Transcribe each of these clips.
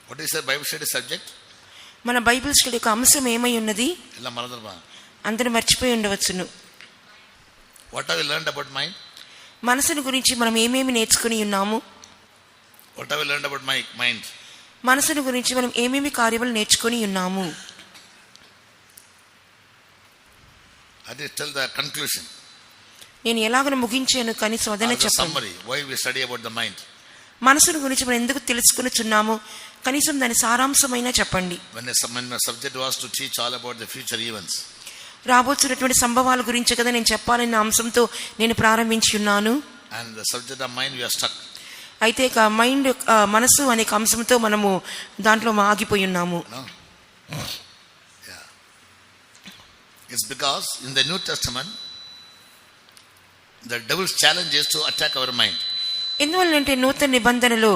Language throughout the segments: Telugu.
What is the Bible study subject? మన బైబిల్ స్టడీ యొక్క అంశం ఏమై ఉన్నది? ella marandarpa అందరూ మర్చిపోయి ఉండవచ్చును. What have we learned about mind? మనసుని గురించి మనం ఏమేమి నేర్చుకుని ఉన్నాము? What have we learned about my mind? మనసుని గురించి మనం ఏమేమి కార్యములు నేర్చుకుని ఉన్నాము? I just tell the conclusion. నేను ఎలాగన ముగించాను కానీ సోదన చెప్పండి. Summary why we study about the mind. మనసుని గురించి మనం ఎందుకు తెలుసుకునిచున్నాము కనీసం దాని సారాంశమైనా చెప్పండి. When my subject was to teach all about the future events. రాబోతున్నటువంటి సంభవాల గురించి కదా నేను చెప్పాలన్న అంశంతో నేను ప్రారంభించి ఉన్నాను. And the subject of mind we are stuck. అయితే మైండ్ మనసు అనే అంశంతో మనము దాంట్లో ఆగిపోయి ఉన్నాము. Yeah. It's because in the New Testament the devil's challenge is to attack our mind. ఎందువల్లంటే నూతన నిబంధనలో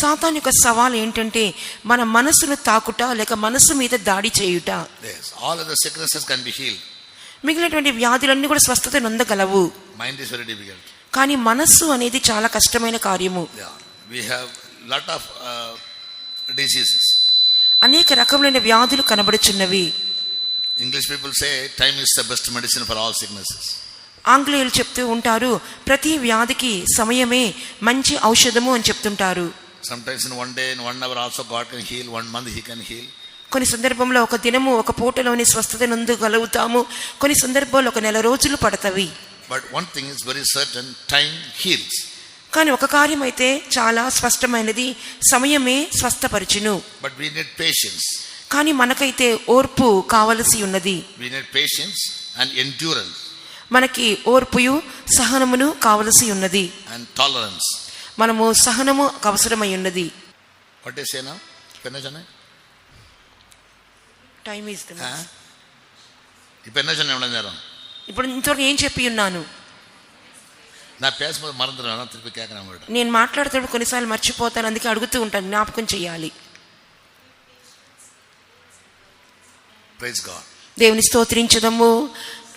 సాతాను యొక్క సవాల్ ఏంటంటే మన మనసును తాకుట లేక మనసు మీద దాడి చేయుట. Yes, all of the sicknesses can be healed. మిగిలినటువంటి వ్యాధులన్నీ కూడా స్వస్థత నొందగలవు. Mind is very difficult. కానీ మనస్సు అనేది చాలా కష్టమైన కార్యము. Yeah, we have lot of diseases. అనేక రకములైన వ్యాధులు కనబడుచున్నవి. English people say time is the best medicine for all sicknesses. ఆంగ్లేయులు చెప్తూ ఉంటారు ప్రతి వ్యాధికి సమయమే మంచి ఔషధము అని చెప్తుంటారు. Sometimes in one day, in 1 hour also God can heal, 1 month he can heal. కొన్ని సందర్భంలో ఒక దినము ఒక పూటలోని స్వస్థత నొందగలుగుతాము, కొన్ని సందర్భాల్లో ఒక నెల రోజులు పడతవి. But one thing is very certain, time heals. కానీ ఒక కార్యం అయితే చాలా స్పష్టమైనది, సమయమే స్వస్థపరచును. But we need patience. కానీ మనకైతే ఓర్పు కావలసి ఉన్నది. We need patience and endurance. మనకి ఓర్పుయు సహనమును కావలసి ఉన్నది. And tolerance. మనము సహనము అవసరమై ఉన్నది. What is say now? Penna jana? Time is the Huh? Penna jana evla neram. ఇప్పుడు ఇంతవరకు ఏం చెప్పి ఉన్నాను? నా పేసమ మరందరనా తిరిగి కేకనమాట. నేను మాట్లాడుతున్నప్పుడు కొన్నిసార్లు మర్చిపోతాను, అందుకే అడుగుతూ ఉంటాను, జ్ఞాపకం చేయాలి. Praise God. దేవుని స్తోత్రించుదము.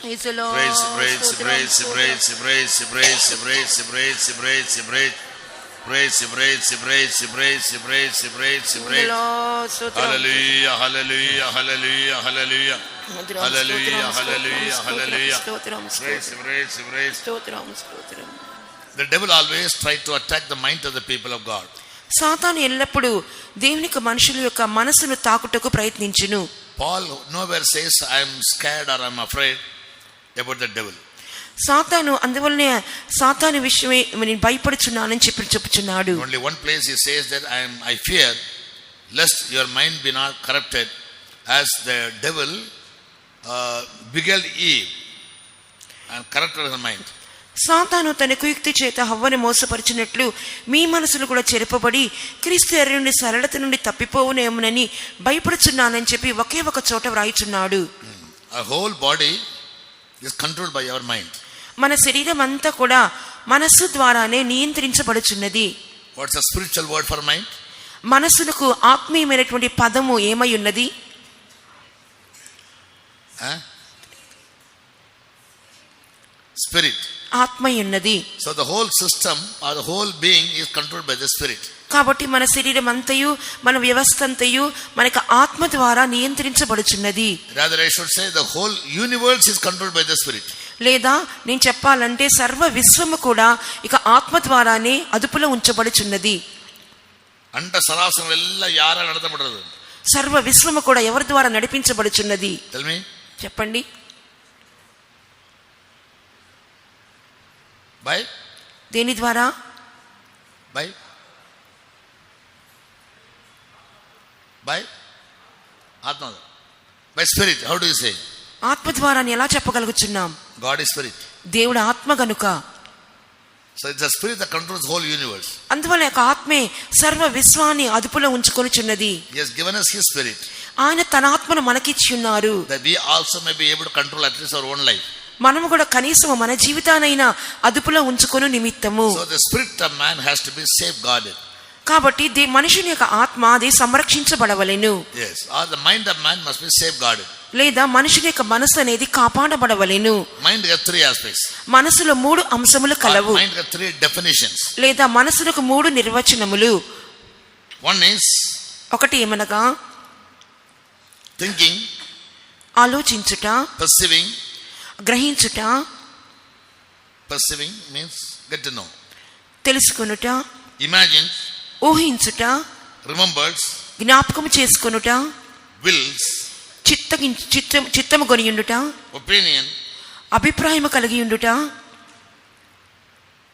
Praise the Lord. Praise, praise, praise, praise, praise, praise, praise, praise, praise, praise. Praise, praise, praise, praise, praise, praise, praise. Hallelujah, hallelujah, hallelujah, hallelujah. Hallelujah, hallelujah, hallelujah. Praise, praise, praise. The devil always tried to attack the mind of the people of God. సాతాను ఎల్లప్పుడూ దేవునికి మనుషుల యొక్క మనసును తాకుటకు ప్రయత్నించును. Paul nowhere says I am scared or I am afraid about the devil. సాతాను అందువల్లనే సాతాను విషయమే నేను భయపడుచున్నానని చెప్పుచున్నాడు. Only one place he says that I fear lest your mind be not corrupted as the devil beguiled Eve and corrupted her mind. సాతాను తన కుయుక్తి చేత హవ్వను మోసపరిచినట్లు మీ మనసులు కూడా చెరపబడి క్రీస్తు ఎర్ర నుండి సరళత నుండి తప్పిపోవునేమోనని భయపడుచున్నానని చెప్పి ఒకే ఒక చోట వ్రాయిచున్నాడు. Our whole body is controlled by our mind. మన శరీరం అంతా కూడా మనస్సు ద్వారానే నియంత్రించబడుచున్నది. What's the spiritual word for mind? మనసులకు ఆత్మీయమైనటువంటి పదము ఏమై ఉన్నది? Spirit. ఆత్మై ఉన్నది. So the whole system or the whole being is controlled by the spirit. కాబట్టి మన శరీరం అంతయు మన వ్యవస్థ అంతయు మనకు ఆత్మ ద్వారా నియంత్రించబడుచున్నది. Rather I should say the whole universe is controlled by the spirit. లేదా నేను చెప్పాలంటే సర్వ విశ్వము కూడా ఇక ఆత్మ ద్వారానే అదుపులో ఉంచబడుచున్నది. అంట సరాసరం ఎల్ల యార నడతబడదు. సర్వ విశ్వము కూడా ఎవరి ద్వారా నడిపించబడుచున్నది? Tell me. చెప్పండి. By దేని ద్వారా? by ఆత్మ. By spirit. How do you say? ఆత్మ ద్వారా ఎలా చెప్పగలుగుచున్నాం? God is spirit. దేవుడు ఆత్మ గనుక. So it's the spirit that controls the whole universe. అందువల్ల యొక్క ఆత్మే సర్వ విశ్వాన్ని అదుపులో ఉంచుకొనుచున్నది. He has given us his spirit. ఆయన తన ఆత్మను మనకిచ్చి ఉన్నారు. That we also may be able to control at least our own life. మనము కూడా కనీసం మన జీవితానైనా అదుపులో ఉంచుకొను నిమిత్తము. So the spirit of man has to be safeguarded. కాబట్టి మనుషుని యొక్క ఆత్మ అది సంరక్షించబడవలెను. Yes, or the mind of man must be safeguarded. లేదా మనుషుని యొక్క మనసు అనేది కాపాడబడవలెను. Mind has 3 aspects. మనసులో 3 అంశములు కలవు. Mind has 3 definitions. లేదా మనసులకు 3 నిర్వచనములు. One is ఒకటి ఏమనగా థింకింగ్, ఆలోచించుట, perceiving. గ్రహించుట, Perceiving means get to know. తెలుసుకొనుట, Imagine, ఊహించుట, remembers, జ్ఞాపకము చేసుకొనుట, wills, చిత్తము కొనియుండుట, opinion, అభిప్రాయము కలిగి ఉండుట,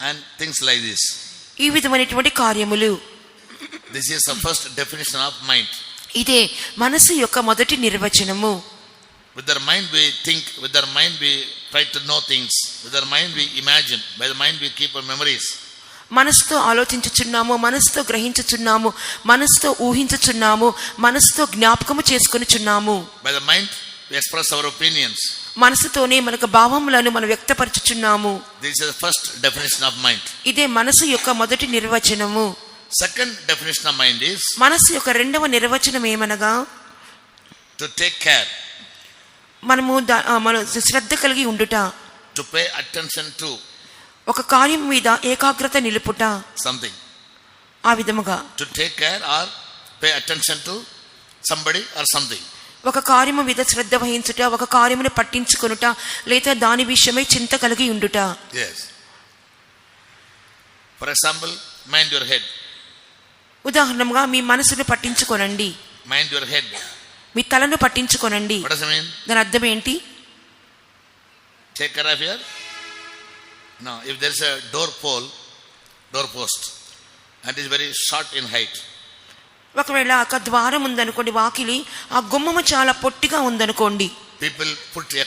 and things like this. ఈ విధమైనటువంటి కార్యములు. This is the first definition of mind. ఇదే మనసు యొక్క మొదటి నిర్వచనము. With our mind we think, with our mind we try to know things, with our mind we imagine, by the mind we keep our memories. మనసుతో ఆలోచించుచున్నాము, మనసుతో గ్రహించుచున్నాము, మనసుతో ఊహించుచున్నాము, మనసుతో జ్ఞాపకము చేసుకొనుచున్నాము. By the mind we express our opinions. మనసుతోనే మనకు భావములను మనం వ్యక్తపరచుచున్నాము. This is the first definition of mind. ఇదే మనసు యొక్క మొదటి నిర్వచనము. Second definition of mind is మనసు యొక్క రెండవ నిర్వచనం ఏమనగా to take care, మనము మన శ్రద్ధ కలిగి ఉండుట, to pay attention to ఒక కార్యం మీద ఏకాగ్రత నిలుపుట. something. ఆ విధముగా To take care or pay attention to somebody or something. ఒక కార్యము మీద శ్రద్ధ వహించుట, ఒక కార్యమును పట్టించుకొనుట, లేదా దాని విషయమై చింత కలిగి ఉండుట. Yes. For example, mind your head. ఉదాహరణగా మీ మనసును పట్టించుకొనండి, Mind your head. మీ తలను పట్టించుకొనండి. What does it mean? దాని అర్థం ఏంటి? Take care of your. No, if there is a doorpost, and it is very short in height. ఒకవేళ ఒక ద్వారం ఉందనుకోండి, వాకిలి, ఆ గుమ్మము చాలా పొట్టిగా ఉందనుకోండి. People put a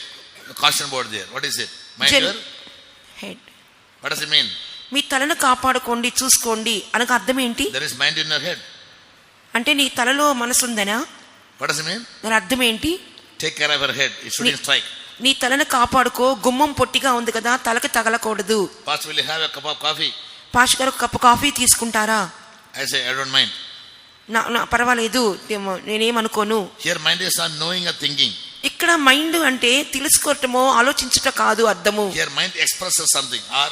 caution board there. What is it? Mind your head. What does it mean? మీ తలను కాపాడుకోండి, చూసుకోండి అనగా అర్థం ఏంటి? There is mind in your head. అంటే నీ తలలో మనసు ఉందనా? What does it mean? దాని అర్థం ఏంటి? Take care of your head. It shouldn't strike. నీ తలను కాపాడుకో, గుమ్మం పొట్టిగా ఉంది కదా, తలకు తగలకూడదు. Possibly have a cup of coffee. పాష్ గారు ఒక కప్పు కాఫీ తీసుకుంటారా? I say I don't mind. నా పర్వాలేదు, నేనేమనుకోను. Here mind is not knowing or thinking. ఇక్కడ మైండ్ అంటే తెలుసుకోవటమో ఆలోచించుట కాదు అర్థము. Here mind expresses something, or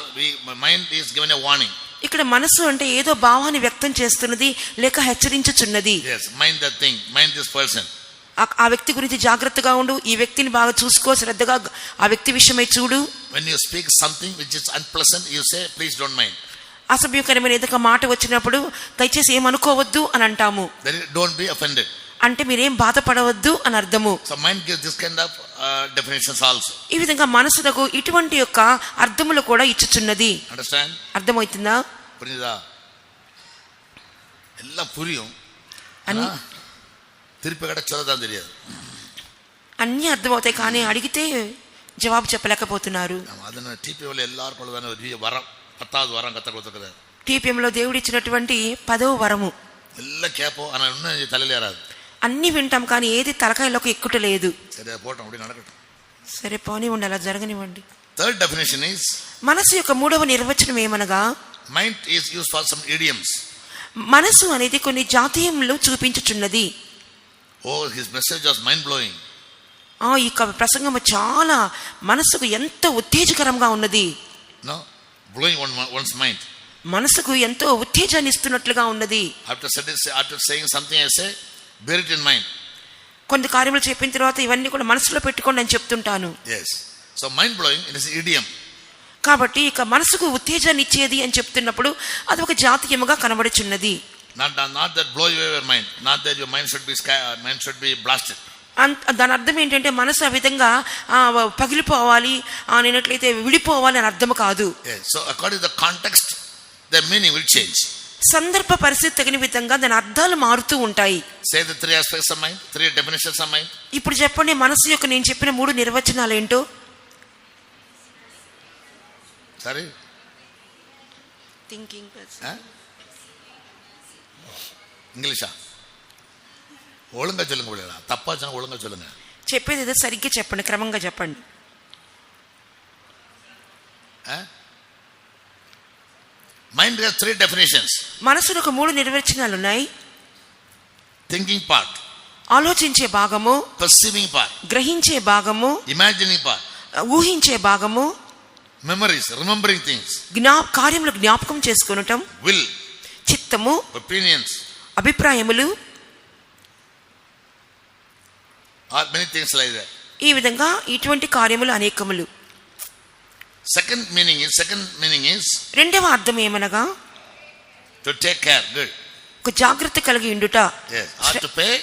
mind is given a warning. ఇక్కడ మనసు అంటే ఏదో భావాన్ని వ్యక్తం చేస్తున్నది, లేక హెచ్చరించుచున్నది. Yes, mind that thing, mind this person. ఆ వ్యక్తి గురించి జాగ్రత్తగా ఉండు, ఈ వ్యక్తిని బాగా చూసుకో, శ్రద్ధగా ఆ వ్యక్తి విషయమై చూడు. When you speak something which is unpleasant, you say please don't mind. అసభ్యకరమైన ఏదైనా మాట వచ్చినప్పుడు దయచేసి ఏమనుకోవద్దు అని అంటాము. Then don't be offended. అంటే మీరేం బాధపడవద్దు అని అర్థము. So mind gives this kind of definitions also. ఈ విధంగా మనసులకు ఇటువంటి యొక్క అర్థములు కూడా ఇచ్చుచున్నది. Understand? అర్థమవుతుందా? புரியுதா? எல்லாம் புரியும். திருப்பி கட்ட சொல்லதான் தெரியாது. అన్నీ అర్థమవుతాయి, కానీ అడిగితే జవాబు చెప్పలేకపోతున్నారు. ಅದನ್ನ ಟಿಪಿಎಲ್ ಎಲ್ಲಾರು ವರ 10வது వరం కథ கொடுத்துக்கிறார். టీపీఎంలో దేవుడు ఇచ్చినటువంటి 10వ వరము. ಎಲ್ಲ ಕೇಪೋ ಅನ್ನ తలలేరాదు. అన్ని వింటాం, కానీ ఏది తలకాయలోకి ఎక్కుటలేదు. సరే పోటం అప్పుడు నడకట. సరే పోనివ్వండి, అలా జరగనివ్వండి. థర్డ్ డెఫినేషన్ ఇస్ మనసు యొక్క మూడవ నిర్వచనం ఏమనగా mind is used for some idioms. మనసు అనేది కొన్ని జాతీయములు చూపించుచున్నది. Oh his message was mind blowing. ఈ ప్రసంగము చాలా మనసుకు ఎంత ఉత్తేజకరంగా ఉన్నది. No blowing one's mind. మనసుకు ఎంతో ఉత్తేజాన్ని ఇస్తున్నట్లుగా ఉన్నది. After saying something I say bear it in mind. కొన్ని కార్యములు చెప్పిన తర్వాత ఇవన్నీ కూడా మనసులో పెట్టుకోండి అని చెప్తుంటాను. yes so mind blowing it is idiom. కాబట్టి ఇక మనసుకు ఉత్తేజాన్ని ఇచ్చేది అని చెప్తున్నప్పుడు అది ఒక జాతీయముగా కనబడుచున్నది. not that blow your mind, not that your mind should be blasted. దాని అర్థం ఏంటంటే మనసు ఆ విధంగా పగిలిపోవాలి, నేనట్లయితే విడిపోవాలి అని అర్థం కాదు. so according to the context the meaning will change. సందర్భ పరిస్థితి తగిన విధంగా దాని అర్థాలు మారుతూ ఉంటాయి. say the three aspects of mind, three definitions of mind. ఇప్పుడు చెప్పండి, మనసు యొక్క నేను చెప్పిన 3 నిర్వచనాలు ఏంటో. సరే థింకింగ్ ఇంగ్లీషా ఒழுங்கா சொல்லுங்க முடியல, தப்பா சொன்னா ஒழுங்கா சொல்லுங்க. చెప్పేది ఏదో సరిగ్గా చెప్పండి, క్రమంగా చెప్పండి. Mind has 3 definitions. మనసుకు 3 నిర్వచనాలు ఉన్నాయి. థింకింగ్ పార్ట్, ఆలోచించే భాగము, పర్సీవింగ్ పార్ట్, గ్రహించే భాగము, ఇమాజినింగ్ పార్ట్, ఊహించే భాగము, మెమరీస్, రిమెంబరింగ్ థింగ్స్, కార్యములు జ్ఞాపకం చేసుకొనటం, విల్, చిత్తము, opinions, అభిప్రాయములు, or many things like that. ఈ విధంగా ఇటువంటి కార్యములు అనేకములు. Second meaning is రెండవ అర్థం ఏమనగా to take care, good. ఒక జాగ్రత్త కలిగి ఉండుట. Yes, or to pay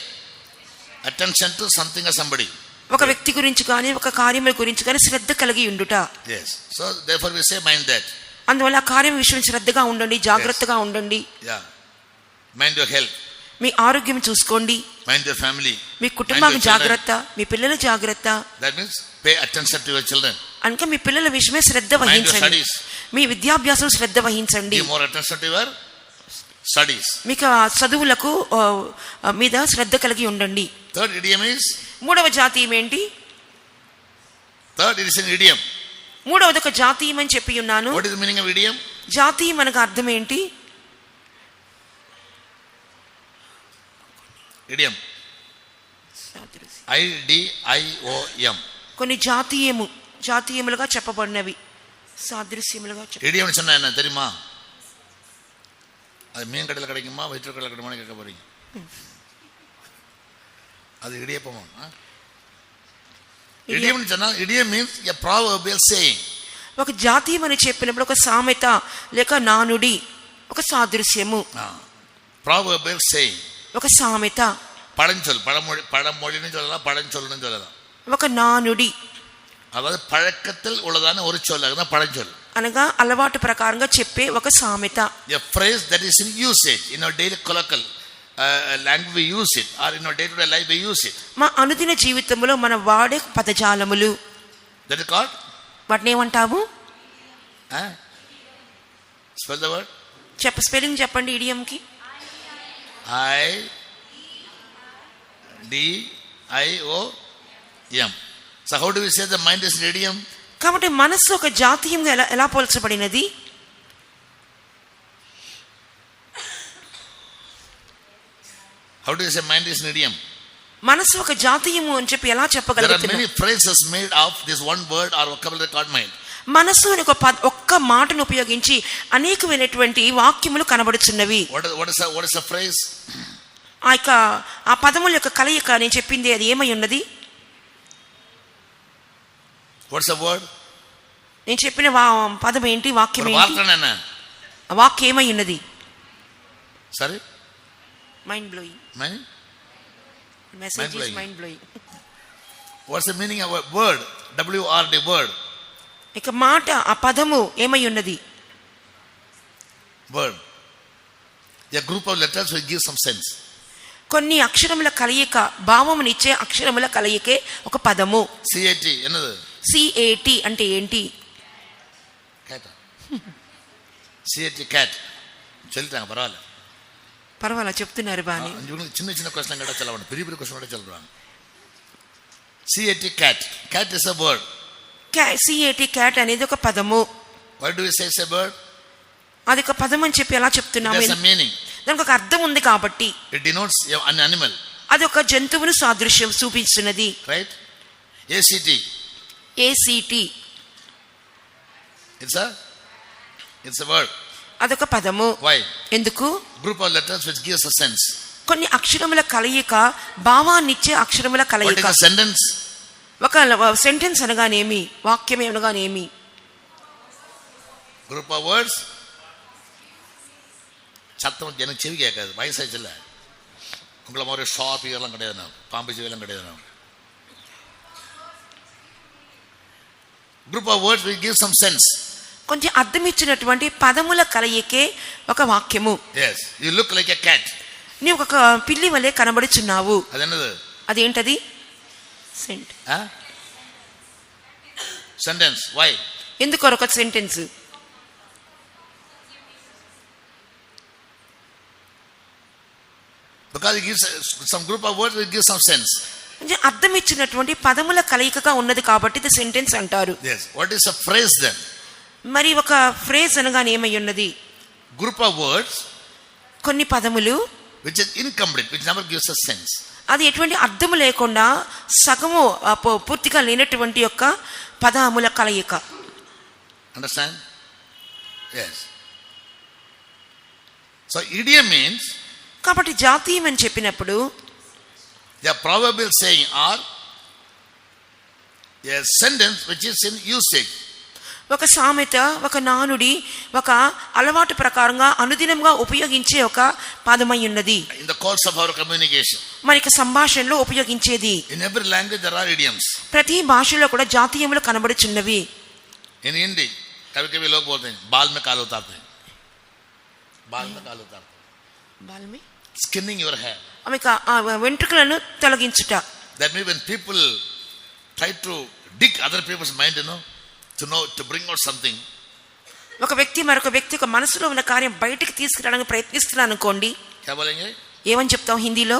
attention to something or somebody. ఒక వ్యక్తి గురించి కానీ ఒక కార్యముల గురించి కానీ శ్రద్ధ కలిగి ఉండుట. Yes, so therefore we say mind that. అందువల్ల ఆ కార్యం విషయం శ్రద్ధగా ఉండండి, జాగ్రత్తగా ఉండండి. Yeah, mind your health. మీ ఆరోగ్యం చూసుకోండి, mind your family, మీ కుటుంబానికి జాగ్రత్త, మీ పిల్లల జాగ్రత్త. That means pay attention to your children. అనక మీ పిల్లల విషయమే శ్రద్ధ వహించండి, మీ విద్యాభ్యాసం శ్రద్ధ వహించండి. Give more attention to your studies. మీకు చదువులకు మీద శ్రద్ధ కలిగి ఉండండి. Third idiom is, మూడవ జాతీయం ఏంటి? third it is an idiom. మూడవది ఒక జాతీయం అని చెప్పి ఉన్నాను. What is the meaning of idiom? జాతీయం అనగా అర్థం ఏంటి? Idiom, IDIOM. కొన్ని జాతీయములుగా చెప్పబడినవి, సాదృశ్యములుగా. இடியம் சொன்னா என்ன தெரியுமா? அது மீன் கடையில் கிடைக்குமா, வெற்று கடையில் கிடைக்குமா கேட்க போறீங்க. அது இடியப்பமா? இடியம் சொன்னா, idiom means a proverbial saying. ఒక జాతీయం అని చెప్పినప్పుడు ఒక సామెత లేక నానుడి, ఒక సాదృశ్యము. proverbial saying, ఒక సామెత, பழஞ்சொல், பழமொழின்னு சொல்லலாம், பழஞ்சொல்னு சொல்லலாம். ఒక నానుడి அதாவது பழக்கத்தில் உள்ளதான ஒரு சொல், அதுதான் பழஞ்சொல். అనగా అలవాటు ప్రకారంగా చెప్పే ఒక సామెత. A phrase that is in usage in our daily colloquial language, we use it, or in our day to day life we use it. మా అనుదిన జీవితంలో మనం వాడే పదజాలములు, That is called, వాటిని ఏమంటాము? spell the word. స్పెల్లింగ్ చెప్పండి ఇడియంకి. IDIOM. So how do we say the mind is an idiom? కాబట్టి మనస్సు ఒక జాతీయంగా ఎలా పోల్చబడినది? How do you say mind is an idiom? మనస్సు ఒక జాతీయము అని చెప్పి ఎలా There are చెప్పగలుగుతున్నాం? many phrases made of this one word or vocabulary called mind. మనస్సు అని ఒక్క మాటను ఉపయోగించి అనేకమైనటువంటి వాక్యములు కనబడుచున్నవి. What is a phrase? ఆ పదముల యొక్క కలయిక నేను చెప్పింది అది ఏమై ఉన్నది? What's the word? నేను చెప్పిన పదం ఏంటి? వాక్యం ఏంటి? వార్తన. వాక్యం ఏమై ఉన్నది? Sorry? Mind blowing. Message is mind blowing. What's the meaning of a word? WRD, word. ఇక మాట, ఆ పదము ఏమై ఉన్నది? Word. A group of letters will give some sense. కొన్ని అక్షరముల కలయిక, భావమునిచ్చే అక్షరముల కలయికే ఒక పదము. CAT என்னது? CAT అంటే ఏంటి? cat. CAT cat. சொல்லிட்டாங்க, పర్వాలా చెప్తున్నారు బాని. చిన్న చిన్న క్వశ్చన్ కూడా చదవండి, పెద్ద పెద్ద క్వశ్చన్ కూడా చదవండి. CAT cat. Cat is a word. CAT cat అనేది ఒక పదము. Why do we say it's a word? అది ఒక పదం అని చెప్పి ఎలా చెప్తున్నాము? It has a meaning. దానికి ఒక అర్థం ఉంది కాబట్టి. It denotes an animal. అది ఒక జంతువును సాదృశ్యం చూపిస్తున్నది. Right? ACT. It's a word. అదొక పదము. Why? ఎందుకు? Group of letters which gives a sense. కొన్ని అక్షరముల కలయిక, భావాన్నిచ్చే అక్షరముల కలయిక. What is a sentence? ఒక సెంటెన్స్ అనగానేమి, వాక్యం అనగానేమి? Group of words. சத்தம் எனக்கு செவி கேட்காது, வயசாச்சுல. உங்களை மாதிரி ஷார்ப் இதெல்லாம் கிடையாது, பாம்பு செவியெல்லாம் கிடையாது. Group of words will give some sense. కొంచెం అర్థం ఇచ్చినటువంటి పదముల కలయికే ఒక వాక్యము. Yes, you look like a cat. నీవు ఒక పిల్లి వలె కనబడుచున్నావు. అదేంటది? అదేంటది? సెంటెన్స్. Why? ఎందుకు ఒక sentence? Because it gives some group of words will give some sense. అంటే అర్థం ఇచ్చినటువంటి పదముల కలయికగా ఉన్నది కాబట్టి ఇది సెంటెన్స్ అంటారు. Yes. What is a phrase then? మరి ఒక ఫ్రేజ్ అనగానే ఏమై ఉన్నది? Group of words, కొన్ని పదములు which is incomplete, which never gives a sense. అది ఎటువంటి అర్థము లేకుండా సగము పూర్తిగా లేనటువంటి యొక్క పదముల కలయిక. Understand? Yes. So idiom means, కాబట్టి జాతీయం అని చెప్పినప్పుడు a proverbial saying or a sentence which is in usage. ఒక సామెత, ఒక నానుడి, ఒక అలవాటు ప్రకారంగా అనుదినంగా ఉపయోగించే ఒక పదమై ఉన్నది. In the course of our communication. మనకి సంభాషణలో ఉపయోగించేది. In every language there are idioms. ప్రతి భాషలో కూడా జాతీయములు కనబడుచున్నవి. In Hindi, कभी-कभी लोग बोलते हैं बाल में काल उतारते हैं. बाल में काल उतारते हैं. Ball me Skinning your hair. ఆమె వెంట్రుకలను తొలగించుట. That means when people try to dig other people's mind, to bring out something. ఒక వ్యక్తి మరొక వ్యక్తి యొక్క మనసులో ఉన్న కార్యం బయటికి తీసుకురావడానికి ప్రయత్నిస్తున్నాను అనుకోండి. क्या बोलेंगे? ఏమని చెప్తాం హిందీలో?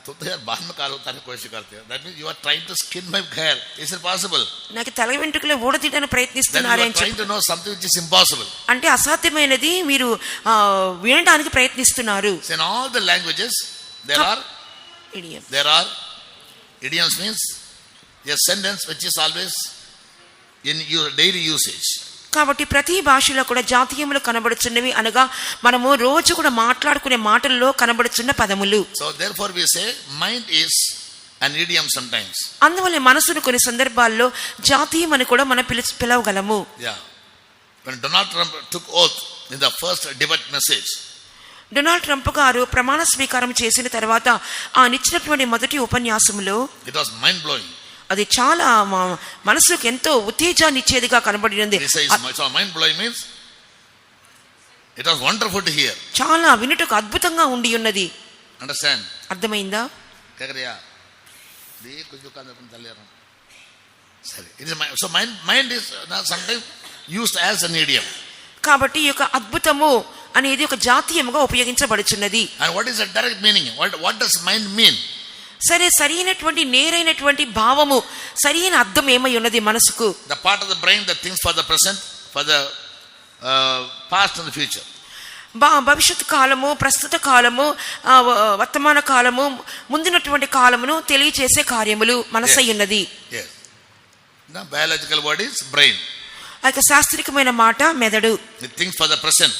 तो यार बाल में काल उतारने की कोशिश करते हो. That means you are trying to skin my hair. Is it possible? నాకు తల వెంట్రుకలే ఊడతీయడానికి ప్రయత్నిస్తున్నారు Then you అని are trying to know something which is impossible. అంటే అసాధ్యమైనది మీరు వినడానికి ప్రయత్నిస్తున్నారు. So in all the languages there are idioms, means a sentence which is always in your daily usage. కాబట్టి ప్రతి భాషలో కూడా జాతీయములు కనబడుచున్నవి, అనగా మనము రోజు కూడా మాట్లాడుకునే మాటల్లో కనబడుచున్న పదములు. So therefore we say mind is an idiom sometimes. అందువల్ల మనసును కొన్ని సందర్భాల్లో జాతీయం అని కూడా మనం పిలవగలము. Yeah. When Donald Trump took oath in the first debate message, Donald Trump గారు ప్రమాణ స్వీకారం చేసిన తర్వాత ఆ నిచ్చినటువంటి మొదటి ఉపన్యాసంలో it was mind blowing. అది చాలా మనసుకు ఎంతో ఉత్తేజాన్ని ఇచ్చేదిగా కనబడింది. Mind blowing means it was wonderful to hear. చాలా వినుటకు అద్భుతంగా ఉండి ఉన్నది. Understand? అర్థమైందా? కేకరియా ది కుజు కాన తల్లేరు సరే. It is so mind is sometimes used as an idiom. కాబట్టి ఈ యొక్క అద్భుతము అనేది ఒక జాతీయముగా ఉపయోగించబడుచున్నది. And what is the direct meaning? What does mind mean? సరే, సరైనటువంటి నేరైనటువంటి భావము, సరైన అర్థం ఏమై ఉన్నది మనసుకు? The part of the brain that thinks for the present, for the past and the future. భవిష్యత్ కాలము, ప్రస్తుత కాలము, వర్తమాన కాలము, ముందున్నటువంటి కాలమును తెలియచేసే కార్యములు మనసై ఉన్నది. Yes. The biological word is brain. ఆ యొక్క శాస్త్రీయమైన మాట మెదడు. It thinks for the present.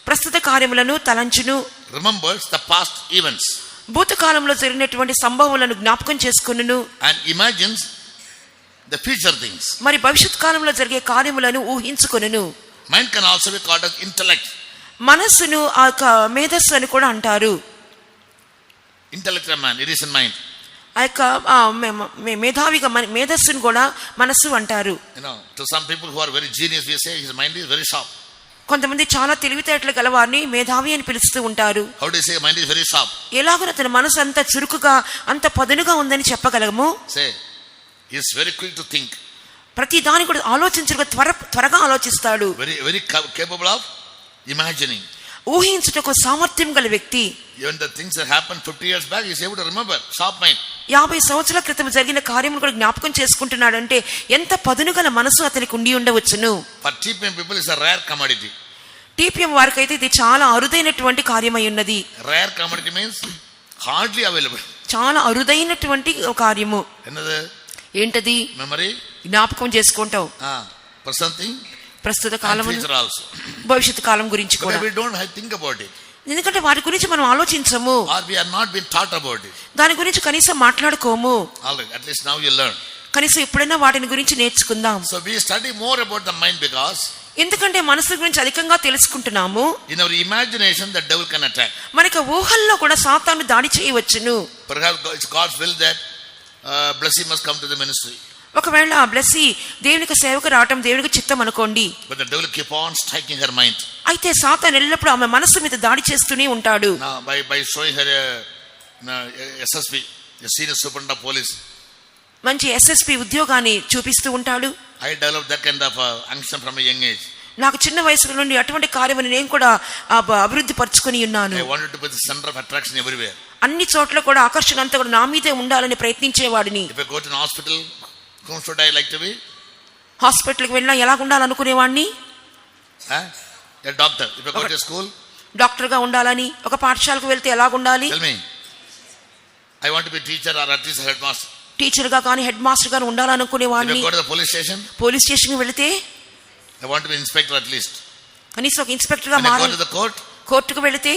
ప్రస్తుత కార్యములను తలంచును. Remembers the past events. భూతకాలంలో జరిగినటువంటి సంభవములను జ్ఞాపకం చేసుకొనును. And imagines the future things. మరి భవిష్యత్ కాలంలో జరిగే కార్యములను ఊహించుకొనును. Mind can also be called as intellect. మనస్సును ఆ మేధస్సు అని కూడా అంటారు. Intellectual man, it is in mind. ఆ యొక్క మేధావిగా మేధస్సును కూడా మనస్సు అంటారు. To some people who are very genius, we say his mind is very sharp. కొంతమంది చాలా తెలివితేటలు గలవారిని మేధావి అని పిలుస్తూ ఉంటారు. How do you say mind is very sharp? ఎలాగో అతని మనసు అంత చురుకుగా, అంత పదునుగా ఉందని చెప్పగలము. Say he is very quick to think. ప్రతి దాని కూడా ఆలోచించగా త్వరగా ఆలోచిస్తాడు. Very very capable of imagining. ఊహించుటకు సామర్థ్యం గల వ్యక్తి. Even the things that happened 50 years back, he is able to remember. Sharp mind. 50 సంవత్సరాల క్రితం జరిగిన కార్యములు కూడా జ్ఞాపకం చేసుకుంటున్నాడంటే ఎంత పదునుగల మనసు అతనికి ఉండి ఉండవచ్చును. For TPM people is a rare commodity. TPM వారికైతే ఇది చాలా అరుదైనటువంటి కార్యమై ఉన్నది. Rare commodity means hardly available. చాలా అరుదైనటువంటి కార్యము. ఎన్నది? ఏంటది? మెమరీ. జ్ఞాపకం చేసుకుంటాం. present thing, ప్రస్తుత కాలం, future also. భవిష్యత్ కాలం గురించి కూడా. But we don't think about it. ఎందుకంటే వాటి గురించి మనం ఆలోచించము. Or we are not been taught about it. దాని గురించి కనీసం మాట్లాడుకోము. All right, at least now you learn. కనీసం ఎప్పుడైనా వాటిని గురించి నేర్చుకుందాం. So we study more about the mind because ఎందుకంటే మనసు గురించి అధికంగా తెలుసుకుంటున్నాము. in our imagination the devil can attack. మనకి ఊహల్లో కూడా సాతాను దాడి చేయవచ్చును. Perhaps it's God's will that blessing must come to the ministry. ఒకవేళ ఆ బ్లెస్సీ దేవునికి సేవకు రావటం దేవునికి చిత్తం అనుకోండి. But the devil keep on striking her mind. అయితే సాతాను ఎల్లప్పుడూ ఆమె మనసు మీద దాడి చేస్తూనే ఉంటాడు. Now by showing her SSP, a senior superintendent of police. మంచి SSP ఉద్యోగాన్ని చూపిస్తూ ఉంటాడు. I developed that kind of anxiety from a young age. నాకు చిన్న వయసు నుండి అటువంటి కార్యమని నేను కూడా అభివృద్ధి పరుచుకొని ఉన్నాను. I wanted to be the center of attraction everywhere. అన్ని చోట్ల కూడా ఆకర్షణ అంతా కూడా నా మీదే ఉండాలని ప్రయత్నించేవాడిని. If I go to an hospital, whom should I like to be? హాస్పిటల్కి వెళ్ళినా ఎలా ఉండాలనుకునేవాడిని? A doctor. If I go to school, డాక్టర్గా ఉండాలని. ఒక పాఠశాలకు వెళ్తే ఎలా ఉండాలి? Tell me. I want to be teacher or at least a headmaster. టీచర్గా కానీ హెడ్ మాస్టర్ గాని ఉండాలనుకునేవాడిని. If I go to the police station, police స్టేషన్కి వెళితే I want to be inspector at least. కనీసం ఒక ఇన్స్పెక్టర్గా When I go మారాలి. to the court, కోర్టుకు వెళితే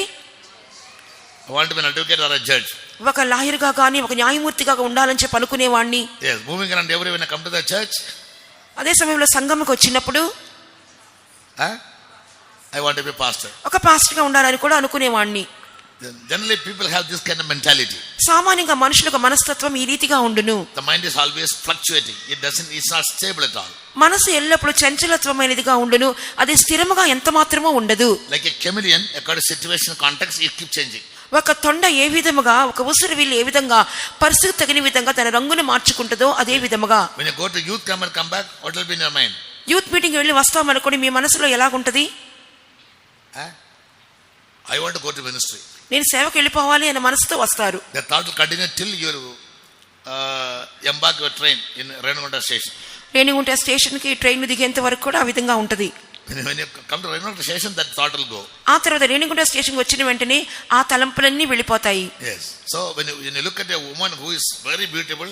I want to be an advocate or a judge. ఒక లాయర్గా కానీ ఒక న్యాయమూర్తిగా ఉండాలని చెప్పి అనుకునేవాడిని. Yes, moving around everywhere when I come to the church. అదే సమయంలో సంఘంకి వచ్చినప్పుడు I want to be a pastor. ఒక పాస్టర్గా ఉండాలని కూడా అనుకునేవాడిని. Generally people have this kind of mentality. సామాన్యంగా మనుషులకు మనస్తత్వం ఈ రీతిగా ఉండును. The mind is always fluctuating. It's not stable at all. మనసు ఎల్లప్పుడూ చంచలత్వమైనదిగా ఉండును, అది స్థిరముగా ఎంత మాత్రమో ఉండదు. Like a chameleon, according to situation context, it keeps changing. ఒక తొండ ఏ విధముగా, ఒక ఉసిరి విల్లు ఏ విధంగా పరిస్థితి తగిన విధంగా తన రంగును మార్చుకుంటుందో అదే విధముగా. When you go to youth camp and come back, what will be in your mind? Youth meeting వెళ్ళి వస్తామనుకోండి, మీ మనసులో ఎలాగుంటది? I want to go to ministry. నేను సేవకు వెళ్ళిపోవాలి అనే మనసుతో వస్తారు. The thought will continue till you embark your train in Renugunta station. Renigunta స్టేషన్కి ట్రైన్ దిగేంత వరకు కూడా ఆ విధంగా ఉంటది. When you come to Renugunta station, that thought will go. ఆ తర్వాత రేణిగుంట స్టేషన్కి వచ్చిన వెంటనే ఆ తలంపులన్నీ వెళ్ళిపోతాయి. Yes. So when you look at a woman who is very beautiful,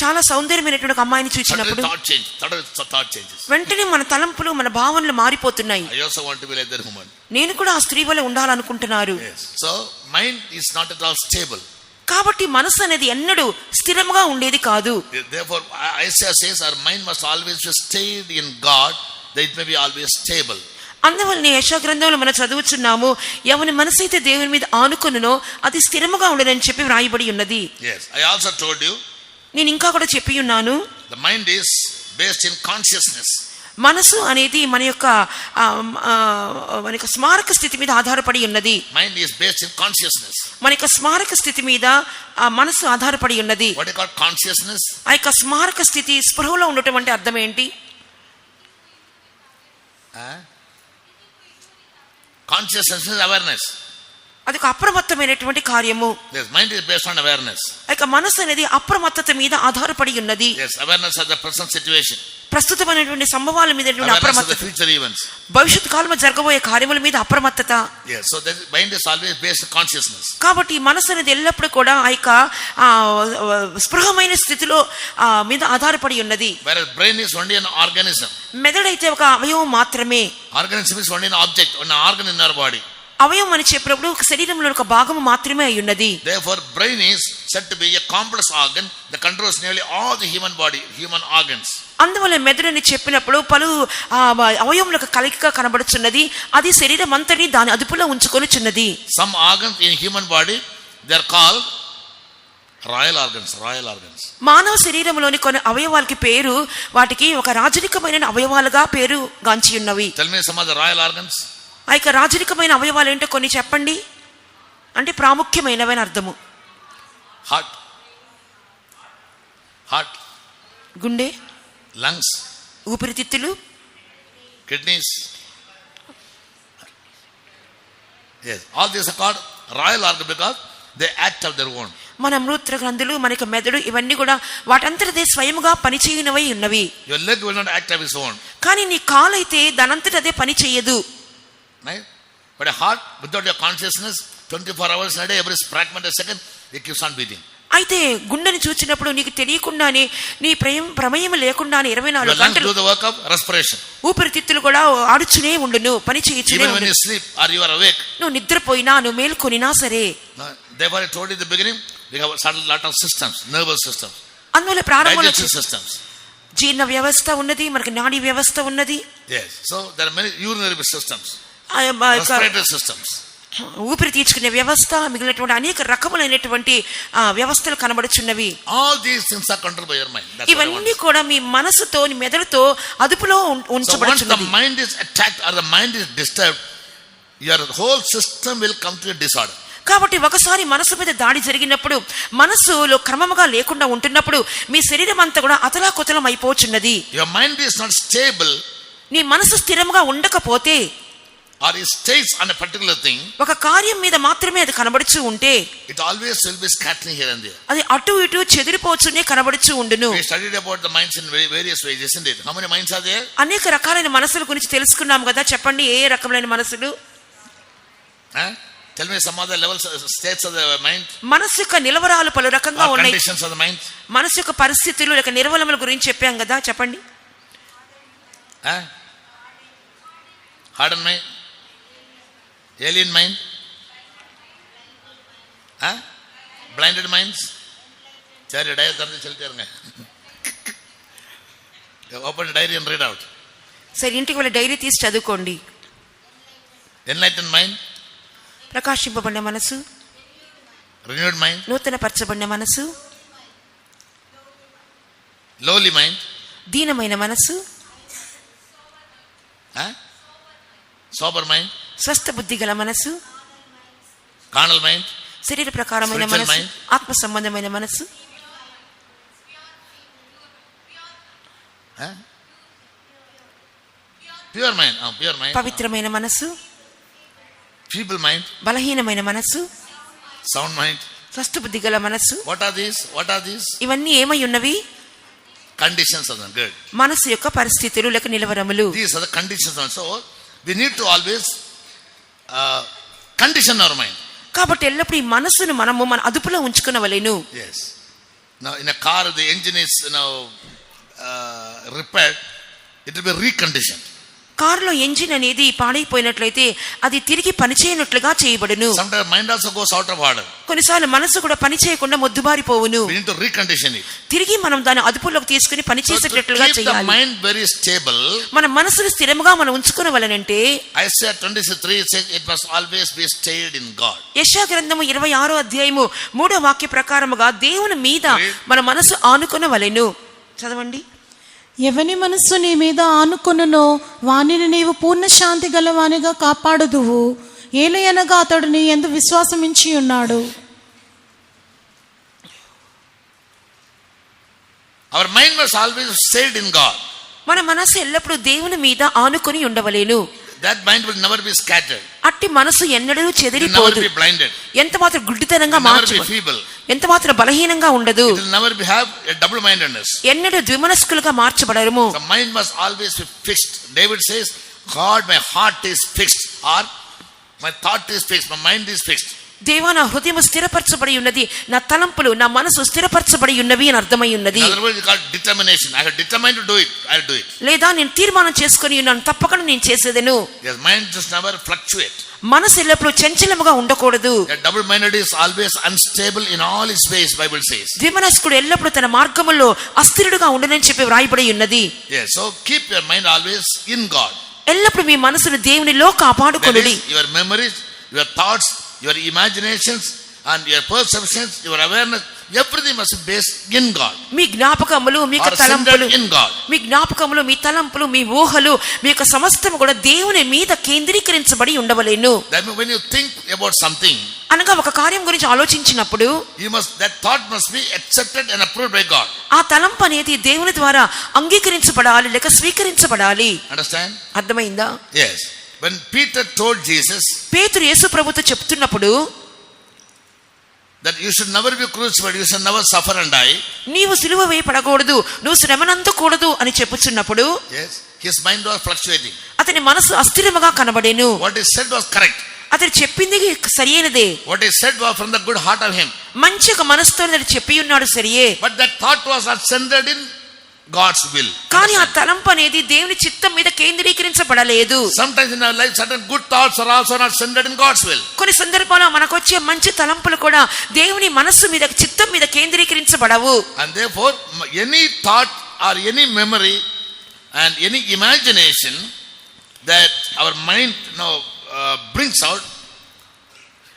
చాలా సౌందర్యమైనటువంటి అమ్మాయిని చూసినప్పుడు thought changes. వెంటనే మన తలంపులు, మన భావనలు మారిపోతున్నాయి. I also want to be like that woman. నేను కూడా ఆ స్త్రీ వలె ఉండాలనుకుంటున్నారు. Yes. So mind is not at all stable. కాబట్టి మనసు అనేది ఎన్నడూ స్థిరంగా ఉండేది కాదు. Therefore Isaiah says our mind must always be stayed in God, that it may be always stable. అందువల్ల యెషయా గ్రంథంలో మనం చదువుచున్నాము, ఎవని మనసు అయితే దేవుని మీద ఆనుకొనునో అది స్థిరముగా ఉండనని చెప్పి వ్రాయబడి ఉన్నది. Yes, I also told you, నేను ఇంకా కూడా చెప్పి ఉన్నాను, the mind is based in consciousness. మనసు అనేది మన యొక్క స్మారక స్థితి మీద ఆధారపడి ఉన్నది. Mind is based in consciousness. మన యొక్క స్మారక స్థితి మీద మనసు ఆధారపడి ఉన్నది. What is called consciousness? ఆ యొక్క స్మారక స్థితి, స్పృహలో ఉండటం అంటే అర్థం ఏంటి? Consciousness is awareness. అది ఒక అప్రమత్తమైనటువంటి కార్యము. Yes, mind is based on awareness. ఆ యొక్క మనసు అనేది అప్రమత్తత మీద ఆధారపడి ఉన్నది. Yes, awareness of the present situation. ప్రస్తుతమైనటువంటి సంభవాల మీద అప్రమత్తత, future events. భవిష్యత్తు కాలంలో జరగబోయే కార్యముల మీద అప్రమత్తత. Yes, so the mind is always based on consciousness. కాబట్టి మనసు అనేది ఎల్లప్పుడూ కూడా ఆ యొక్క స్పృహమైన స్థితిలో మీద ఆధారపడి ఉన్నది. Whereas brain is only an organism. మెదడైతే ఒక అవయవం మాత్రమే. Organism is only an object, an organ in our body. అవయవం అని చెప్పినప్పుడు శరీరంలో ఒక భాగము మాత్రమే అయి ఉన్నది. Therefore brain is said to be a complex organ that controls nearly all the human body, human organs. అందువల్ల మెదడుని చెప్పినప్పుడు పలు అవయవములకు కలిగిగా కనబడుచున్నది. అది శరీరం అంతటి దాని అదుపులో ఉంచుకొనుచున్నది. Some organs in human body, they are called royal organs. మానవ శరీరంలోని కొన్ని అవయవాలకి పేరు, వాటికి ఒక రాజరికమైన అవయవాలుగా పేరు గాంచి ఉన్నవి. Tell me some of the royal organs. ఆ యొక్క రాజరికమైన అవయవాలు ఏంటో కొన్ని చెప్పండి. అంటే ప్రాముఖ్యమైనవని అర్థము. హార్ట్, గుండె, లంగ్స్, ఊపిరితిత్తులు, kidneys. Yes, all these are called royal organs because they act of their own. మన మూత్ర గ్రంథులు, మనకి మెదడు, ఇవన్నీ కూడా వాటంతటదే స్వయముగా పనిచేయనివై ఉన్నవి. Your leg will not act of its own. కానీ నీ కాలు అయితే దానంతట అదే పని చేయదు. Right? But a heart without your consciousness, 24 hours a day, every fragment a second, it keeps on beating. అయితే గుండెని చూచినప్పుడు నీకు తెలియకుండానే, నీ ప్రమేయం లేకుండానే 24 గంటలు do the work of respiration. ఊపిరితిత్తులు కూడా ఆడుచునే ఉండును, పని చేయుచునే Even when ఉండును. you sleep or you are awake. నువ్వు నిద్రపోయినా, నువ్వు మేల్కొనినా సరే. Therefore I told you in the beginning, we have a lot of systems, nervous systems, అందువల్ల ప్రారంభంలో digestive systems. జీర్ణ వ్యవస్థ ఉన్నది, మనకి నాడీ వ్యవస్థ ఉన్నది. Yes, so there are many urinary systems, respiratory systems. ఊపిరి తీర్చుకునే వ్యవస్థ, మిగిలినటువంటి అనేక రకములైనటువంటి వ్యవస్థలు కనబడుచున్నవి. All these things are controlled by your mind. ఇవన్నీ కూడా మీ మనసుతో, నీ మెదడుతో అదుపులో ఉంచబడుచున్నది. Once the mind is attacked or the mind is disturbed, your whole system will come to a disorder. కాబట్టి ఒకసారి మనసు మీద దాడి జరిగినప్పుడు, మనసులో క్రమముగా లేకుండా ఉంటున్నప్పుడు మీ శరీరం అంతా కూడా అతలాకుతలం అయిపోచున్నది. Your mind is not stable. నీ మనసు స్థిరంగా ఉండకపోతే, or it stays on a particular thing, ఒక కార్యం మీద మాత్రమే అది కనబడుచూ ఉంటే, it always will be scattering here and there. అది అటు ఇటు చెదిరిపోచునే కనబడుచూ ఉండును. We studied about the minds in various ways, isn't it? How many minds are there? అనేక రకాలైన మనసుల గురించి తెలుసుకున్నాం కదా. చెప్పండి, ఏ రకమైన మనసులు? Tell me some other levels, states of the mind. మనసు యొక్క నిలవరాలు పలు రకంగా ఉన్నాయి. Conditions of the mind. మనసు యొక్క పరిస్థితులు లేక నిర్వలముల గురించి చెప్పాం కదా. చెప్పండి. Hardened mind, alien mind, Blinded minds. சரி டைரி திறந்து சொல்லிட்டேருங்க. Open diary and read out. సరే ఇంటికి వెళ్ళి డైరీ తీసి చదువుకోండి. Enlightened mind. ప్రకాశింపబడిన మనసు. Renewed mind. నూతన పరచబడిన మనసు. Lowly mind. దీనమైన మనసు. Sober mind. స్వస్థ బుద్ధి గల మనసు. Carnal mind. శరీర ప్రకారమైన Spiritual మనసు. mind. ఆత్మ సంబంధమైన మనసు. Pure mind. Pure mind. పవిత్రమైన మనసు. Feeble mind. బలహీనమైన మనసు. Sound mind. స్వస్థ బుద్ధి గల మనసు. What are these? What are these? ఇవన్నీ ఏమై ఉన్నవి? Conditions of them. Good. మనసు యొక్క పరిస్థితులు లేక నిలవరములు. These are the conditions. So we need to always condition our mind. కాబట్టి ఎల్లప్పుడు ఈ మనసును మనము మన అదుపులో ఉంచుకునవలెను. Yes. Now in a car the engine is repaired, it will be reconditioned. కారులో ఎంజిన్ అనేది పాడైపోయినట్లయితే అది తిరిగి పనిచేయనట్లుగా చేయబడును. Sometimes mind also goes out of order. కొన్నిసార్లు మనసు కూడా పని చేయకుండా మొద్దుబారిపోవును. We need to recondition it. తిరిగి మనం దాన్ని అదుపులోకి తీసుకుని పని చేసేటట్లుగా keep చేయాలి. the mind very stable. మన మనసును స్థిరముగా మనం ఉంచుకునవలనంటే Isaiah 23 says it must always be stayed in God. యెషయా గ్రంథము 26వ అధ్యాయము 3వ వాక్య ప్రకారముగా దేవుని మీద మన మనసు ఆనుకొనవలెను. చదవండి. ఎవని మనస్సు నీ మీద ఆనుకొనునో వానిని నీవు పూర్ణ శాంతి గలవానిగా కాపాడుదువు. ఏలయనగా అతడు నీ యందు విశ్వాసమించి ఉన్నాడు. Our mind must always stayed in God. మన మనసు ఎల్లప్పుడూ దేవుని మీద ఆనుకొని ఉండవలేను. That mind will never be scattered. అట్టి మనసు ఎన్నడూ It will చెదిరిపోదు. never be blinded. ఎంత మాత్రం గుడ్డితనంగా It will never be మార్చబడదు. feeble. ఎంత మాత్రం బలహీనంగా ఉండదు. It will never have a double mindedness. ఎన్నడూ ద్విమనస్కులుగా మార్చబడము. The mind must always be fixed. David says, God, my heart is fixed, or my thought is fixed, my mind is fixed. దేవా నా హృదయం స్థిరపరచబడి ఉన్నది, నా తలంపులు నా మనసు స్థిరపరచబడి ఉన్నవి అని అర్థమై ఉన్నది. In other words, it's called determination. I have determined to do it. I'll do it. లేదా నేను తీర్మానం చేసుకొని ఉన్నాను, తప్పకుండా నేను చేసేదను. Yes, mind just never fluctuate. మనసు ఎల్లప్పుడూ చంచలముగా ఉండకూడదు. A double-minded is always unstable in all his ways, Bible says. ద్విమనస్కుడు ఎల్లప్పుడూ తన మార్గములో అస్థిరుడుగా ఉండనని చెప్పి వ్రాయబడి ఉన్నది. Yes, so keep your mind always in God. ఎల్లప్పుడూ మీ మనసును దేవునిలో That కాపాడుకొనుడి. is, your memories, your thoughts, your imaginations and your perceptions, your awareness, everything must be based in God. Me జ్ఞాపకములు, me Or తలంపులు, centered in God. మీ జ్ఞాపకములు, మీ తలంపులు, మీ ఊహలు, మీ యొక్క సమస్తము కూడా దేవుని మీద కేంద్రీకరించబడి ఉండవలేను. That means when you think about something, అనగా ఒక కార్యం గురించి ఆలోచించినప్పుడు that thought must be accepted and approved by God. ఆ తలంపు అనేది దేవుని ద్వారా అంగీకరించబడాలి లేక స్వీకరించబడాలి. Understand? అర్థమైందా? Yes. When Peter told Jesus పేతురు యేసు ప్రభుతో చెప్తున్నప్పుడు that you should never be crucified, you should never suffer and die. నీవు సిలువ వేయబడకూడదు, నువ్వు శ్రమనందకూడదు అని చెప్పుచున్నప్పుడు Yes. His mind was fluctuating. అతని మనసు అస్థిరముగా కనబడేను. What he said was correct. అతడు చెప్పింది సరియైనదే. What he said was from the good heart of him. మంచి ఒక మనసుతో అతడు చెప్పి ఉన్నాడు సరియే. But that thought was not centered in God's will. కానీ ఆ తలంపు అనేది దేవుని చిత్తం మీద కేంద్రీకరించబడలేదు. Sometimes in our life certain good thoughts are also not centered in God's will. కొన్ని సందర్భాల్లో మనకు వచ్చే మంచి తలంపులు కూడా దేవుని మనస్సు మీద చిత్తం మీద కేంద్రీకరించబడవు. And therefore any thought or any memory and any imagination that our mind brings out,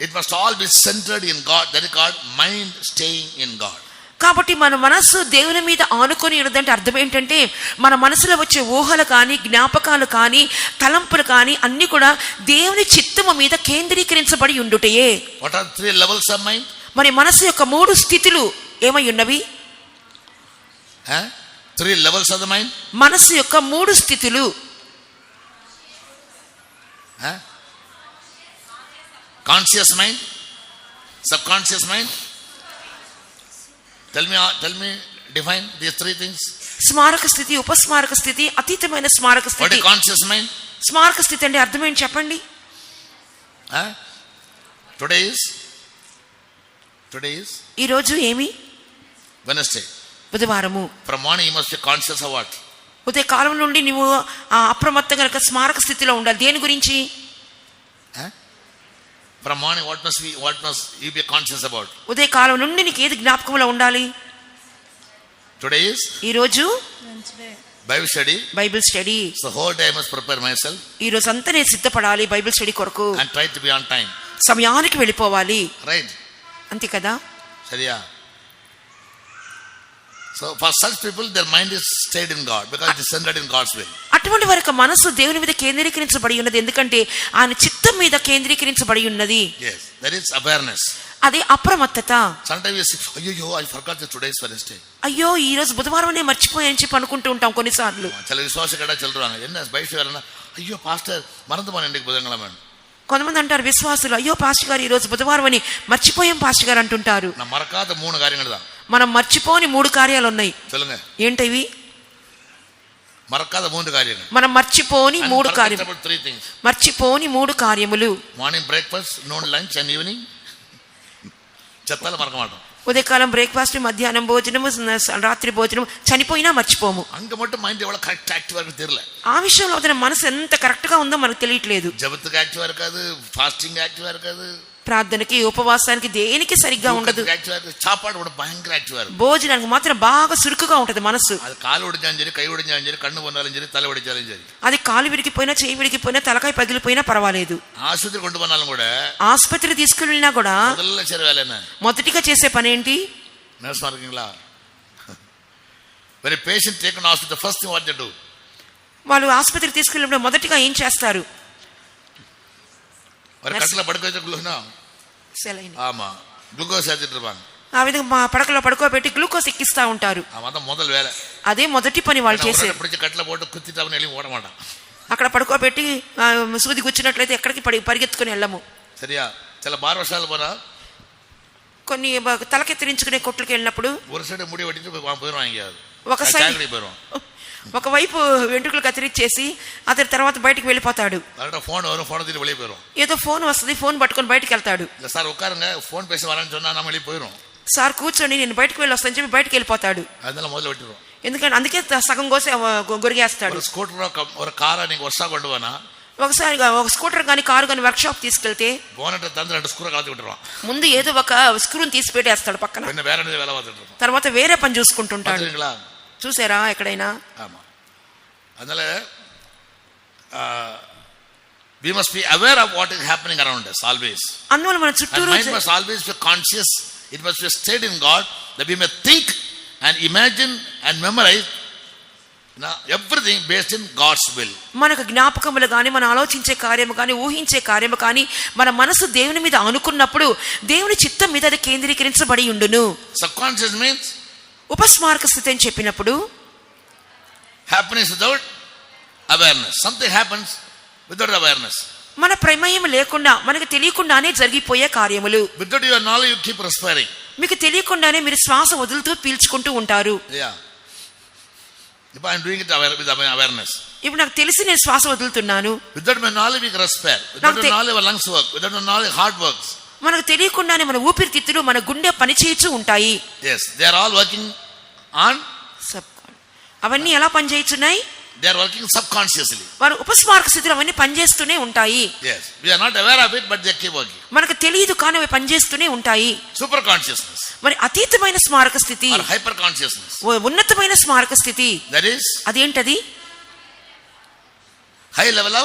it must all be centered in God. That is called mind staying in God. కాబట్టి మన మనస్సు దేవుని మీద ఆనుకొని ఉన్నదంటే అర్థం ఏంటంటే మన మనసులో వచ్చే ఊహలు కానీ జ్ఞాపకాలు కానీ తలంపులు కానీ అన్ని కూడా దేవుని చిత్తము మీద కేంద్రీకరించబడి ఉండుటయే. What are 3 levels of mind? మరి మనసు యొక్క 3 స్థితులు ఏమై ఉన్నవి? 3 levels of the mind? మనసు యొక్క 3 స్థితులు. Conscious mind, subconscious mind. Tell me, define these 3 things. స్మారక స్థితి, ఉపస్మారక స్థితి, అతీతమైన స్మారక What స్థితి. is conscious mind? స్మారక స్థితి అంటే అర్థం ఏంటి చెప్పండి? Today is ఈ రోజు ఏమి? Wednesday. బుధవారము. From morning you must be conscious of what? ఉదయ కాలం నుండి నువ్వు అప్రమత్తంగా స్మారక స్థితిలో ఉండాలి. దేని గురించి? From morning, what must you be conscious about? ఉదయకాలం నుండి నీకు ఏది జ్ఞాపకంలో ఉండాలి? Today is ఈ రోజు Bible study. Bible study. So whole day I must prepare myself. ఈ రోజు అంతా నేను సిద్ధపడాలి బైబిల్ స్టడీ కొరకు. And try to be on time. సమయానికి వెళ్ళిపోవాలి. Right. అంతే కదా? Sariya. So for such people, their mind is stayed in God because it is centered in God's will. అటువంటి వారికి మనసు దేవుని మీద కేంద్రీకరించబడి ఉన్నది, ఎందుకంటే ఆయన చిత్తం మీద కేంద్రీకరించబడి ఉన్నది. Yes, that is awareness. అది అప్రమత్తత. Sometimes we say, "Ayyo, I forgot that today is Wednesday." అయ్యో ఈ రోజు బుధవారం నేను మర్చిపోయాను చెప్పి అనుకుంటూ ఉంటాం కొన్నిసార్లు. சில விசுவாசிகளா சொல்றாங்க, என்ன பைபிள் வரனா, "ஐயோ பாஸ்டர் மறந்து போனேன் இன்னைக்கு புதன்கிழமை." కొంతమంది అంటారు విశ్వాసులు, అయ్యో పాస్టర్ గారు ఈ రోజు బుధవారం అని మర్చిపోయాం పాస్టర్ గారు అంటుంటారు. நான் மறக்காத 3 காரியங்கள் தான். మనం మర్చిపోని 3 కార్యాలు ఉన్నాయి. சொல்லுங்க. ఏంటివి? మరకాద 3 కార్యాలు. మనం మర్చిపోని 3 కార్యములు. మర్చిపోని 3 కార్యములు. Morning breakfast, noon lunch and evening. చెత్తాల మరకమాటం. ఉదయకాలం బ్రేక్ఫాస్ట్, మధ్యాహ్నం భోజనము, రాత్రి భోజనం చనిపోయినా మర్చిపోము. అంగ மட்டும் మైండ్ எவ்வளவு கரெக்ட் యాక్టివ్ గా தெரியல. ఆ విషయంలో అతని మనసు ఎంత కరెక్ట్ గా ఉందో మనకు తెలియట్లేదు. జపத்துக்கு యాక్టివ్ இருக்காது, ఫాస్టింగ్ యాక్టివ్ இருக்காது, ప్రార్థనకి ఉపవాసానికి దేనికి సరిగ్గా ఉండదు. சாப்பாடு கூட பயங்கர యాక్టివ్ இருக்கு. భోజనానికి మాత్రం బాగా సురుకుగా ఉంటది మనసు. అది కాలు ఒడిచాலும் సరే, కై ఒడిచాலும் సరే, కన్ను పొన్నాலும் సరే, తల ఒడిచాலும் సరే, అది కాలు విరిగిపోయినా, చేయి విరిగిపోయినా, తలకాయ పగిలిపోయినా పర్వాలేదు. ఆసుపత్రి கொண்டு పోనాலும் కూడా, ఆసుపత్రి తీసుకెళ్ళినా కూడా முதல்ல செய்ற வேலை என்ன? మొదటిగా చేసే పని ఏంటి? Nurse మార్కింగ్లా. when a patient taken to hospital, first thing what they do? వాళ్ళు ఆసుపత్రికి తీసుకెళ్ళినప్పుడు మొదటిగా ఏం చేస్తారు? ஒரு கட்டல படுக்க வச்சிருக்கோம்னா సెలైన్. ஆமா, గ్లూకోజ్ ஏத்திட்டு இருப்பாங்க. ఆ విధంగా మా పడకలో పడుకోబెట్టి గ్లూకోజ్ ఎక్కిస్తా ఉంటారు. అదే మొదలు వేళ. అదే మొదటి పని వాళ్ళు చేసేది. పిడిచి కట్టల పోటు కుత్తిటామని వెళ్ళి ఓడమాట. అక్కడ పడుకోబెట్టి సూది గుచ్చినట్లయితే ఎక్కడికి పరిగెత్తుకుని వెళ్ళము. సరియా. చిల బార్వర్షాలు పోనా, కొన్ని తలకెత్తిరించుకునే కొట్లకి వెళ్ళినప్పుడు ఒక సైడ్ ముడి పట్టించి పోయిన ఒకవైపు వెంట్రుకలు కత్తిరించేసి అతని తర్వాత బయటికి వెళ్ళిపోతాడు. ఫోన్ ఫోన్ తీసి వెళ్ళిపోయారు. ఏదో ఫోన్ వస్తుంది, ఫోన్ పట్టుకొని బయటికి వెళ్తాడు. సార్ ఒక్కరంగా ఫోన్ పేసి వరని சொன்னா நம்ம వెళ్ళిపోయారు. సార్ కూర్చొని నేను బయటకు వెళ్ళి వస్తాను చెప్పి బయటకు వెళ్ళిపోతాడు. అందులో మొదలు పెట్టారు. ఎందుకంటే అందుకే సగం కోసి గొరిగేస్తాడు. స్కూటర్ ఒక కార్ నీకు వర్షా కొండు పోనా, ఒకసారి ఒక స్కూటర్ కానీ కారు కానీ వర్క్ షాప్ తీసుకెళ్తే పోనట్టు తండ్రి 2 స్క్రూ కలతి విట్టుறான். ముందు ఏదో ఒక స్క్రూని తీసి పెట్టేస్తాడు పక్కన. తర్వాత వేరే పని చూసుకుంటుంటాడు. చూసారా ఎక్కడైనా? అందులో we must be aware of what is happening around us always. అందువల్ల మన చుట్టూరు mind must always be conscious. It must be stayed in God that we may think and imagine and memorize everything based in God's will. మనకు జ్ఞాపకములు గాని, మన ఆలోచించే కార్యము గాని, ఊహించే కార్యము గాని, మన మనసు దేవుని మీద అనుకున్నప్పుడు దేవుని చిత్తం మీద అది కేంద్రీకరించబడి ఉండును. Subconscious means ఉపస్మారక స్థితి అని చెప్పినప్పుడు happiness without awareness. Something happens without awareness. మన ప్రమేయం లేకుండా మనకు తెలియకుండానే జరిగిపోయే కార్యములు. Without your knowledge you keep respiring. మీకు తెలియకుండానే మీరు శ్వాస వదులుతూ పీల్చుకుంటూ ఉంటారు. Yeah. If I am doing it with awareness. ఇప్పుడు నాకు తెలిసి నేను శ్వాస వదులుతున్నాను. Without my knowledge we respire. Without my knowledge our lungs work. Without my knowledge heart works. మనకు తెలియకుండానే మన ఊపిరితిత్తులు, మన గుండె పనిచేయచ్చు ఉంటాయి. Yes, they are all working on అవన్నీ ఎలా పనిచేస్తున్నాయి? They are working subconsciously. వారు ఉపస్మారక స్థితిలో అవన్నీ పనిచేస్తూనే ఉంటాయి. Yes, we are not aware of it but they keep working. మనకు తెలియదు కానీ అవి పనిచేస్తూనే ఉంటాయి. Super consciousness. మరి అతీతమైన స్మారక స్థితి, or hyper consciousness. ఉన్నతమైన స్మారక స్థితి. That is అదేంటది? high level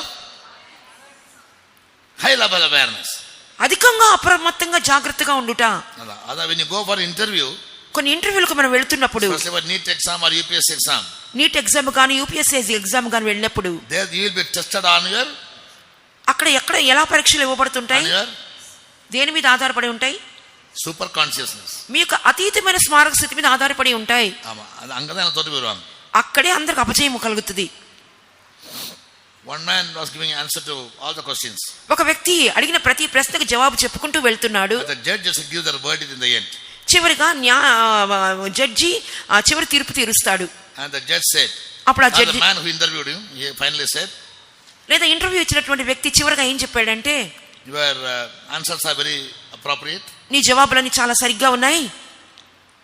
awareness. అధికంగా అప్రమత్తంగా జాగ్రత్తగా ఉండుట. అదా when you go for interview, కొన్ని ఇంటర్వ్యూలకు మనం వెళ్తున్నప్పుడు, NEET exam or UPSC exam, NEET exam గాని UPSC ఎగ్జామ్ గాని వెళ్ళినప్పుడు there you will be tested on your, అక్కడ ఎక్కడ ఎలా పరీక్షలు ఇవ్వబడుతుంటాయి? దేని మీద ఆధారపడి ఉంటాయి? Super consciousness. మీ యొక్క అతీతమైన స్మారక స్థితి మీద ఆధారపడి ఉంటాయి. అక్కడే అందరికి అపజయం కలుగుతుంది. One man was giving answer to all the questions. ఒక వ్యక్తి అడిగిన ప్రతి ప్రశ్నకు జవాబు చెప్పుకుంటూ వెళ్తున్నాడు. The judge just gives the verdict in the end. చివరిగా జడ్జి చివరి తీర్పు తీరుస్తాడు. And the judge said, అప్పుడు ఆ judge, the man who interviewed him, he finally said, లేదా ఇంటర్వ్యూ ఇచ్చినటువంటి వ్యక్తి చివరిగా ఏం చెప్పాడంటే, your answers are very appropriate. నీ జవాబులన్నీ చాలా సరిగ్గా ఉన్నాయి.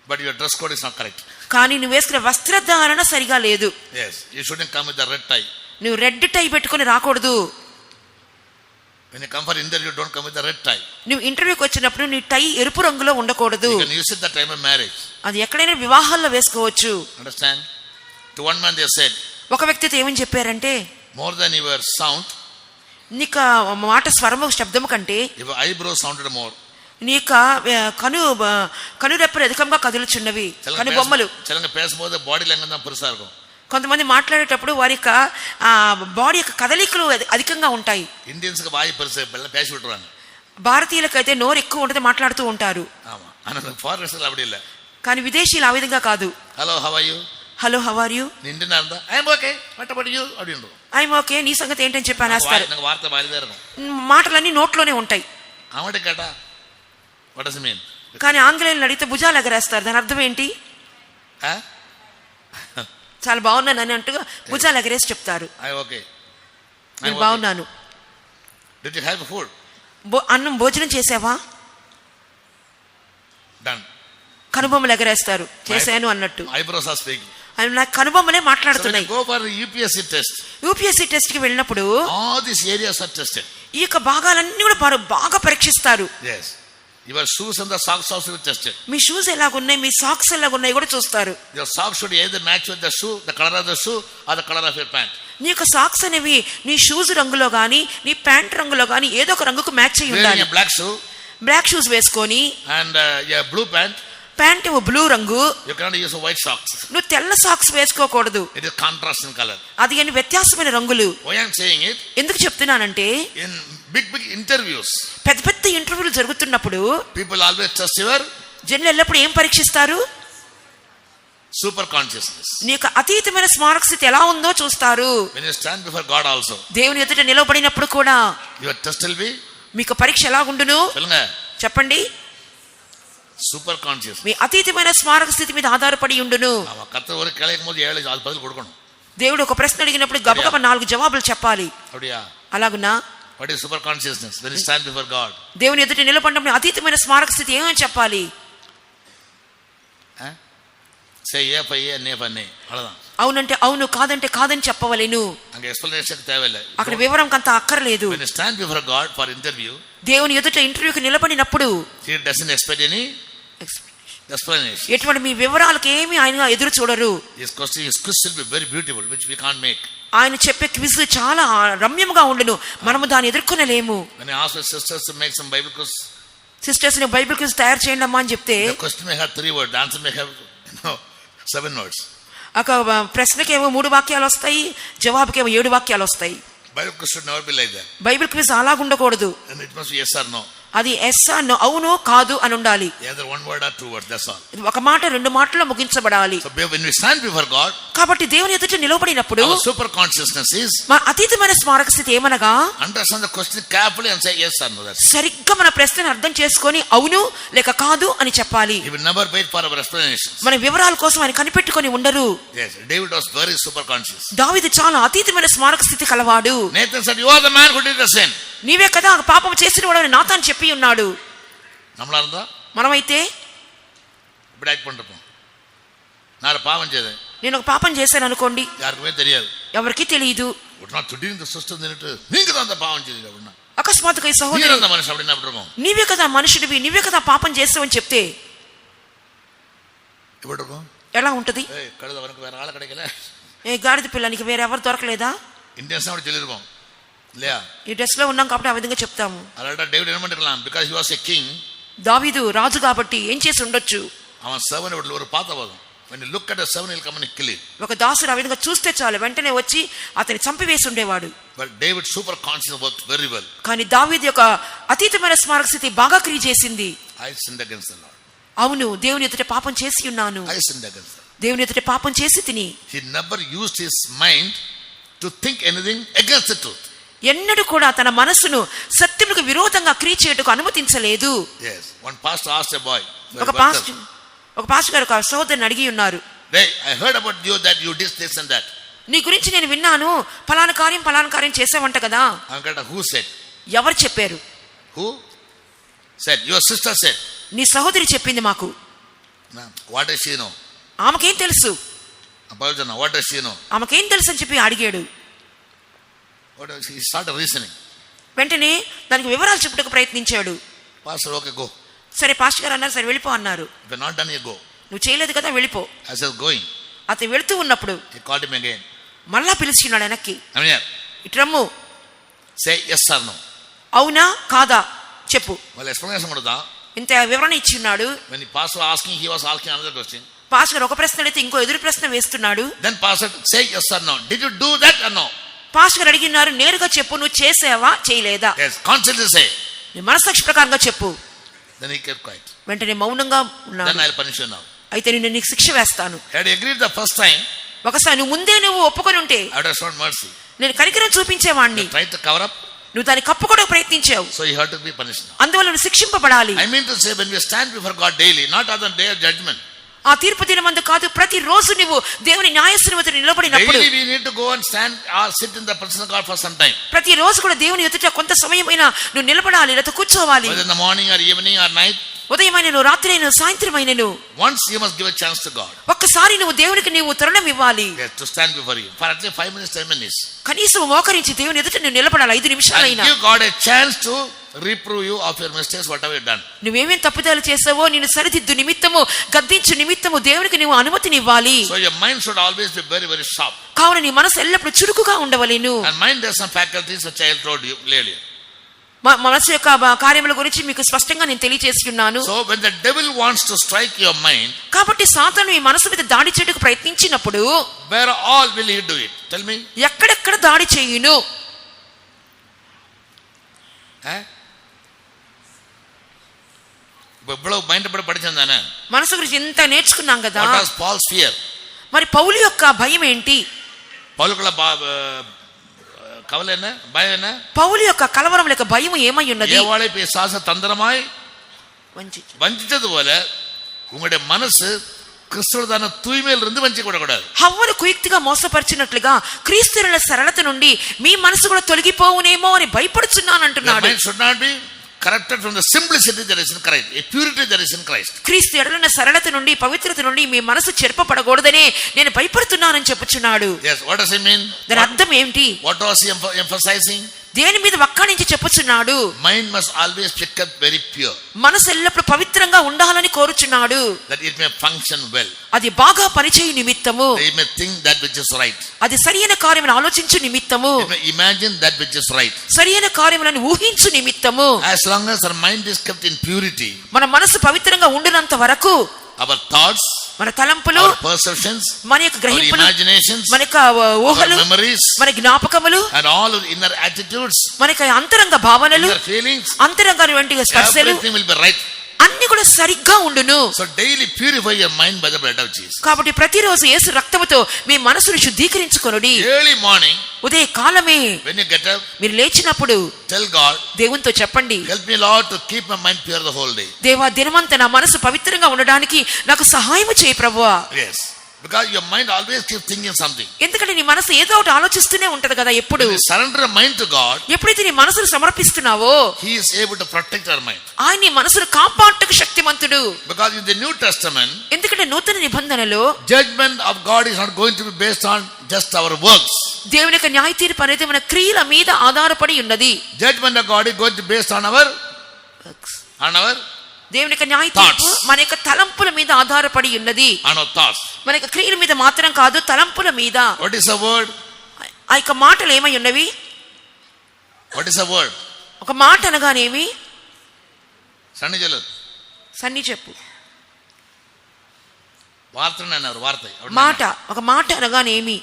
But your dress code is not correct. కానీ నువ్వు వేసుకున్న వస్త్రధారణ సరిగా లేదు. Yes, you shouldn't come with the red tie. నువ్వు రెడ్ టై పెట్టుకొని రాకూడదు. When you come for interview, don't come with the red tie. నువ్వు ఇంటర్వ్యూకి వచ్చినప్పుడు నీ టై ఎరుపు రంగులో ఉండకూడదు. You can use it at the time of marriage. అది ఎక్కడైనా వివాహాల్లో వేసుకోవచ్చు. Understand? To one man they said, ఒక వ్యక్తితో ఏమని చెప్పారంటే, more than your sound, నీకు మాట స్వరము శబ్దము కంటే your eyebrows sounded more. నీక కనురెప్పలు అధికంగా కదులుచున్నవి. కను బొమ్మలు చిలంగా பேசும்போது బాడీ లాంగ్వేజ్ தான் பெருசா இருக்கும். కొంతమంది మాట్లాడేటప్పుడు వారి యొక్క బాడీ యొక్క కదలికలు అధికంగా ఉంటాయి. ఇండియన్స్ కి వాయి పెరుసు பேசி விட்டுறாங்க. భారతీయులకైతే నోరు ఎక్కువ ఉంటుంది, మాట్లాడుతూ ఉంటారు. ஆமா, ஆனா ஃபாரினர்ஸ் அப்படி இல்ல. కానీ విదేశీయులు ఆ విధంగా కాదు. Hello how are you, hello how are you, నిండినా இருந்தா I am okay what about you அப்படின்றோம். ఐ యామ్ ఓకే, నీ సంగతి ఏంటని చెప్పి అనేస్తారు. నాకు వార్త వారిదే இருக்கும். మాటలన్నీ నోట్లోనే ఉంటాయి. ఆవిడ కేటా వాట్ డస్ ఇట్ మీన్? కానీ ఆంగ్లేయులను అడిగితే భుజాలు ఎగరేస్తారు. దాని అర్థం ఏంటి? చాలా బాగున్నాను అంటూ భుజాలు ఎగరేసి చెప్తారు. నేను బాగున్నాను. Did you have food? అన్నం భోజనం చేసావా? Done. కనుబొమ్మలు ఎగరేస్తారు. చేశాను అన్నట్టు. Eyebrows are speaking. నాకు కనుబొమ్మలే మాట్లాడుతున్నాయి. So go for UPSC test. UPSC test కి వెళ్ళినప్పుడు all these areas are tested. ఈ యొక్క భాగాలన్నీ కూడా బాగా పరీక్షిస్తారు. Yes. Your shoes and the socks also will tested. మీ షూస్ ఎలాగున్నాయి, మీ సాక్స్ ఎలాగున్నాయి కూడా చూస్తారు. Your socks should either match with the shoe, the color of the shoe or the color of your pant. నీ యొక్క సాక్స్ అనేవి నీ షూస్ రంగులో గానీ నీ ప్యాంట్ రంగులో గానీ ఏదో ఒక రంగుకు మ్యాచ్ అయి ఉండాలి. Black shoe, బ్లాక్ షూస్ వేసుకొని and your blue pant, pant blue రంగు, you cannot use a white socks. నువ్వు తెల్ల సాక్స్ వేసుకోకూడదు. It is contrast in color. అది అని వ్యత్యాసమైన రంగులు. Why I am saying it? ఎందుకు చెప్తున్నానంటే in big interviews, పెద్ద పెద్ద ఇంటర్వ్యూలు జరుగుతున్నప్పుడు people always test your జనులు ఎల్లప్పుడు ఏం పరీక్షిస్తారు? super consciousness. నీ యొక్క అతీతమైన స్మారక స్థితి ఎలా ఉందో చూస్తారు. When you stand before God also, దేవుని ఎదుట నిలబడినప్పుడు కూడా your test will be, మీకు పరీక్ష ఎలా ఉండును చెప్పండి? super conscious. మీ అతీతమైన స్మారక స్థితి మీద ఆధారపడి ఉండును. కర్త ఒక కేళయకపోతే 7 10 కొడుకోను. దేవుడు ఒక ప్రశ్న అడిగినప్పుడు గబగబ 4 జవాబులు చెప్పాలి. అలాగునా? What is super consciousness? When you stand before God, దేవుని ఎదుట నిలబడినప్పుడు అతీతమైన స్మారక స్థితి ఏమని చెప్పాలి? say yeah for yeah, nay for nay. అలదా. అవునంటే అవును, కాదంటే కాదని చెప్పవలేను. అంగ ఎక్స్‌ప్లనేషన్ తేవలే. అక్కడ వివరం కంత అక్కర్లేదు. When you stand before God for interview, దేవుని ఎదుట ఇంటర్వ్యూకి నిలబడినప్పుడు he doesn't expect any explanation. ఎటువంటి మీ వివరాలకు ఏమీ ఆయన ఎదురు చూడరు. His question will be very beautiful, which we can't make. ఆయన చెప్పే క్విజ్ చాలా రమ్యంగా ఉండును, మనము దాన్ని ఎదుర్కొనలేము. When I ask my sisters to make some Bible quiz, sisters ని బైబిల్ క్విజ్ తయారు చేయండి అమ్మా అని చెప్తే, the question may have 3 words, the answer may have 7 words. ఒక ప్రశ్నకేమో 3 వాక్యాలు వస్తాయి, జవాబుకేమో 7 వాక్యాలు వస్తాయి. Bible quiz should never be like that. Bible quiz అలాగుండకూడదు. And it must be yes or no. అది ఎస్ నో, అవును కాదు అని ఉండాలి. Either 1 word or 2 words, that's all. ఒక మాట 2 మాటల్లో ముగించబడాలి. So when we stand before God, కాబట్టి దేవుని ఎదుట నిలబడినప్పుడు our super consciousness is, మన అతీతమైన స్మారక స్థితి ఏమనగా, understand the question carefully and say yes or no. That's సరిగ్గా మన ప్రశ్నను అర్థం చేసుకొని అవును లేక కాదు అని చెప్పాలి. He will never wait for our explanations. మన వివరాల కోసం ఆయన కనిపెట్టుకొని ఉండరు. Yes, David was very super conscious. దావీదు చాలా అతీతమైన స్మారక స్థితి కలవాడు. Nathan said, you are the man who did the sin. నీవే కదా పాపం చేసిన వాడని నాతాను చెప్పి ఉన్నాడు. நம்மளா இருந்தா మనమైతే இப்படி ஆக்ட் பண்ணிருப்போம். நான் பாவம் செய்தேன், నేను ఒక పాపం చేశాను అనుకోండి, யாருக்குமே தெரியாது, ఎవరికి తెలియదు. உடனே திடீர்னு இந்த சிஸ்டம் நின்னுட்டு நீங்க தான் அந்த பாவம் செய்தீங்க அப்படின்னா, అకస్మాత్తుగా ఈ நீங்க సహోదరు அந்த மனுஷன் அப்படின்னா எப்படி இருக்கும்? నీవే కదా మనుషుడివి, నీవే కదా పాపం చేస్తావని చెప్తే எப்படி இருக்கும்? ఎలా ఉంటది? கழுத அவனுக்கு வேற ஆள கிடைக்கல, ఏ గాడిద పిల్లానికి వేరే ఎవరు దొరకలేదా? இந்தியன்ஸ் அப்படி சொல்லிருக்கோம் இல்லையா? ఈ డ్రెస్ లో ఉన్నాం కాబట్టి ఆ విధంగా చెప్తాము. అలాంటి డేవిడ్ என்ன பண்ணிருக்கலாம்? because he was a king, దావీదు రాజు కాబట్టి ఏం చేసి ఉండొచ్చు? அவன் servant வீட்ல ஒரு பாத்த போதும், when you look at a servant he'll come and kill him. ఒక దాసుడు ఆ విధంగా చూస్తే చాలు వెంటనే వచ్చి అతన్ని చంపివేసి ఉండేవాడు. but David super conscious worked very well. కానీ దావీదు యొక్క అతీతమైన స్మారక స్థితి బాగా క్రియ చేసింది. I sinned against the Lord. అవును, దేవుని ఎదుట పాపం చేసి ఉన్నాను, I sinned against the Lord. దేవుని ఎదుట పాపం చేసి తిని. He never used his mind to think anything against the truth. ఎన్నడూ కూడా తన మనసును సత్యములకు విరోధంగా క్రియ చేయుటకు అనుమతించలేదు. Yes, one pastor asked a boy, ఒక పాస్టర్ గారు ఒక సహోదరుని అడిగి ఉన్నారు, hey, I heard about you that you did this and that. నీ గురించి నేను విన్నాను, ఫలానా కార్యం చేసావంట కదా. Ankata, who said? ఎవరు చెప్పారు? Who said? Your sister said. నీ సహోదరి చెప్పింది మాకు. What does she know? ఆమెకేం తెలుసు? Apologana, what does she know? ఆమెకేం తెలుసు అని చెప్పి అడిగాడు. What does he started reasoning? వెంటనే దానికి వివరాలు చెప్పుటకు ప్రయత్నించాడు. Pastor, okay, go. సరే పాస్టర్ గారు అన్నారు, సరే వెళ్ళిపో అన్నారు. If you're not done, you go. నువ్వు చేయలేదు కదా వెళ్ళిపో. As I was going, అతను వెళుతూ ఉన్నప్పుడు he called him again. మళ్ళా పిలిచినాడు వెనక్కి. Come here. ఇట్రమ్ము, Say yes or no. అవునా కాదా చెప్పు. Well, explanation kodada. ఇంత వివరణ ఇచ్చి ఉన్నాడు. When the pastor was asking, he was asking another question. Pastor గారు ఒక ప్రశ్న అడిగితే ఇంకో ఎదురు ప్రశ్న వేస్తున్నాడు. Then pastor say yes or no. Did you do that or no? Pastor గారు అడిగినారు, నేరుగా చెప్పు, నువ్వు చేసావా చేయలేదా. Yes, consciously say. నీ మనస్సాక్షి ప్రకారంగా చెప్పు. Then he kept quiet. వెంటనే మౌనంగా ఉన్నాడు. Then I'll punish you now. అయితే నేను నీకు శిక్ష వేస్తాను. Had he agreed the first time, ఒకసారి నువ్వు ముందే నువ్వు ఒప్పుకొని ఉంటే I would have shown mercy. నేను కనికరం చూపించేవాడిని. He tried to cover up, నువ్వు దాన్ని కప్పుకోవడానికి ప్రయత్నించావు. so he had to be punished now. అందువల్ల నువ్వు శిక్షింపబడాలి. I mean to say, when we stand before God daily, not on the day of judgment, ఆ తీర్పు దినమందు కాదు, ప్రతి రోజు నువ్వు దేవుని న్యాయస్థానం ఎదుట నిలబడినప్పుడు, daily we need to go and stand or sit in the presence of God for some time. ప్రతి రోజు కూడా దేవుని ఎదుట కొంత సమయమైనా నువ్వు నిలబడాలి, లేకపోతే కూర్చోవాలి. Whether in the morning or evening or night, ఉదయమైనను రాత్రైనను సాయంత్రమైనను, once you must give a chance to God. ఒక్కసారి నువ్వు దేవునికి నీవు తరుణం ఇవ్వాలి. Yes, to stand before Him for at least 5 minutes, 10 minutes. కనీసం మోకరించి దేవుని ఎదుట నువ్వు నిలబడాలి 5 And నిమిషాలైనా. give God a chance to reprove you of your mistakes, whatever you've done. నువ్వేమేం తప్పుదాలు చేసావో నిన్ను సరిదిద్దు నిమిత్తము, గద్దించు నిమిత్తము దేవునికి నువ్వు అనుమతినివ్వాలి. So your mind should always be very, very sharp. కావున నీ మనసు ఎల్లప్పుడూ చురుకుగా ఉండవలెను. And mind has some faculties which I told you earlier. మనసు యొక్క కార్యముల గురించి మీకు స్పష్టంగా నేను తెలియజేసి ఉన్నాను. So when the devil wants to strike your mind, కాబట్టి సాతాను ఈ మనసు మీద దాడి చేయడానికి ప్రయత్నించినప్పుడు, where all will he do it? Tell me. ఎక్కడెక్కడ దాడి చేయును? ఇவ்வளவு మైండ్ పడి పడిచిందానే మనసు గురించి ఎంత నేర్చుకున్నాం కదా. What was Paul's fear? మరి పౌలు యొక్క భయం ఏంటి? పౌలుకుల కవలేనా భయమేనా? పౌలు యొక్క కలవరం లేక భయం ఏమై ఉన్నది? ஏவாளை பிசாசு தந்திரமாய் வஞ்சித்தது போல உங்களுடைய மனசு క్రిస్తుదాన తూయిమేల నుండి వంచకూడదు. హవ్వను కుయుక్తిగా మోసపరిచినట్లుగా క్రీస్తుల సరళత నుండి మీ మనసు కూడా తొలగిపోవునేమో అని భయపడుచున్నాను అంటున్నాడు. Mind should not be corrupted from the simplicity that is in Christ, a purity that is in Christ. క్రీస్తు ఎడలున్న సరళత నుండి పవిత్రత నుండి మీ మనసు చెరపబడకూడదనే నేను భయపడుతున్నానని చెప్పుచున్నాడు. Yes, what does it mean? దాని అర్థం ఏంటి? What was he emphasizing? దేని మీద వక్కాణించి చెప్పుచున్నాడు? Mind must always pick up very pure. మనసు ఎల్లప్పుడు పవిత్రంగా ఉండాలని కోరుచున్నాడు. That it may function well. అది బాగా పనిచేయు నిమిత్తము, It may think that which is right. అది సరియైన కార్యములను ఆలోచించు నిమిత్తము, It may imagine that which is right. సరియైన కార్యములను ఊహించు నిమిత్తము. As long as our mind is kept in purity, మన మనసు పవిత్రంగా ఉండినంత వరకు our thoughts, మన తలంపులు, our perceptions, మన యొక్క our గ్రహింపులు, imaginations, మన యొక్క ఊహలు, our memories, మన జ్ఞాపకములు, and all our inner attitudes, మన యొక్క అంతరంగ భావనలు, inner feelings, అంతరంగ వంటి స్పర్శలు everything will be right. అన్ని కూడా సరిగ్గా ఉండును. So daily purify your mind by the blood of Jesus. కాబట్టి ప్రతిరోజు యేసు రక్తముతో మీ మనసును శుద్ధీకరించుకొనుడి. Early morning, ఉదయ కాలమే when you get up, మీరు లేచినప్పుడు tell God, దేవునితో చెప్పండి, help me Lord to keep my mind pure the whole day. దేవా దినమంతా నా మనసు పవిత్రంగా ఉండడానికి నాకు సహాయం చేయి ప్రభువా. Yes, because your mind always keeps thinking something. ఎందుకంటే నీ మనసు ఏదో ఒకటి ఆలోచిస్తూనే ఉంటది కదా ఎప్పుడు. When you surrender your mind to God, ఎప్పుడైతే నీ మనసును సమర్పిస్తున్నావో He is able to protect our mind. ఆయన నీ మనసును కాపాడుటకు శక్తిమంతుడు. Because in the New Testament, ఎందుకంటే నూతన నిబంధనలో judgment of God is not going to be based on just our works. దేవుని యొక్క న్యాయ తీర్పు అనేది మన క్రియల మీద ఆధారపడి ఉన్నది. Judgment of God is going to be based on our దేవుని యొక్క న్యాయ తీర్పు మన యొక్క తలంపుల మీద ఆధారపడి ఉన్నది. thoughts. మన యొక్క క్రియల మీద మాత్రం కాదు, తలంపుల మీద. What is a word? ఆ యొక్క మాటలు ఏమై ఉన్నవి? What is a word? ఒక మాట అనగానేమి? సన్ని చెప్పు. మాట, ఒక మాట అనగానేమి?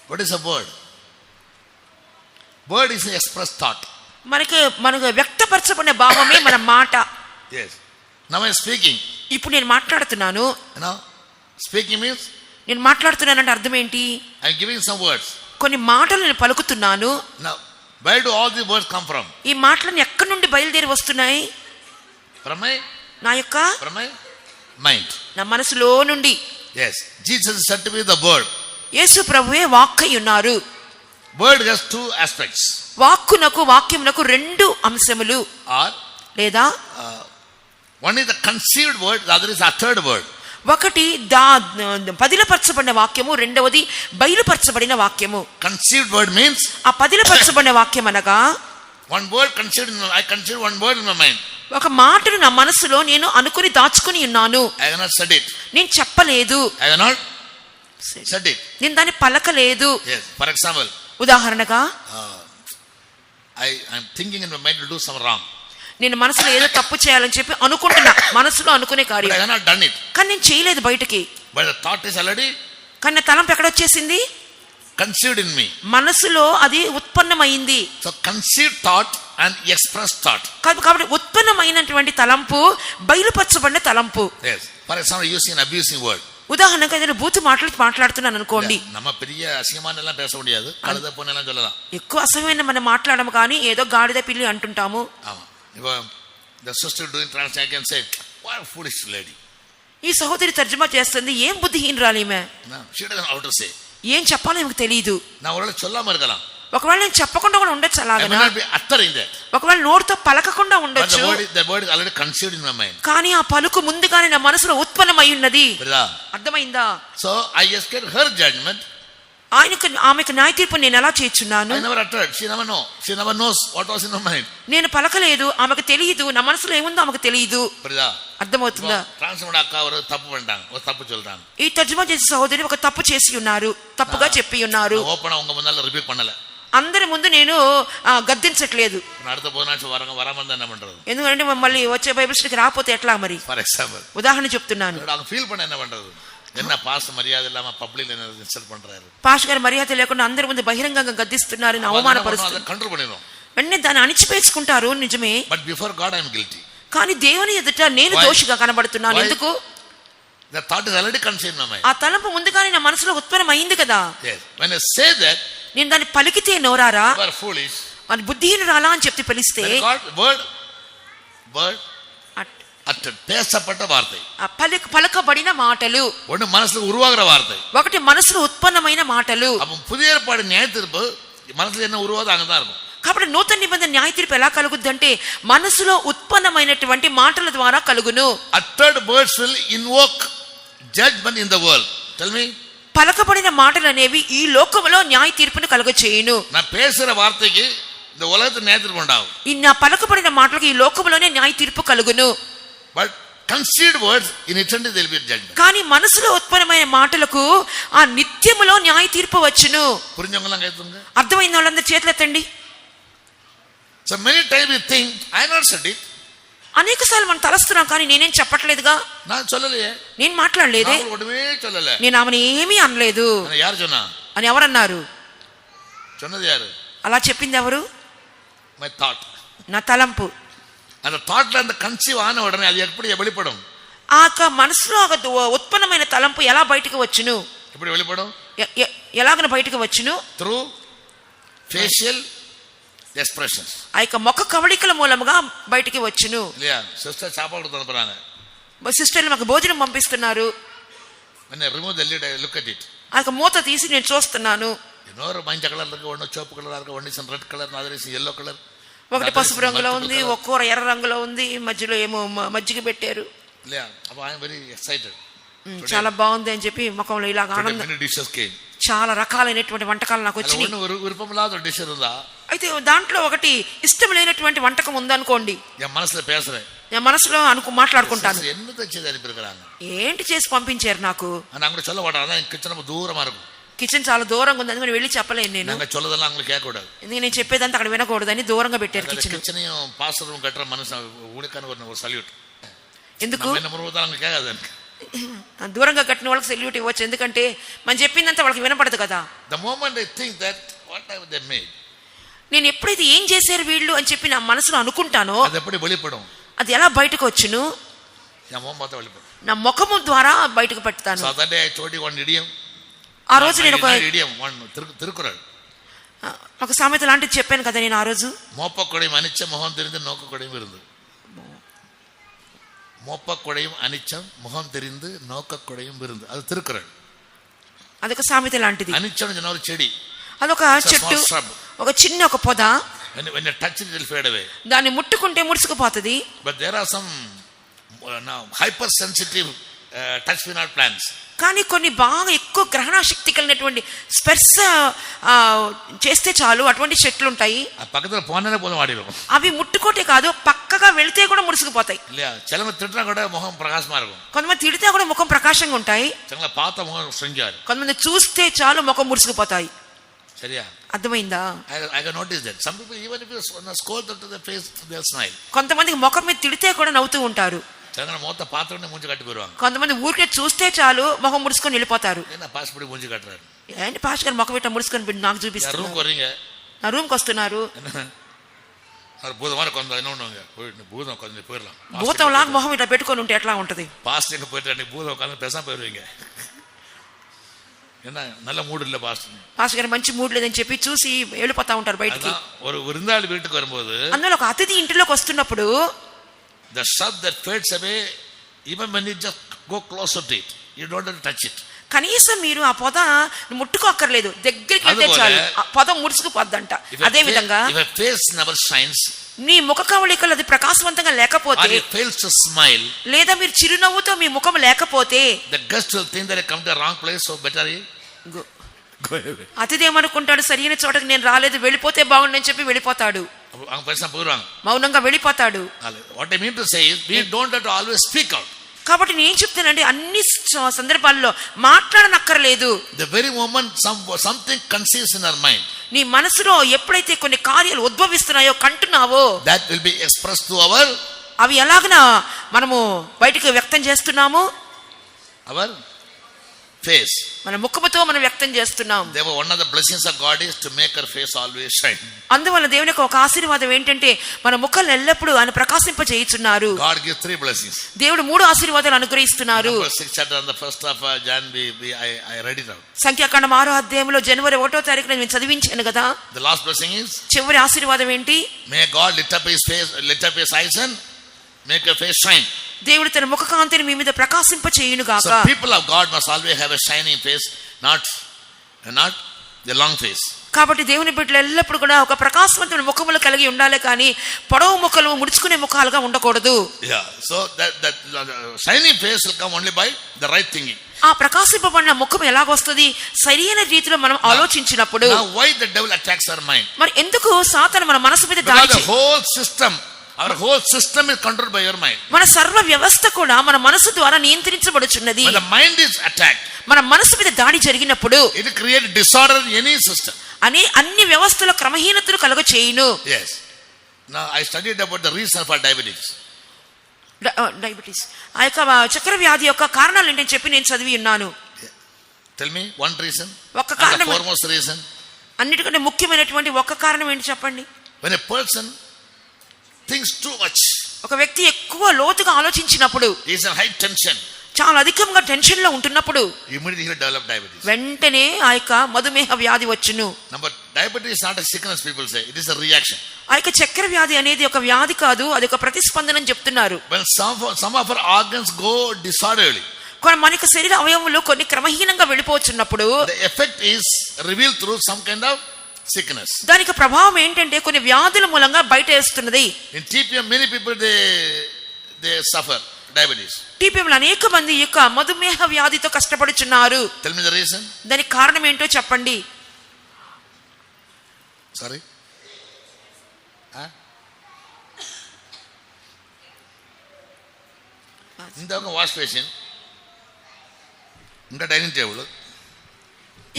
What is a word? Word is an expressed thought. మనకు వ్యక్తపరచబడిన భావమే మన మాట. Yes. Now I am speaking. ఇప్పుడు నేను మాట్లాడుతున్నాను. Speaking means నేను మాట్లాడుతున్నానంటే అర్థం ఏంటి? I am giving some words. కొన్ని మాటలు నేను పలుకుతున్నాను. Now where do all these words come from? ఈ మాటలు ఎక్కడి నుండి బయలుదేరి వస్తున్నాయి? From my mind. నా మనసులో నుండి. Yes. Jesus is said to be the word. యేసు ప్రభువే వాక్కై ఉన్నారు. Word has two aspects. వాక్కునకు వాక్యమునకు రెండు అంశములు. Or లేదా one is the conceived word, the other is uttered word. ఒకటి పదిలపరచబడిన వాక్యము, రెండవది బయలుపరచబడిన వాక్యము. Conceived word means ఆ పదిలపరచబడిన వాక్యం అనగా one word conceived I conceived one word in my mind. ఒక మాటను నా మనసులో నేను అనుకుని దాచుకుని ఉన్నాను. I have not said it. నేను చెప్పలేదు. I have not said it. నేను దాన్ని పలకలేదు. Yes. For example, ఉదాహరణగా I am thinking in my mind to do some wrong. నేను మనసులో ఏదో తప్పు చేయాలని చెప్పి అనుకుంటున్నా, మనసులో అనుకునే But కార్యం. I have not done it. కానీ నేను చేయలేదు బయటికి. But the thought is already కానీ నా తలంపు ఎక్కడొచ్చేసింది? conceived in me. మనసులో అది ఉత్పన్నమైంది. So conceived thought and expressed thought. కాబట్టి ఉత్పన్నమైనటువంటి తలంపు బయలుపరచబడిన తలంపు. Yes. For example, using an abusing word. ఉదాహరణగా ఏదైనా బూతు మాట్లాడుతున్నాను అనుకోండి. நம்ம பெரிய அசிங்கமான எல்லாம் பேச முடியாது, கழுத பொண்ணு எல்லாம் சொல்லலாம். ఎక్కువ అసహ్యమైన మనం మాట్లాడము, కానీ ఏదో గాడిద పిల్లి అంటుంటాము. ஆமா. இப்போ the sister doing translation I can say, what a foolish lady. ఈ సహోదరి తర్జుమా చేస్తుంది, ఏం బుద్ధిహీనరాలు ఈమె. She doesn't know how to say. ఏం చెప్పాలో ఈమెకు తెలియదు. நான் ஒருவேளை சொல்லாம இருக்கலாம். ఒకవేళ నేను చెప్పకుండా కూడా ఉండొచ్చు అలాగనా. ఒకవేళ నోటితో పలకకుండా ఉండొచ్చు. The word is already conceived in my mind. కానీ ఆ పలుకు ముందుగానే నా మనసులో ఉత్పన్నమై ఉన్నది. అర్థమైందా? So I escaped her judgment. ఆమెకు న్యాయ తీర్పు నేను ఎలా చేర్చున్నాను? I never uttered. She never know. She never knows what was in her mind. నేను పలకలేదు, ఆమెకు తెలియదు, నా మనసులో ఏముందో ఆమెకు తెలియదు. అర్థమవుతుందా? ట్రాన్స్లేట్ అక్క ఒక తప్పు పడ్డాங்க, ఒక తప్పు சொல்றாங்க. ఈ తర్జుమా చేసే సహోదరి ఒక తప్పు చేసి ఉన్నారు, తప్పుగా చెప్పి ఉన్నారు. ఓపెన్ உங்க முன்னால ரிபீட் பண்ணல. అందరి ముందు నేను గద్దించట్లేదు. அடுத்த போனாச்சு వరమంది என்ன பண்றது? ఎందుకంటే మళ్ళీ వచ్చే బైబిల్ స్టడీకి రాకపోతే ఎట్లా మరి? ఫర్ ఎగ్జాంపుల్ ఉదాహరణ చెప్తున్నాను. அவங்க ஃபீல் பண்ண என்ன பண்றது? என்ன பாஸ்ட் மரியாதை இல்லாம பப்ளிக்ல என்ன இன்சல்ட் பண்றாரு. పాస్టర్ గారు మర్యాద లేకుండా అందరి ముందు బహిరంగంగా గద్దిస్తున్నారు, అవమానపరుస్తున్నారు. కంట్రోల్ பண்ணிரோம். వెంటనే దాన్ని అణిచివేసుకుంటారు, నిజమే. But before God I am guilty. కానీ దేవుని ఎదుట నేను దోషిగా కనబడుతున్నాను. ఎందుకు? The thought is already conceived in my mind. ఆ తలంపు ముందుగానే నా మనసులో ఉత్పన్నమైంది కదా. Yes. When I say that, నేను దాన్ని పలికితే నోరారా, you are foolish. అని బుద్ధిహీనురాలా అని చెప్పి పిలిస్తే, word பேசப்பட்ட வார்த்தை, పలకబడిన మాటలు. ஒன்னு మనసులో உருவாகிற வார்த்தை, ఒకటి మనసులో ఉత్పన్నమైన మాటలు. அப்ப புதிய ஏற்பாடு நியாய தீர்ப்பு మనసులో என்ன உருவாகுதோ அங்க தான் இருக்கும். కాబట్టి నూతన నిబంధన న్యాయ తీర్పు ఎలా కలుగుద్ది అంటే మనసులో ఉత్పన్నమైనటువంటి మాటల ద్వారా కలుగును. Uttered words will invoke judgment in the world. Tell me. పలకబడిన మాటలు అనేవి ఈ లోకములో న్యాయ తీర్పును కలుగచేయును. నా பேசுற வார்த்தைக்கு இந்த உலகத்துல న్యాయ తీర్పు ఉండవు. ఈ నా పలకబడిన మాటలకు ఈ లోకములోనే న్యాయ తీర్పు కలుగును. But conceived words in eternity there will be judgment. కానీ మనసులో ఉత్పన్నమైన మాటలకు ఆ నిత్యములో న్యాయ తీర్పు వచ్చును. పురింజంగలం కైతుంగ. అర్థమైన వాళ్ళందరూ చేతులు ఎత్తండి. So many times we think I not said it. అనేక సార్లు మనం తలస్తున్నాం, కానీ నేనేం చెప్పట్లేదుగా. நான் சொல்லலையே. నేను మాట్లాడలేదే. நான் ஒண்ணுமே சொல்லல. నేను ఆమెను ఏమీ అనలేదు. யார் சொன்னா? అని ఎవరన్నారు? சொன்னது யாரு? అలా చెప్పింది ఎవరు? My thought. నా తలంపు. அந்த தாட்ல அந்த கன்சீவ் ஆன உடனே அது எப்படி வெளிப்படும்? ఆ మనసులో ఉత్పన్నమైన తలంపు ఎలా బయటకు వచ్చును? எப்படி வெளிப்படும்? ఎలాగన బయటకు వచ్చును? Through facial expressions. ఆ యొక్క ముఖ కవళికల మూలముగా బయటికి వచ్చును. இல்லையா? சிஸ்டர் சாப்பாடு தந்துறாங்க. సిస్టర్లు మాకు భోజనం పంపిస్తున్నారు. when I remove the lid I look at it. ఆ యొక్క మూత తీసి నేను చూస్తున్నాను. இன்னொரு மஞ்சள் கலர்ல இருக்கு, ஒன்னு சிவப்பு கலரா இருக்கு, ஒன்னு ரெட் கலர், నాదరేసి yellow కలర్. ఒకటి పసుపు రంగులో ఉంది, ఒక్కొక్క ఎర్ర రంగులో ఉంది, మధ్యలో ఏమో మజ్జిగ పెట్టారు. இல்லையா? அப்ப I am very excited. చాలా బాగుంది అని చెప్పి ముఖంలో ఇలా ఆనందం. many dishes came. చాలా రకాలైనటువంటి వంటకాలు నాకు వచ్చినాయి. ஒரு விருப்பமில்லாத டிஷ் இருந்தா, అయితే దాంట్లో ఒకటి ఇష్టం లేనటువంటి వంటకం ఉందనుకోండి, என் మనసులో பேசுறேன், నేను మనసులో మాట్లాడుకుంటాను, என்ன తెచ్చేది అనిపిరుకறாங்க, ఏంటి చేసి పంపించారు నాకు అని అక్కడ சொல்ல மாட்டாங்க. కిచెన్ దూరంగా இருக்கும், కిచెన్ చాలా దూరంగా ఉంది, అందుకని వెళ్ళి చెప్పలేను. నేను நாங்க சொல்லதெல்லாம் உங்களுக்கு கேட்கக்கூடாது, ఎందుకంటే నేను చెప్పేదంతా అక్కడ వినకూడదని దూరంగా పెట్టారు కిచెన్. కిచెனையும் பாஸ்டரும் கட்டற మనసు ஊழியக்கான ஒரு சல்யூட். ఎందుకు நம்ம என்ன முருவதாங்க கேட்காது, దూరంగా కట్టిన వాళ్ళకి సెల్యూట్ ఇవ్వచ్చు, ఎందుకంటే మనం చెప్పిందంతా వాళ్ళకి వినపడదు కదా. The moment I think that what have they made, నేను ఎప్పుడైతే ఏం చేశారు వీళ్ళు అని చెప్పి నా మనసులో అనుకుంటానో అది ఎప్పుడు வெளிப்படும், అది ఎలా బయటకు వచ్చును, నా మొహం మొత్తం வெளிப்படும், నా ముఖము ద్వారా బయటకు పెడతాను. So that day I told you one idiom. ఆ రోజు నేను ఒక idiom, one తిరుకుறள், ఒక సామెత లాంటిది చెప్పాను కదా నేను ఆ రోజు. மோப்பக்குடையும் அனிச்சம் முகம் தெரிந்து நோக்கக்குடையும் இருந்து, மோப்பக்குடையும் அனிச்சம் முகம் தெரிந்து நோக்கக்குடையும் இருந்து, அது తిరుకుறள். అదొక సామెత లాంటిది. అనిచ్చం అనే ఒక చెడి, అదొక చెట్టు, ఒక చిన్న ఒక పొద, when you touch it will fade away, దాన్ని ముట్టుకుంటే ముడుచుకుపోతుంది. but there are some hypersensitive touch me not plants. కానీ కొన్ని బాగా ఎక్కువ గ్రహణ శక్తి కలిగినటువంటి స్పర్శ చేస్తే చాలు అటువంటి చెట్లు ఉంటాయి. పక్కన పోనే పోదాం వాడిలో అవి ముట్టుకోటే కాదు పక్కగా వెళితే కూడా ముడుచుకుపోతాయి. చలమ తిట్టినా కూడా ముఖం ప్రకాశమార్గం. కొంతమంది తిడితే కూడా ముఖం ప్రకాశంగా ఉంటాయి. చాలా పాత ముఖం శృంగారు. కొంతమంది చూస్తే చాలు ముఖం ముడుచుకుపోతాయి. సరియా? అర్థమైందా? I can notice that some people even if you scold them to the face they'll smile. కొంతమందికి ముఖం మీద తిడితే కూడా నవ్వుతూ ఉంటారు. తెలంగాణ మొత్తం పాత్రనే ముంచి కట్టుకోరు. కొంతమంది ఊరికే చూస్తే చాలు ముఖం ముడుచుకొని వెళ్ళిపోతారు. పాస్పోర్ట్ ముంచి కట్టరారు. ఏంటి పాస్ గారు ముఖం ఇట్లా ముడుచుకొని నాకు చూపిస్తారు. నా రూమ్కి వస్తున్నారు. భూతం లాగా మొహం ఇట్లా పెట్టుకొని ఉంటే ఎట్లా ఉంటది? పాస్ పోయిరంగ நல்ல மூடு இல்ல பாஸ் గారు మంచి మూడ్ లేదని చెప్పి చూసి వెళ్ళిపోతా ఉంటారు బయటికి. ஒரு விருந்தாளி வீட்டுக்கு வரும்போது అందులో ఒక అతిథి ఇంటిలోకి వస్తున్నప్పుడు the shrub that fades away even when you just go closer to it you don't have to touch it. కనీసం మీరు ఆ పొద ముట్టుకోక్కర్లేదు, దగ్గరికి వెళ్తే చాలు ఆ పొద ముడుచుకుపోద్దంట. అదే విధంగా if a face never shines, నీ ముఖ కవళికలు అది ప్రకాశవంతంగా లేకపోతే, or it fails to smile, లేదా మీరు చిరునవ్వుతో మీ ముఖం లేకపోతే, the guest will think that I come to a wrong place, so better go away. అతిథి ఏమనుకుంటాడు, సరైన చోటకి నేను రాలేదు, వెళ్ళిపోతే బాగుండని చెప్పి వెళ్ళిపోతాడు. మౌనంగా వెళ్ళిపోతాడు. What I mean to say is we don't have to always speak out. కాబట్టి నేను చెప్తానండి, అన్ని సందర్భాల్లో మాట్లాడనక్కర్లేదు. The very moment something conceives in our mind, నీ మనసులో ఎప్పుడైతే కొన్ని కార్యాలు ఉద్భవిస్తున్నాయో కంటున్నావో, that will be expressed through our, అవి ఎలాగనా మనము బయటికి వ్యక్తం చేస్తున్నాము? our face. మన ముఖముతో మనం వ్యక్తం చేస్తున్నాం. Therefore one of the blessings of God is to make our face always shine. అందువల్ల దేవుని యొక్క ఒక ఆశీర్వాదం ఏంటంటే మన ముఖాలు ఎల్లప్పుడూ ఆయన ప్రకాశింప చేయుచున్నారు. God gives 3 blessings. దేవుడు 3 ఆశీర్వాదాలు అనుగ్రహిస్తున్నారు. 6 chapter on the 1st of January I read it out. సంఖ్యాకాండం 6వ అధ్యాయంలో జనవరి 1వ తారీఖున నేను చదివించాను కదా. The last blessing is, చివరి ఆశీర్వాదం ఏంటి? may God lift up his face, lift up his eyes and make your face shine. దేవుడు తన ముఖ కాంతిని మీ మీద ప్రకాశింప చేయును గాక. So people of God must always have a shining face, not the long face. కాబట్టి దేవుని బిడ్డలు ఎల్లప్పుడూ కూడా ఒక ప్రకాశవంతమైన ముఖములు కలిగి ఉండాలి, కానీ పొడవు ముఖాలు ముడుచుకునే ముఖాలుగా ఉండకూడదు. Yeah, so that shining face will come only by the right thinking. ఆ ప్రకాశింపబడిన ముఖం ఎలాగొస్తుంది? సరైన రీతిలో మనం ఆలోచించినప్పుడు. Now why the devil attacks our mind? మరి ఎందుకు సాతాను మన మనసు మీద దాడి చేస్తాడు? Our whole system is controlled by your mind. మన సర్వ వ్యవస్థ కూడా మన మనసు ద్వారా నియంత్రించబడుచున్నది. When the mind is attacked, మన మనసు మీద దాడి జరిగినప్పుడు it creates disorder in any system. అన్ని వ్యవస్థల క్రమహీనతలు కలుగ చేయును. Yes. Now I studied about the reason for diabetes. ఆ యొక్క చక్కెర వ్యాధి యొక్క కారణాలు ఏంటని చెప్పి నేను చదివి ఉన్నాను. Tell me one reason. ఒక కారణం, foremost reason. అన్నిటికంటే ముఖ్యమైనటువంటి ఒక కారణం ఏంటి చెప్పండి? When a person thinks too much, ఒక వ్యక్తి ఎక్కువ లోతుగా ఆలోచించినప్పుడు, he is in high tension, చాలా అధికంగా టెన్షన్ లో ఉంటున్నప్పుడు, immediately he will develop diabetes. వెంటనే ఆ యొక్క మధుమేహ వ్యాధి వచ్చును. Number diabetes is not a sickness, people say it is a reaction. ఆ యొక్క చక్కెర వ్యాధి అనేది ఒక వ్యాధి కాదు, అది ఒక ప్రతిస్పందన అని చెప్తున్నారు. When some of our organs go disorderly, మనకి శరీర అవయవములు కొన్ని క్రమహీనంగా వెళ్ళిపోవచ్చున్నప్పుడు, the effect is revealed through some kind of sickness. దానికి ప్రభావం ఏంటంటే కొన్ని వ్యాధుల మూలంగా బయట వేస్తున్నది. In TPM many people they suffer diabetes. TPM లో అనేక మంది యొక్క మధుమేహ వ్యాధితో కష్టపడుచున్నారు. Tell me the reason. దానికి కారణం ఏంటో చెప్పండి. Sorry. ఇంకొక వాష్ బేసిన్, ఇంకా డైనింగ్ టేబుల్,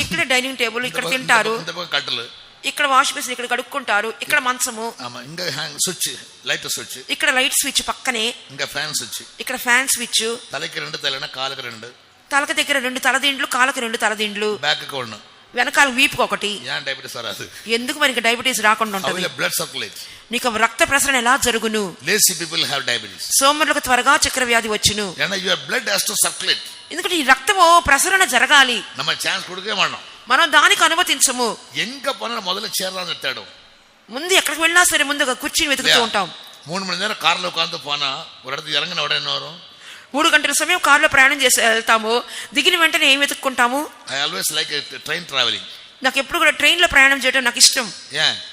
ఇక్కడ డైనింగ్ టేబుల్, ఇక్కడ తింటారు, కట్టలు, ఇక్కడ వాష్ బేసిన్, ఇక్కడ కడుక్కుంటారు, ఇక్కడ మంచము, ఇంకా స్విచ్, లైట్ స్విచ్, ఇక్కడ లైట్ స్విచ్ పక్కనే, ఇంకా ఫ్యాన్ స్విచ్, ఇక్కడ ఫ్యాన్ స్విచ్, తలకి 2 తలన కాళ్ళకి 2, తలకి దగ్గర 2 తలదిండ్లు, కాళ్ళకి 2 తలదిండ్లు, బ్యాక్ కి 1, వెనకాల వీపుకి 1. డయాబెటీస్ రాదు. ఎందుకు మనకి డయాబెటీస్ రాకుండా ఉంటుంది? బ్లడ్ సర్క్యులేట్, నీకు రక్త ప్రసరణ ఎలా జరుగును? Lazy people have diabetes. సోమరులకు త్వరగా చక్కెర వ్యాధి వచ్చును. Your blood has to circulate. ఎందుకంటే ఈ రక్తము ప్రసరణ జరగాలి. நம்ம ఛాన్స్ கொடுக்கவே மாட்டோம். మనం దానికి అనుమతించము. ఎంగ పనులు మొదలు చేరాలని చెప్తాడు. ముందు ఎక్కడికి వెళ్ళినా సరే ముందుగా కుర్చీని వెతుకుతూ ఉంటాం. 3 மணி நேரம் కార్లో ఉకాంతు పోనా ఒక இடத்துல ఇరంగిన ఉடனே వரும். 3 గంటల సమయం కారులో ప్రయాణం చేసి వెళ్తాము. దిగిన వెంటనే ఏం వెతుక్కుంటాము? I always like train travelling. నాకు ఎప్పుడు కూడా ట్రైన్ లో ప్రయాణం చేయడం నాకు ఇష్టం.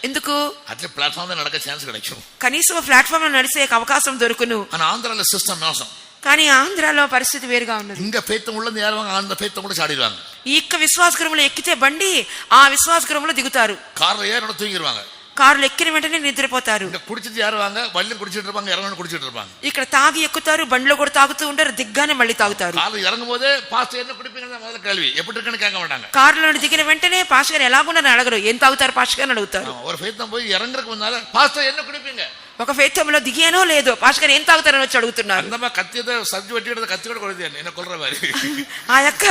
ఎందుకు? అట్లా ప్లాట్ఫామ్ లో నడక ఛాన్స్ கிடைக்கும். కనీసం ప్లాట్ఫామ్ లో నడిచే అవకాశం దొరుకును. మన ఆంధ్రాలో సిస్టమ్ మోసం. కానీ ఆంధ్రాలో పరిస్థితి వేరుగా ఉన్నది. இங்க ஃபெய்த் உள்ளது ஏறுவாங்க, அந்த ஃபெய்த் கூட சாடிடுவாங்க. ఈ విశ్వాస గృహంలో ఎక్కితే బండి ఆ విశ్వాస గృహంలో దిగుతారు. కార్లో ఏరడ తూగిరుவாங்க. కారులో ఎక్కిన వెంటనే నిద్రపోతారు. இங்க குடிச்சிட்டு ஏறுவாங்க, வண்டில குடிச்சிட்டு இருப்பாங்க, இறங்கணும் குடிச்சிட்டு இருப்பாங்க. ఇక్కడ తాగి ఎక్కుతారు, బండిలో కూడా తాగుతూ ఉంటారు, దిగ్గానే మళ్ళీ తాగుతారు. కారు ఇறங்கும்போదే పాస్టర్ என்ன குடிப்பீங்கன்னு முதல்ல கேள்வி, எப்படி இருக்குன்னு கேட்க மாட்டாங்க. కారులో దిగిన వెంటనే పాస్టర్ గారు ఎలాగున్నారని అడగరు, ఏం తాగుతారు పాస్టర్ గారు అడుగుతారు. ஒரு ஃபெய்த் போய் இறங்கறதுக்கு முன்னால பாஸ்టర్ என்ன குடிப்பீங்க, ఒక ఫెయిత్లో దిగానో లేదో పాస్టర్ గారు ఏం తాగుతారని వచ్చి అడుగుతున్నారు. అందమా కత్తితో సబ్జి వెట్టిడద కత్తి కూడా కొడది నేను కొల్లర మరి. ఆ యొక్క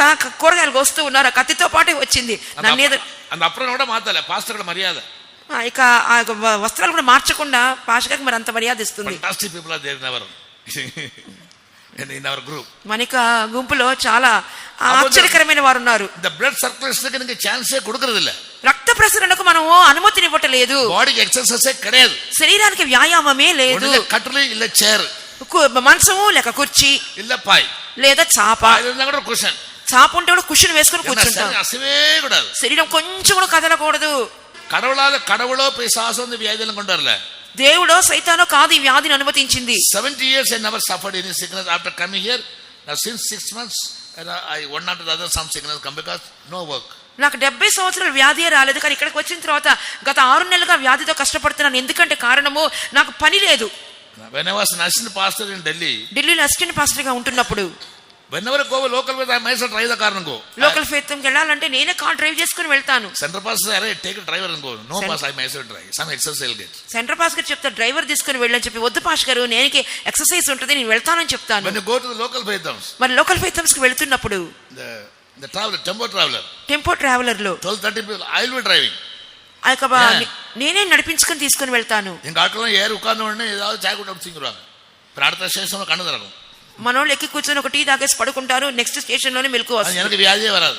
కూరగాయలు వస్తూ ఉన్నారు, ఆ కత్తితో పాటే వచ్చింది. నన్నేదో அந்த அப்புறம் కూడా మాతలే పాస్టర్ కూడా మర్యాద. ఇక ఆ వస్త్రాలు కూడా మార్చకుండా పాస్టర్ గారికి మరి అంత మర్యాద ఇస్తుంది. Fantastic people are there in our group. మనకి గుంపులో చాలా ఆశ్చర్యకరమైన వారు ఉన్నారు. ద బ్లడ్ సర్క్యులేషన్ కి ఛాన్సే కొడుకురదిల్ల. రక్త ప్రసరణకు మనం అనుమతిని ఇవ్వట్లేదు. బాడీకి ఎక్సర్సైజ్ கிடையாது. శరీరానికి వ్యాయామమే లేదు. కట్టలు இல்ல చైర్, మంచము లేక కుర్చీ இல்ல పాయ్ లేదా చాప. కుషన్ చాప ఉంటే కూడా కుషన్ వేసుకుని కూర్చుంటాం. అసలే కూడదు. శరీరం కొంచెం కూడా కదలకూడదు. கடவுளோ பிசாசோ இந்த வியாதியெல்லாம் கொண்டு வரல. దేవుడో సైతానో కాదు ఈ వ్యాధిని అనుమతించింది. 70 years I never suffered any sickness after coming here. Now since 6 months I one after the other some sickness come because no work. నాకు 70 సంవత్సరాల వ్యాధి రాలేదు, కానీ ఇక్కడికి వచ్చిన తర్వాత గత 6 నెలలుగా వ్యాధితో కష్టపడుతున్నాను. ఎందుకంటే కారణము నాకు పని లేదు. When I was an assistant pastor in Delhi, ఢిల్లీలో అసిస్టెంట్ పాస్టర్ గా ఉంటున్నప్పుడు whenever I go local with I myself drive the car and go. Local ఫెయిత్కి వెళ్ళాలంటే నేనే కార్ డ్రైవ్ చేసుకుని వెళ్తాను. Center pastor say take a driver and go. No pass I myself drive. Some exercise will get. Centre pass గారు చెప్తారు డ్రైవర్ తీసుకుని వెళ్ళని చెప్పి, వద్దు పాస్ గారు నేనికి ఎక్సర్సైజ్ ఉంటుంది నేను వెళ్తానని చెప్తాను. When you go to the local faith house, మరి లోకల్ ఫెయిత్ కి వెళ్తున్నప్పుడు the traveler tempo ట్రావెలర్ లో 12-13 people I will be driving. ఆ యొక్క నేనే నడిపించుకొని తీసుకుని వెళ్తాను. எங்க ஆட்கள் ஏறு உட்கார்ந்த உடனே ஏதாவது சாய் கூட குடிச்சிடுவாங்க. பிரார்த்தனை ஸ்டேஷன்ல கண்ணு திறக்கும். మనోళ్ళు ఎక్కి కూర్చొని ఒక టీ తాగేసి పడుకుంటారు, నెక్స్ట్ స్టేషన్ లోనే మెలకు వస్తుంది. எனக்கு வியாதியே வராது.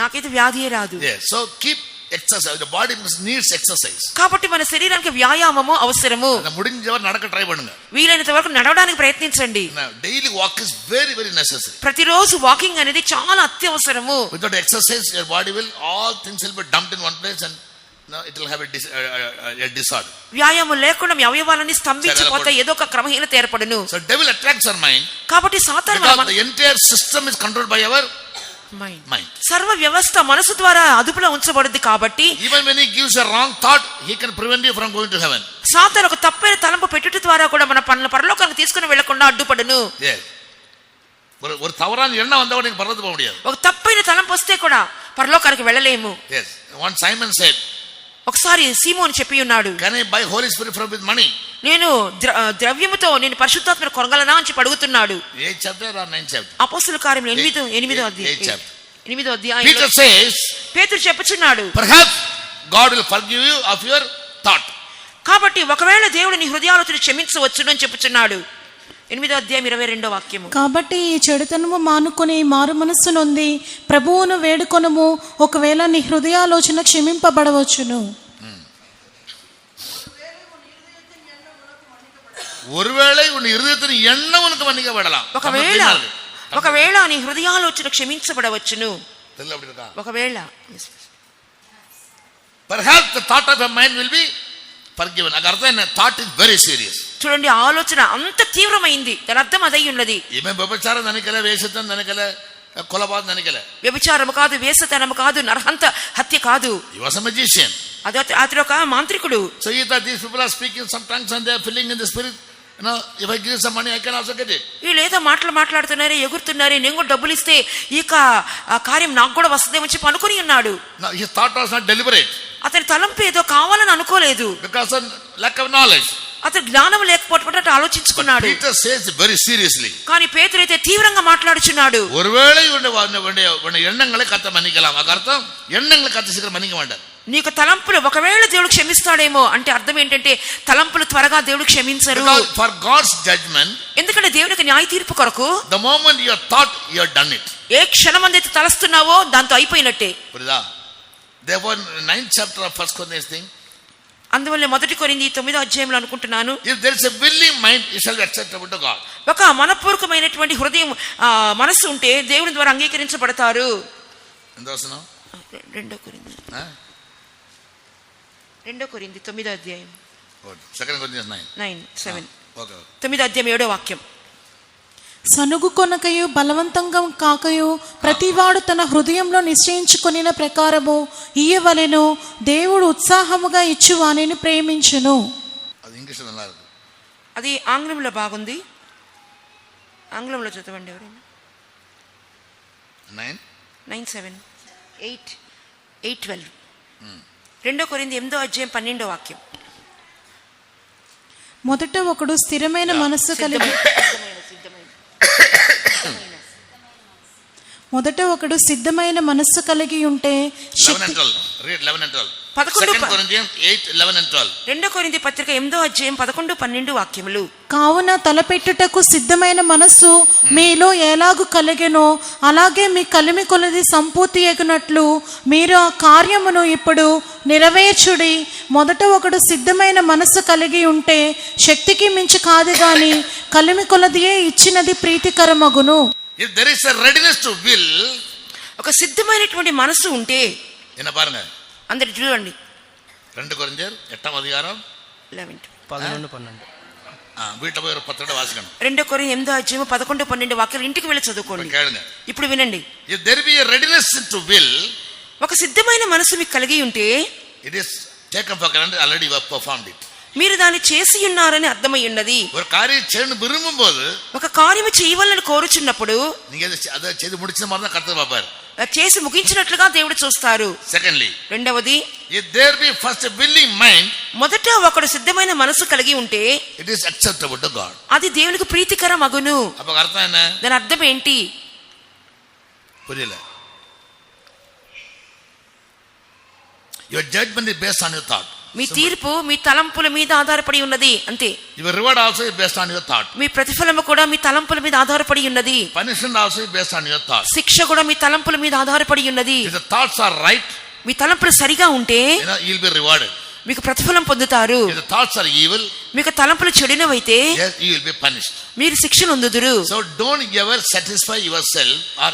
నాకైతే వ్యాధియే రాదు. So keep exercise. The body needs exercise. కాబట్టి మన శరీరానికి వ్యాయామము అవసరము. முடிஞ்சவர் நடக்க ட்ரை பண்ணுங்க. వీలైనంత వరకు నడవడానికి ప్రయత్నించండి. Daily walk is very very necessary. ప్రతిరోజు వాకింగ్ అనేది చాలా అత్యవసరము. Without exercise your body will all things will be dumped in one place and no it will have a disorder. వ్యాయామం లేకుండా మీ అవయవాలన్నీ స్తంభించిపోతాయి, ఏదో ఒక క్రమహీనత ఏర్పడును. So devil attracts our mind. కాబట్టి సాతాను the entire system is controlled by our mind. సర్వ వ్యవస్థ మనసు ద్వారా అదుపులో ఉంచబడింది. కాబట్టి even when he gives a wrong thought he can prevent you from going to heaven. సాతాను ఒక తప్పైన తలంపు పెట్టుట ద్వారా కూడా మన పరలోకానికి తీసుకుని వెళ్లకుండా అడ్డుపడును. ஒரு தவறான எண்ணம் வந்தா நீங்க பரலோகத்துக்கு போக முடியாது. ఒక తప్పైన తలంపు వస్తే కూడా పరలోకానికి వెళ్ళలేము. yes one Simon said, ఒకసారి సీమోను చెప్పి ఉన్నాడు, can I buy Holy Spirit from with money? నేను ద్రవ్యముతో నేను పరిశుద్ధాత్మను కొనగలనా అని చెప్పి అడుగుతున్నాడు. 8th chapter or 9th chapter? అపోస్తలుల కార్యములు 8వ అధ్యాయం. Peter says, పేతురు చెప్పుచున్నాడు, perhaps God will forgive you of your thought. కాబట్టి ఒకవేళ దేవుడు నీ హృదయాలోచన క్షమించవచ్చును అని చెప్పుచున్నాడు. 8వ అధ్యాయం 22వ వాక్యము. కాబట్టి ఈ చెడుతనము మానుకొని మారు మనస్సు నొంది ప్రభువును వేడుకొనుము, ఒకవేళ నీ హృదయాలోచన క్షమింపబడవచ్చును. ஒருவேளை உன் இருதயத்தின் எண்ணம் உனக்கு மன்னிக்கப்படலாம். ఒకవేళ నీ హృదయాలోచన క్షమించబడవచ్చును. ఒకవేళ perhaps the thought of a man will be forgiven. అగ అర్థం என்ன? thought is very serious. చూడండి ఆలోచన అంత తీవ్రమైంది, దాని అర్థం అదై ఉన్నది. ఈమె వ్యభిచారం ననకల, వేశ్యతనం ననకల, కొలపాతం ననకల. వ్యభిచారము కాదు, వేశ్యతనము కాదు, నరహంత హత్య కాదు. He was a magician. అతడు ఒక మాంత్రికుడు. So he thought these people are speaking some tongues and they are filling in the spirit. You know, if I give some money I can also get it. వీళ్ళు ఏదో మాట్లాడుతున్నారు, ఎగురుతున్నారు, నేను కూడా డబ్బులు ఇస్తే ఈ కార్యం నాకు కూడా వస్తుందేమో చెప్పి అనుకుని ఉన్నాడు. No, his thought was not deliberate. అతని తలంపు ఏదో కావాలని అనుకోలేదు. Because of lack of knowledge. అతను జ్ఞానం లేకపోవడం ఆలోచించుకున్నాడు. Peter says very seriously. కానీ పేతురు అయితే తీవ్రంగా మాట్లాడుచున్నాడు. ஒருவேளை உன்னுடைய எண்ணங்களை கர்த்தர் மன்னிக்கலாம். అగ అర్థం ఎண்ணங்களை கர்த்தர் சீக்கிரம் மன்னிக்க மாட்டார். నీకు తలంపులు ఒకవేళ దేవుడు క్షమిస్తాడేమో అంటే అర్థం ఏంటంటే తలంపులు త్వరగా దేవుడు క్షమించరు. For God's judgment, ఎందుకంటే దేవునికి న్యాయ తీర్పు కొరకు the moment you thought you have done it. ఏ క్షణమందైతే తలస్తున్నావో దాంతో అయిపోయినట్టే. పురిదా. Therefore 9th chapter of 1 Corinthians thing. అందువల్ల 1 కొరింథీ 9వ అధ్యాయంలో అనుకుంటున్నాను, if there is a willing mind it shall be acceptable to God. ఒక మనపూర్వకమైనటువంటి హృదయం మనస్సు ఉంటే దేవుని ద్వారా అంగీకరించబడతారు. ఎందోసనం 2 కొరింథీ 9వ అధ్యాయం 2 Corinthians 9:7. ఓకే 9వ అధ్యాయం 7వ వాక్యం. సనుగు కొనకయు బలవంతంగా కాకయు ప్రతివాడు తన హృదయంలో నిశ్చయించుకొనిన ప్రకారము ఇయ్యవలెను. దేవుడు ఉత్సాహముగా ఇచ్చు వానిని ప్రేమించును. అది ఇంగ్లీష్ நல்லா இருக்கு. అది ఆంగ్లంలో బాగుంది. ఆంగ్లంలో చదవండి ఎవరైనా. 9:7-8:12 2 కొరింథీ 8:12 మొదట ఒకడు స్థిరమైన మనస్సు కలిగి మొదట ఒకడు సిద్ధమైన మనస్సు కలిగి ఉంటే 2 కొరింథీ పత్రిక 8:11-12 కావున తలపెట్టుటకు సిద్ధమైన మనస్సు మీలో ఎలాగు కలిగెనో అలాగే మీ కలిమి కొలది సంపూర్తి ఎగునట్లు మీరు ఆ కార్యమును ఇప్పుడు నెరవేర్చుడి. మొదట ఒకడు సిద్ధమైన మనస్సు కలిగి ఉంటే శక్తికి మించి కాదు గాని కలిమి కొలదియే ఇచ్చినది ప్రీతికరమగును. If there is a readiness to will, ఒక సిద్ధమైనటువంటి మనసు ఉంటే என்ன பாருங்க, అందరు చూడండి 2 కొరింథీయర్ 8:11 11-12 வீட்டுல போய் ஒரு 10 வாசிக்கணும். 2 కొరింథీ 8:11-12 వాక్యాలు ఇంటికి వెళ్ళి చదువుకోండి. కేளுங்க. ఇప్పుడు వినండి. If there be a readiness to will, ఒక సిద్ధమైన మనసు మీకు కలిగి ఉంటే it is taken for granted, already you have performed it. మీరు దాన్ని చేసి ఉన్నారని అర్థమై ఉన్నది. ஒரு காரியம் செய்யணும் விரும்பும்போது, ఒక కార్యము చేయవాలని కోరుచున్నప్పుడు நீங்க அதை செய்து முடிச்ச மாதிரி தான் கர்த்தர் பாப்பார். చేసి ముగించినట్లుగా దేవుడు చూస్తారు. Secondly, రెండవది, if there be first a willing mind, మొదట ఒకడు సిద్ధమైన మనసు కలిగి ఉంటే it is acceptable to God. అది దేవునికి ప్రీతికరమగును. அப்ப అర్థం என்ன? దాని అర్థం ఏంటి? புரியல. Your judgment is based on your thought. మీ తీర్పు మీ తలంపుల మీద ఆధారపడి ఉన్నది అంతే. Your reward also is based on your thought. మీ ప్రతిఫలము కూడా మీ తలంపుల మీద ఆధారపడి ఉన్నది. Punishment also is based on your thought. శిక్ష కూడా మీ తలంపుల మీద ఆధారపడి ఉన్నది. If the thoughts are right, మీ తలంపులు సరిగా ఉంటే you will be rewarded. మీకు ప్రతిఫలం పొందుతారు. If the thoughts are evil, మీకు తలంపులు చెడినవైతే yes, you will be punished. మీరు శిక్షను పొందుదురు. So don't ever satisfy yourself or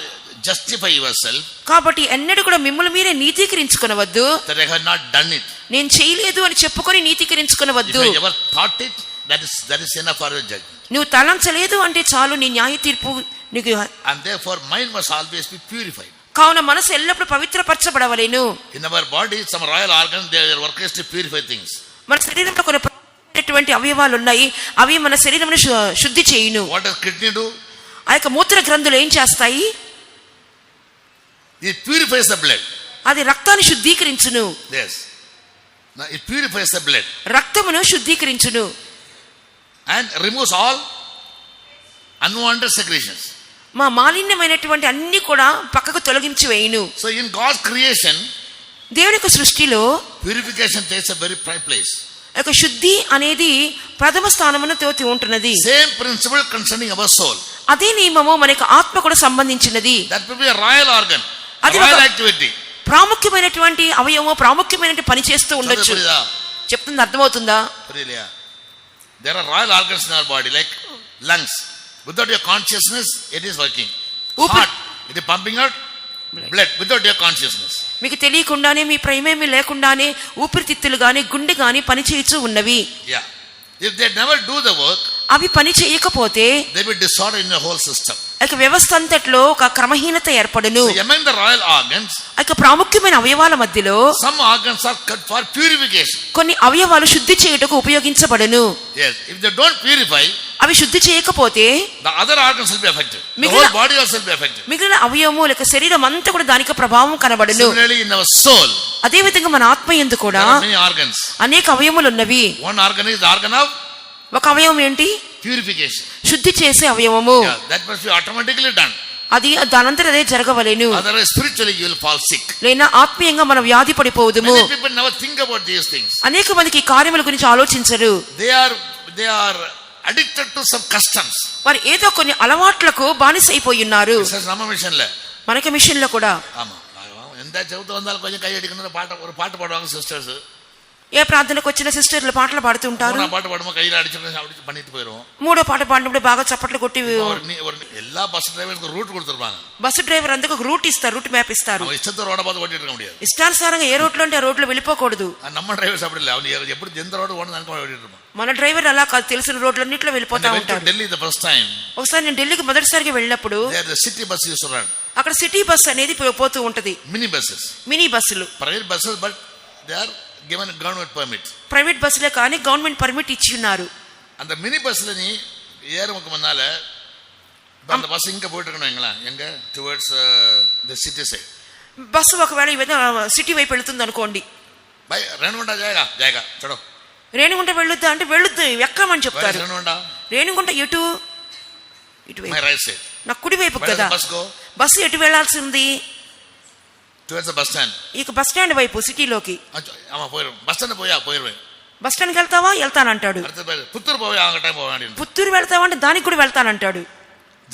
justify yourself. కాబట్టి ఎన్నడూ కూడా మిమ్మల్ని మీరే నీతీకరించుకొనవద్దు. That I have not done it. నేను చేయలేదు అని చెప్పుకొని నీతీకరించుకొనవద్దు. If I ever thought it, that is enough for your judgment. నువ్వు తలంచలేదు అంటే చాలు నీ న్యాయ తీర్పు నీకు. And therefore mind must always be purified. కావున మనసు ఎల్లప్పుడూ పవిత్రపరచబడవలెను. In our body some royal organs, their work is to purify things. మన శరీరంలో కొన్ని అవయవాలు ఉన్నాయి. అవి మన శరీరంను శుద్ధి చేయును. What does kidney do? ఆ యొక్క మూత్ర గ్రంథులు ఏం చేస్తాయి? It purifies the blood. అది రక్తాన్ని శుద్ధీకరించును. Yes. Now it purifies the blood రక్తమును శుద్ధీకరించును. and removes all unwanted secretions. మా మాలిన్యమైనటువంటి అన్ని కూడా పక్కకు తొలగించి వేయును. So in God's creation, దేవుని యొక్క సృష్టిలో purification takes a very prime place. ఒక శుద్ధి అనేది ప్రథమ స్థానమున తోటి ఉంటున్నది. Same principle concerning our soul. అదే నియమము మనకు ఆత్మ కూడా సంబంధించినది. That will be a royal organ, అది royal ఒక activity. ప్రాముఖ్యమైనటువంటి అవయవము, ప్రాముఖ్యమైన పని చేస్తూ ఉండొచ్చు. చెప్తుంది అర్థమవుతుందా? There are royal organs in our body like lungs. Without your consciousness, it is working. Heart, it is pumping out blood without your consciousness. మీకు తెలియకుండానే మీ ప్రేమేమి లేకుండానే ఊపిరితిత్తులు గాని గుండె గాని పని చేయించు ఉన్నవి. Yeah. If they never do the work, అవి పని చేయకపోతే they will disorder in the whole system. ఒక వ్యవస్థ అంతట్లో ఒక క్రమహీనత ఏర్పడును. So among the royal organs, ఒక ప్రాముఖ్యమైన అవయవాల మధ్యలో some organs are cut for purification. కొన్ని అవయవాలు శుద్ధి చేయుటకు ఉపయోగించబడును. Yes. If they don't purify, అవి శుద్ధి చేయకపోతే the other organs will be affected. The whole body also will be affected. మిగిలిన అవయవము లేక శరీరం అంతా కూడా దానికి ప్రభావం కనబడును. Similarly in our soul, అదే విధంగా మన ఆత్మ యందు కూడా many organs. అనేక అవయవములు ఉన్నవి. One organ is the organ of ఒక అవయవం ఏంటి? purification. శుద్ధి చేసే అవయవము. Yeah, that must be automatically done. అది దానంతట అదే జరగవలెను. Otherwise spiritually you will fall sick. లేనా ఆత్మీయంగా మనం వ్యాధి పడిపోదుము. Many people never think about these things. అనేక మందికి ఈ కార్యముల గురించి ఆలోచించరు. They are addicted to some customs. వారు ఏదో కొన్ని అలవాట్లకు బానిసైపోయి ఉన్నారు. நம்ம மிஷன்ல మనకి మిషన్ లో కూడా ஆமா எந்த செவுத்து வந்தாலும் கொஞ்சம் கை அடிக்கணும் ஒரு பாட்டு பாடுவாங்க சிஸ்டர்ஸ். ఏ ప్రార్థనకు వచ్చిన సిస్టర్లు పాటలు పాడుతుంటారు. பாட்டு பாடுமா கையில அடிச்சு அப்படி பண்ணிட்டு போயிரும். మూడో పాట పాడినప్పుడు బాగా చప్పట్లు కొట్టి எல்லா பஸ் டிரைவர்ஸ்க்கு ரூட் கொடுத்துருப்பாங்க. బస్సు డ్రైవర్ అందుకు ఒక రూట్ ఇస్తారు, రూట్ మ్యాప్ ఇస్తారు. ఇష్టంతో రోడ్ பார்த்து ஓட்டிட்டு இருக்க முடியாது. ఇష్టానుసారంగా ఏ రోడ్లో అంటే ఆ రోడ్లో వెళ్ళిపోకూడదు. நம்ம டிரைவர்ஸ் அப்படி இல்ல, அவங்க எப்படி எந்த ரோடு ஓடுன்னு అనుకో ஓட்டிட்டு இருப்பாங்க. మన డ్రైవర్ అలా కాదు, తెలిసిన రోడ్లన్నిట్లో వెళ్ళిపోతా ఉంటారు. ఢిల్లీ ద ఫస్ట్ టైం, ఒకసారి నేను ఢిల్లీకి మొదటిసారిగా వెళ్ళినప్పుడు సిటీ బస్ యూస్ అక్కడ సిటీ బస్ అనేది పోతూ ఉంటది. మినీ బస్సులు private buses, but they are given government permit. Private బస్సులే కానీ గవర్నమెంట్ పర్మిట్ ఇచ్చి ఉన్నారు. அந்த மினி பஸ்லனி ஏறமுக்கு முன்னால அந்த பஸ் இங்க போயிட்டு இருக்கணுங்களா, எங்க towards the city side. Bus ఒకవేళ ఈ విధంగా సిటీ వైపు వెళ్తుంది అనుకోండి. బై రేణుగుంట జాయగా చూడు, రేణిగుంట వెళ్ళొద్దా అంటే వెళ్ళొద్దు, ఎక్కమని చెప్తారు. రేణిగుంట ఎటు? ఇటు వైపు, నా కుడి వైపు కదా. బస్సు ఎటు వెళ్లాల్సింది? Bus stand. ఇక బస్ స్టాండ్ వైపు సిటీలోకి. బస్ స్టాండ్ పోయిరువే. బస్ స్టాండ్కి వెళ్తావా? వెళ్తానంటాడు. పుత్తూరు వెళ్తావా అంటే దానికి కూడా వెళ్తానంటాడు.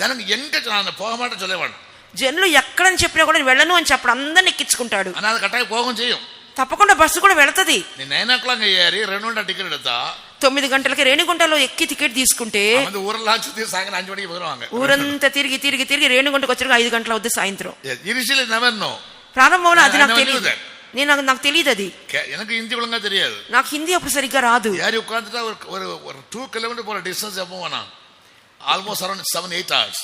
జనం ఎంక పోగమాట చొల్లేవాడు. జనులు ఎక్కడని చెప్పినా కూడా వెళ్ళను అని చెప్పడం అందరిని ఎక్కించుకుంటాడు. పోగం చేయం, తప్పకుండా బస్సు కూడా వెళతది. 9 o'clock అయ్యారు, 2 టికెట్ ఎడతా 9 గంటలకి రేణిగుంటలో ఎక్కి టికెట్ తీసుకుంటే ఊరంతా తిరిగి తిరిగి తిరిగి రేణిగుంటకు వచ్చాక 5 గంటల అవుద్ది సాయంత్రం. ప్రారంభంలో అది నాకు తెలియదు, నాకు తెలియదు అది. నాకు హిందీ అప్పుడు సరిగ్గా రాదు. 2 kilometers போற டிஸ்டன்ஸ் எப்போனா ఆల్మోస్ట్ అరౌండ్ 7-8 hours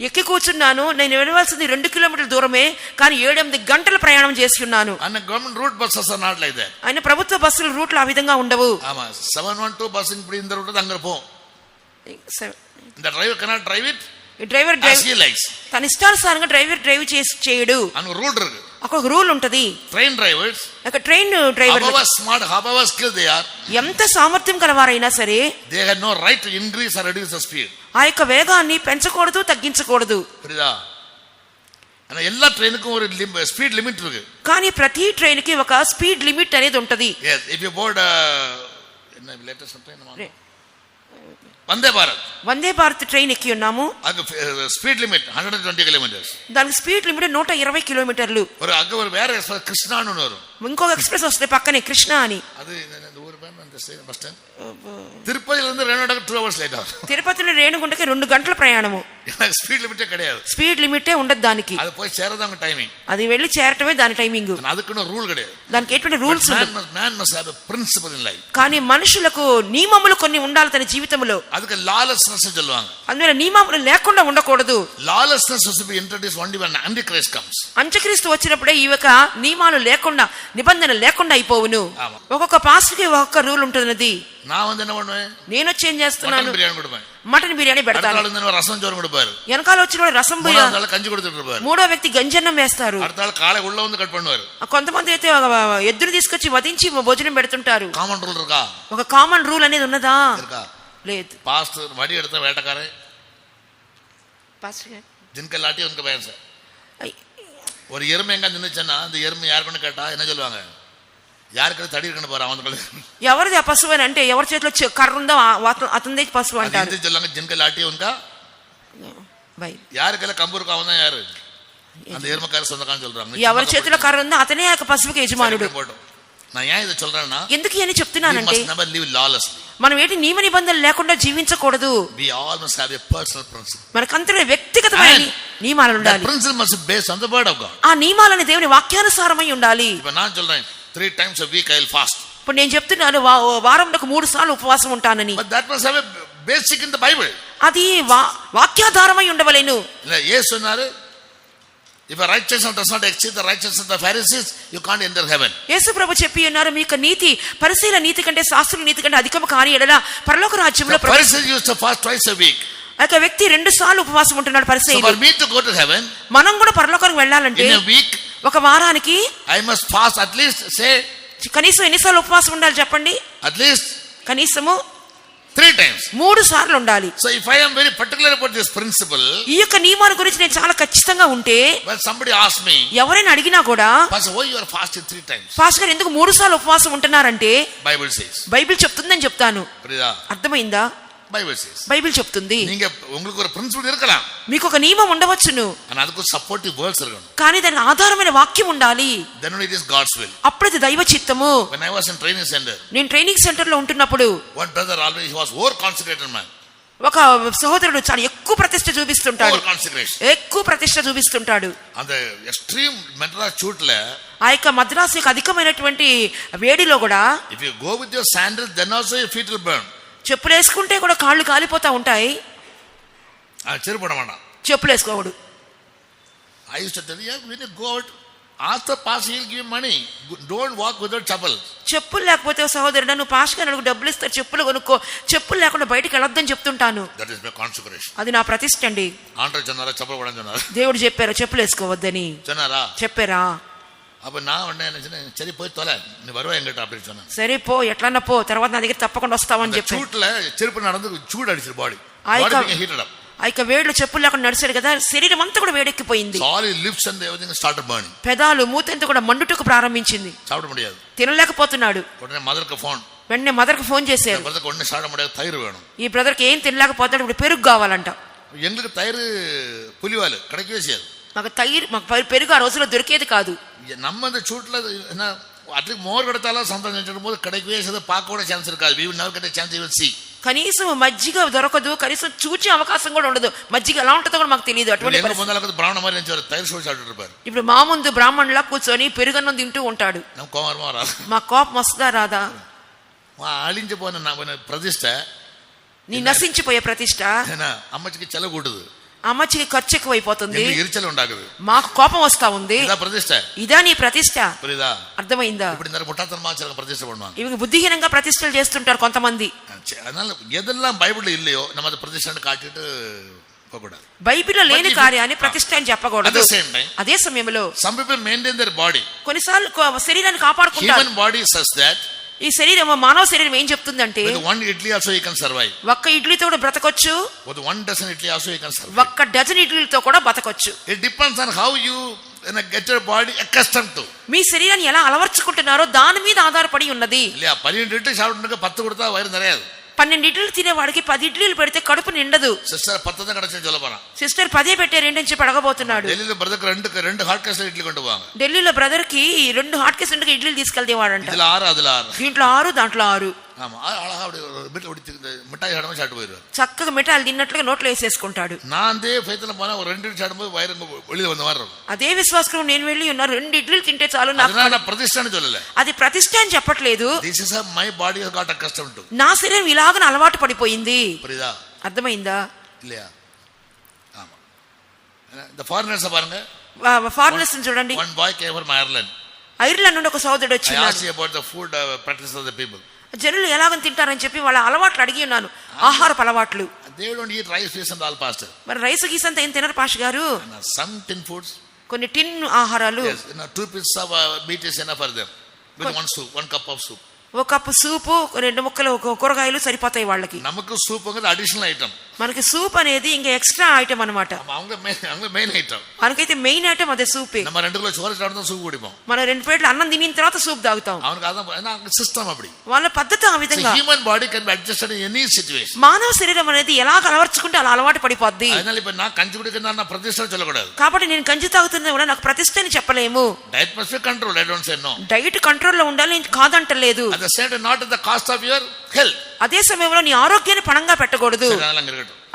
ఎక్కి కూర్చున్నాను. నేను వెళ్ళవలసింది 2 కిలోమీటర్ల దూరమే, కానీ 7-8 గంటల ప్రయాణం చేసి ఉన్నాను. Government route buses are not like that. ఆయన ప్రభుత్వ బస్సుల రూట్లు ఆ విధంగా ఉండవు. 712 బస్ ఇప్పుడు ఇంద రూట్ అంగ పో. The driver cannot drive it. ఈ డ్రైవర్ తన ఇష్టానుసారంగా డ్రైవ్ చేయడు. రూల్ ఇருக்கு, ఒక రూల్ ఉంటది. Train drivers, train driver smart, however skilled they are, ఎంత సామర్థ్యం కలవారైనా సరే they have no right to increase or reduce the speed. ఆ యొక్క వేగాన్ని పెంచకూడదు, తగ్గించకూడదు. எல்லா ట్రైన్కు ஒரு స్పీడ్ లిమిట్ இருக்கு. కానీ ప్రతి ట్రైన్ కి ఒక స్పీడ్ లిమిట్ అనేది ఉంటది. yes, if you board என்ன latest train Vande Bharat train ఎక్కి ఉన్నాము. Speed limit 120 kilometers. దానికి స్పీడ్ లిమిట్ 120 కిలోమీటర్లు. ஒரு வேற கிருஷ்ணா ன்னு வரும், ఇంకొక ఎక్స్ప్రెస్ వస్తే పక్కనే కృష్ణ అని. అది ఊరు పేరు బస్ స్టాండ్. తిరుపతిలో இருந்து రేణుగుంటకు 2 hours లేట్ అవుతుంది. తిరుపతిలో రేణుగుంటకి 2 గంటల ప్రయాణము. స్పీడ్ లిమిటే கிடையாது. స్పీడ్ లిమిటే ఉండదు దానికి. అది పోయి చేరదాం టైమింగ్, అది వెళ్ళి చేరటమే దాని టైమింగ్. அதுக்குன்னு రూల్ கிடையாது. దానికి ఎటువంటి రూల్స్ ఉండవు. man must have a principle in life. కానీ మనుషులకు నియమములు కొన్ని ఉండాలి తన జీవితంలో. அதுக்கு lawlessness சொல்லுவாங்க. అందువల్ల నియమములు లేకుండా ఉండకూడదు. lawlessness must be introduced only when antichrist comes. అంత్యక్రీస్తు వచ్చినప్పుడే ఈ యొక్క నియమాలు లేకుండా, నిబంధన లేకుండా అయిపోవును. ఒక్కొక్క పాస్టర్కి ఒక్కొక్క రూల్ ఉంటున్నది. நான் வந்து என்ன பண்ணுவேன், నేను వచ్చి ఏం చేస్తున్నాను, బిర్యానీ கொடுப்பேன், మటన్ బిర్యానీ పెడతాను. రసం చోరు கொடுப்பாரு, వెనకాల వచ్చిన రసం బిర్యానీ, కంచి கொடுத்துட்டு మూడో వ్యక్తి గంజన్నం వేస్తారు. அடுத்த కాళை ఉள்ள வந்து కట్ பண்ணுவாరు. కొంతమంది అయితే ఎద్దును తీసుకొచ్చి వధించి భోజనం పెడుతుంటారు. కామన్ రూల్ இருக்கா? ఒక కామన్ రూల్ అనేది ఉన్నదా? లేదు. பாஸ்டர் வடி எடுத்த வேட்டக்காரே, பாஸ்டர் जिनका लाठी उनका बयान से ஒரு எருமை எங்க நின்னுச்சன்னா அந்த எருமை யாருக்குன்னு கேட்டா என்ன சொல்லுவாங்க, யாருக்கு தடி இருக்குன்னு பாரு அவனுக்கு. ఎవరిది ఆ పశువు అని అంటే ఎవరి చేతిలో కర్ర ఉందో అతనిదే పశువు అంటారు. சொல்லுவாங்க जिनका लाठी उनका బై. யாருக்கெல்லாம் கம்பு இருக்கோ அவன் தான் யாரு, அந்த எருமைக்கார சொந்தக்காரன்னு சொல்றாங்க. ఎవరి చేతిలో కర్ర ఉందో అతనే ఆ పశువుకి యజమానుడు. நான் ஏன் இதை சொல்றேன்னா, ఎందుకు అని చెప్తున్నానంటే మనం ఏంటి నియమ నిబంధనలు లేకుండా జీవించకూడదు. we all must have a personal principle. మనకంతలో వ్యక్తిగతమైన నియమాలు ఉండాలి. principle must be based on the word of God. ఆ నియమాలని దేవుని వాక్యానుసారమై ఉండాలి. ఇప్పుడు நான் சொல்றேன் 3 times a week I will fast. ఇప్పుడు నేను చెప్తున్నాను వారంలో 3 సార్లు ఉపవాసం ఉంటానని. but that must have a basic in the Bible. అది వాక్యాధారమై ఉండవలెను. இல்ல యేసు சொன்னாரு, if a righteousness does not exceed the righteousness of the Pharisees, you can't enter heaven. యేసు ప్రభు చెప్పి ఉన్నారు, మీకు నీతి పరిసయ్యుల నీతి కంటే శాస్త్రుల నీతి కంటే అధికము కాని ఎడల పరలోక రాజ్యంలో. Pharisees used to fast twice a week. ఒక వ్యక్తి 2 సార్లు ఉపవాసం ఉంటున్నాడు పరిసయ్యులు. for me to go to heaven, మనం కూడా పరలోకానికి వెళ్ళాలంటే in a week, ఒక వారానికి I must fast at least say, కనీసం ఎన్నిసార్లు ఉపవాసం ఉండాలి చెప్పండి? at least కనీసము 3 times. 3 సార్లు ఉండాలి. so if I am very particular about this principle, ఈ యొక్క నియమాల గురించి నేను చాలా ఖచ్చితంగా ఉంటే, when somebody asks me, ఎవరైనా అడిగినా కూడా, pastor why you are fasting 3 times, pastor గారు ఎందుకు 3 సార్లు ఉపవాసం ఉంటున్నారంటే Bible says, బైబిల్ చెప్తుందని చెప్తాను. ప్రియా అర్థమైందా? Bible says. బైబిల్ చెప్తుంది. நீங்க உங்களுக்கு ஒரு பிரின்சிபல் இருக்கலாம், మీకు ఒక నియమం ఉండవచ్చును, ஆனா அதுக்கு సపోర్టివ్ వర్డ్స్ இருக்கணும். కానీ దానికి ఆధారమైన వాక్యం ఉండాలి. Then only it is God's will. అప్పుడది దైవ చిత్తము. When I was in training center, నేను ట్రైనింగ్ సెంటర్ లో ఉంటున్నప్పుడు one brother always, he was over consecrated man. ఒక సహోదరుడు చాలా ఎక్కువ ప్రతిష్ట చూపిస్తుంటాడు, Over consecration. ఎక్కువ ప్రతిష్ట చూపిస్తుంటాడు. அந்த ఎక్స్ట్రీమ్ మెడ్రాస్ షూట్ల ఆ యొక్క మద్రాసు యొక్క అధికమైనటువంటి వేడిలో కూడా if you go with your sandals then also your feet will burn. చెప్పులు వేసుకుంటే కూడా కాళ్ళు కాలిపోతా ఉంటాయి. చెరుపడమన్నా చెప్పులు వేసుకోకూడదు. I used to tell you, when you go out, ask the pastor, he'll give you money. Don't walk without chapel. చెప్పులు లేకపోతే సహోదరుడు నువ్వు పాస్టర్ గారు డబ్బులు ఇస్తారు, చెప్పులు కొనుక్కో, చెప్పులు లేకుండా బయటికి వెళ్ళొద్దని చెప్తుంటాను. That is my consecration. అది నా ప్రతిష్ట అండి. ఆండ్ర చెన్నారా చెప్పలు కూడా చెన్నారు, దేవుడు చెప్పారు చెప్పులు వేసుకోవద్దని చెన్నారా చెప్పారా. అప్పుడు నా సరి పోయి తోలే నీ వరువా ఎంగట அப்படி சொன்னா, సరే పో ఎట్లన్నా పో, తర్వాత నా దగ్గర తప్పకుండా వస్తావని చెప్పి షూట్ల చెరుపు నడந்து చూడు అడిచి బాడీ హీటెడ్ అప్. ఆ యొక్క వేడిలో చెప్పులు లేకుండా నడిచాడు కదా, శరీరం అంతా కూడా వేడెక్కిపోయింది. Sorry lips and everything started burning. పెదాలు మూతంతా కూడా మండుటకు ప్రారంభించింది. సాப்பிட முடியாது, తినలేకపోతున్నాడు. ఉடனே మదర్కి ఫోన్, వెంటనే మదర్కి ఫోన్ చేశారు. బ్రదర్కి ఉடனே సాப்பிட முடியாது, తైరు వేணும். ఈ బ్రదర్కి ఏం తినలేకపోతున్నాడు, ఇప్పుడు పెరుగు కావాలంట. எங்களுக்கு தயிர் புலிவால் கிடைக்கவே செய்யாது. మాకు పెరుగు ఆ రోజుల్లో దొరికేది కాదు. நம்ம அந்த சூட்டில் என்ன అట్లీస్ట్ మోర్ కడతాలో సంతానం పోது கிடைக்கவே செய்யாது, பார்க்க கூட ఛాన్స్ இருக்காது. we will never get a chance to see. కనీసం మజ్జిగ దొరకదు, కనీసం చూచే అవకాశం కూడా ఉండదు. మజ్జిగ ఎలా ఉంటుందో కూడా మాకు తెలియదు. అటువంటి బ్రాహ్మణ మరి తైరు షో సాப்பிட்டு ఇప్పుడు మా ముందు బ్రాహ్మణులా కూర్చొని పెరుగన్నం తింటూ ఉంటాడు. మా కోపం వస్తుందా రాదా? అழிంచిపోయిన ప్రతిష్ట, నీ నశించిపోయే ప్రతిష్ట అమ్మకి చెల్లకూడదు, అమ్మచ్చికి ఖర్చు ఎక్కువైపోతుంది, ఎరిచలు ఉండదు, మాకు కోపం వస్తా ఉంది. ప్రతిష్ట ఇదా నీ ప్రతిష్ట? అర్థమైందా? ప్రతిష్ట ఇవి బుద్ధిహీనంగా ప్రతిష్టలు చేస్తుంటారు కొంతమంది. ఎదెల్లాం బైబిల్లో ఇల్లయో నమ్మ ప్రతిష్ట కాటిట్టు పోకూడదు. బైబిల్లో లేని కార్యాన్ని ప్రతిష్ట అని చెప్పకూడదు. అదే సమయంలో some people maintain their body, కొన్నిసార్లు శరీరాన్ని కాపాడుకుంటారు. human body says that ఈ శరీరం, మానవ శరీరం ఏం చెప్తుందంటే with one idli also you can survive. ఒక్క ఇడ్లీతో కూడా బ్రతకొచ్చు, with one dozen idli also you can survive. ఒక్క డజన్ ఇడ్లీలతో కూడా బతకొచ్చు. It depends on how you get your body accustomed to. మీ శరీరాన్ని ఎలా అలవర్చుకుంటున్నారో దాని మీద ఆధారపడి ఉన్నది. இல்லையா 12 இட்லி சாப்பிட்டுங்க 10 கொடுத்தா வயிறு நிறையாது. 12 ఇడ్లీలు తినేవాడికి 10 ఇడ్లీలు పెడితే కడుపు నిండదు. సిస్టర్ 10 தான் கிடைச்சு சொல்ல போறான். సిస్టర్ 10 పెట్టారేంటని చెప్పి అడగబోతున్నాడు. ఢిల్లీలో బ్రదర్కి రెండు హాట్ కేసులు ఇడ్లీ కొంటూ పోవాங்க. ఢిల్లీలో బ్రదర్ కి 2 హాట్ కేసు ఉంటే ఇడ్లీలు తీసుకెళ్తేవాడంట. இதுல 6 அதுல 6. దీంట్లో 6 దాంట్లో 6. ஆமா அழகா அப்படி மிட்டாய் சாப்பிட்டு சாப்பிட்டு போயிடுவார். చక్కగా మిఠాయిలు తిన్నట్లుగా నోట్లో వేసేసుకుంటాడు. நான் ஃபேத்துல போனா ஒரு 2 இட்லி சாப்பிடும்போது வயிறு வெளிய வந்த மாதிரி இருக்கும். అదే విశ్వాసం నేను వెళ్ళి ఉన్నా 2 ఇడ్లీలు తింటే చాలు నాకు. అదన ప్రతిష్టని చెప్పలే, అది ప్రతిష్ట అని చెప్పట్లేదు. This is my body has got accustomed to. నా శరీరం ఇలాగన అలవాటు పడిపోయింది. புரியுதா? అర్థమైందా? இல்லையா? ஆமா. the foreigners பாருங்க, ఫారినర్స్ చూడండి. one boy came from Ireland. Ireland నుండి ఒక సోదరుడు వచ్చాడు. I asked about the food practice of the people. జనులు ఎలాగని తింటారని చెప్పి వాళ్ళ అలవాట్లు అడిగి ఉన్నాను, ఆహారపు అలవాట్లు. They don't eat rice, fish and all, pastor. మరి రైస్ గీస్ అంతా ఏం తినరు పాష్ గారు. Some tin foods, కొన్ని టిన్ ఆహారాలు. yes, 2 pieces of meat is enough for them. With one soup, 1 cup of soup. ఒక కప్పు సూపు, 2 ముక్కలు కూరగాయలు సరిపోతాయి వాళ్ళకి. நமக்கு soup అనేది అడిషనల్ ఐటమ్. మనకి సూప్ అనేది ఇంకా ఎక్స్ట్రా ఐటమ్ అన్నమాట. அவங்க మెయిన్ ఐటమ్. మనకైతే మెయిన్ ఐటమ్ అదే సూపే. நம்ம 2 కిలో చోర చాడడం సూప్ కుడిపోం. మనం 2 ప్లేట్ల అన్నం తినిన తర్వాత సూప్ తాగుతాం. அவனுக்கு அதான் సిస్టమ్ అప్పుడు. వాళ్ళ పద్ధతి ఆ విధంగా. Human body can be adjusted in any situation. మానవ శరీరం అనేది ఎలా అలవర్చుకుంటే అలా అలవాటు పడిపోద్ది. அதனால இப்ப நான் கஞ்சி குடிக்கிறேன்னா நான் ప్రతిష్ట சொல்லக்கூடாது. కాబట్టి నేను కంచి తాగుతున్నా కూడా నాకు ప్రతిష్ట అని చెప్పలేము. Diet must be control. I don't say no. Diet control లో ఉండాలి, నేను కాదంటలేదు. At the same time not at the cost of your health. అదే సమయంలో నీ ఆరోగ్యాన్ని పణంగా పెట్టకూడదు.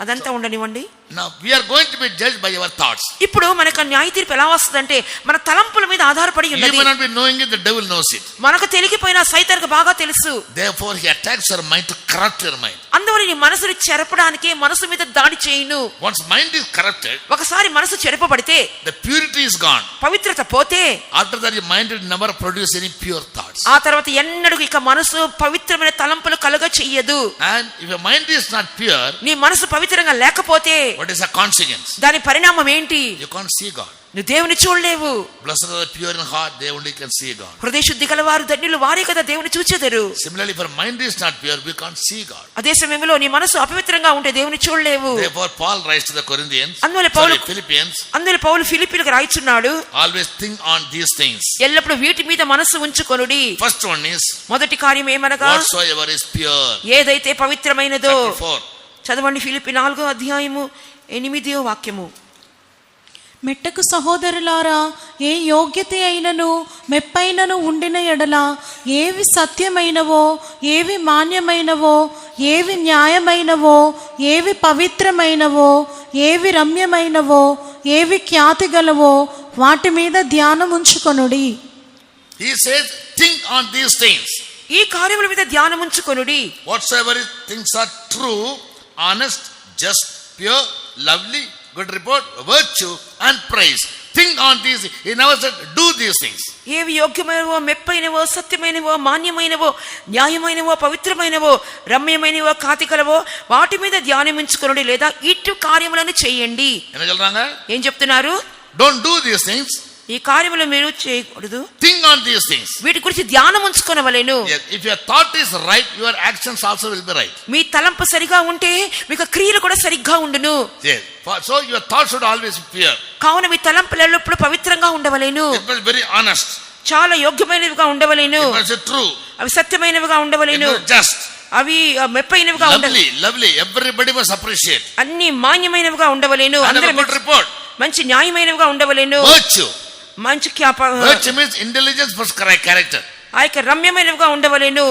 అదంతా ఉండనివ్వండి. Now we are going to be judged by our thoughts. ఇప్పుడు మనకు న్యాయ తీర్పు ఎలా వస్తుందంటే మన తలంపుల మీద ఆధారపడి ఉన్నది. You may not be knowing it, the devil knows it. మనకు తెలియకపోయినా సైతానికి బాగా తెలుసు. Therefore he attacks your mind to corrupt your mind. అందువల్ల నీ మనసుని చెరపడానికి మనసు మీద దాడి చేయును. Once mind is corrupted, ఒకసారి మనసు చెరపబడితే, the purity is gone. పవిత్రత పోతే, after that your mind will never produce any pure thoughts. ఆ తర్వాత ఎన్నడూ ఇక మనసు పవిత్రమైన తలంపులు కలుగ చెయ్యదు. And if your mind is not pure, నీ మనసు పవిత్రంగా లేకపోతే what is the consequence? దాని పరిణామం ఏంటి? You can't see God. నువ్వు దేవుని చూడలేవు. Blessed are the pure in heart, they only can see God. హృదయ శుద్ధి గలవారు ధన్యులు, వారే కదా దేవుని చూచెదరు. Similarly, if our mind is not pure, we can't see God. అదే సమయంలో నీ మనసు అపవిత్రంగా ఉంటే దేవుని చూడలేవు. Therefore Paul writes to the Corinthians, Philippians, అందువల్ల పౌలు ఫిలిప్పీలకు రాయిచున్నాడు, always think on these things. ఎల్లప్పుడు వీటి మీద మనసు ఉంచుకొనుడి. First one is, మొదటి కార్యం ఏమనగా, whatsoever is pure. ఏదైతే పవిత్రమైనదో. 4 చదవండి ఫిలిప్పి 4:8 మెట్టకు సహోదరులారా, ఏ యోగ్యత అయినను మెప్పైనను ఉండిన ఎడల, ఏవి సత్యమైనవో, ఏవి మాన్యమైనవో, ఏవి న్యాయమైనవో, ఏవి పవిత్రమైనవో, ఏవి రమ్యమైనవో, ఏవి ఖ్యాతి గలవో, వాటి మీద ధ్యానం ఉంచుకొనుడి. He says, think on these things. ఈ కార్యముల మీద ధ్యానం ఉంచుకొనుడి. Whatsoever things are true, honest, just, pure, lovely, good report, virtue and praise. Think on these. He never said do these things. ఏవి యోగ్యమైనవో, మెప్పైనవో, సత్యమైనవో, మాన్యమైనవో, న్యాయమైనవో, పవిత్రమైనవో, రమ్యమైనవో, ఖ్యాతికలవో, వాటి మీద ధ్యానం ఉంచుకొనుడి, లేదా ఇటు కార్యములను చేయండి. ఏం చెప్తున్నారు? Don't do these things. ఈ కార్యములు మీరు చేయకూడదు. Think on these things. వీటి గురించి ధ్యానం ఉంచుకొనవలెను. Yes, if your thought is right, your actions also will be right. మీ తలంపు సరిగా ఉంటే మీకు క్రియలు కూడా సరిగ్గా ఉండును. Yes. So your thought should always be pure. కావున మీ తలంపులు ఎల్లప్పుడూ పవిత్రంగా ఉండవలెను. It must be very honest. చాలా యోగ్యమైనవిగా ఉండవలెను. It must be true. అవి సత్యమైనవిగా ఉండవలెను. It must be just. అవి మెప్పైనవిగా ఉండాలి. Lovely. Everybody must appreciate. అన్ని మాన్యమైనవిగా ఉండవలెను. అందరూ good report. మంచి న్యాయమైనవిగా ఉండవలెను. Virtue. మంచి virtue means intelligence plus character. ఆ యొక్క రమ్యమైనవిగా ఉండవలెను.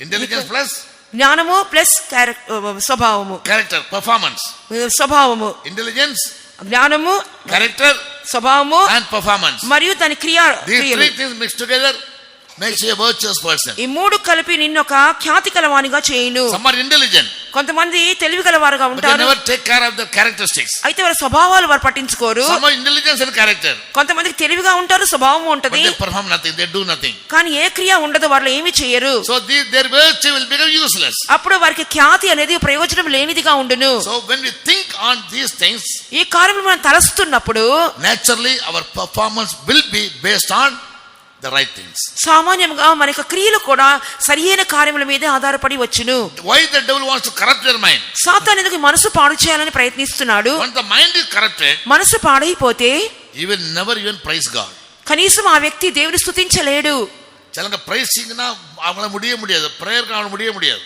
Intelligence plus జ్ఞానము ప్లస్ స్వభావము. character, performance. స్వభావము. Intelligence, జ్ఞానము, character స్వభావము and performance. మరియు దాని These three things mixed together makes you a virtuous person. ఈ మూడు కలిపి నిన్నొక ఖ్యాతి కలవానిగా చేయును. Some are intelligent. కొంతమంది తెలివి గలవారుగా But they ఉంటారు. never take care of their characteristics. అయితే వారి స్వభావాలు వారు పట్టించుకోరు. Some are intelligence and character. కొంతమందికి తెలివిగా ఉంటారు, స్వభావం But ఉంటది, they perform nothing. They do nothing. కానీ ఏ క్రియ ఉండదు, వాళ్ళు ఏమి చేయరు. So their virtue will become useless. అప్పుడు వారికి ఖ్యాతి అనేది ప్రయోజనం లేనిదిగా ఉండును. So when we think on these things, ఈ కార్యములు మనం తలస్తున్నప్పుడు naturally our performance will be based on the right things. సామాన్యంగా మన యొక్క క్రియలు కూడా సరియైన కార్యముల మీదే ఆధారపడి వచ్చును. Why the devil wants to corrupt your mind? సాతాను ఎందుకు మనసు పాడు చేయాలని ప్రయత్నిస్తున్నాడు? Once the mind is corrupted, మనసు పాడైపోతే you will never even praise God. కనీసం ఆ వ్యక్తి దేవుని స్తుతించలేడు. చిలక ప్రైసింగ్నా அவங்கள முடியாது ప్రేయర్ కావడం முடியாது.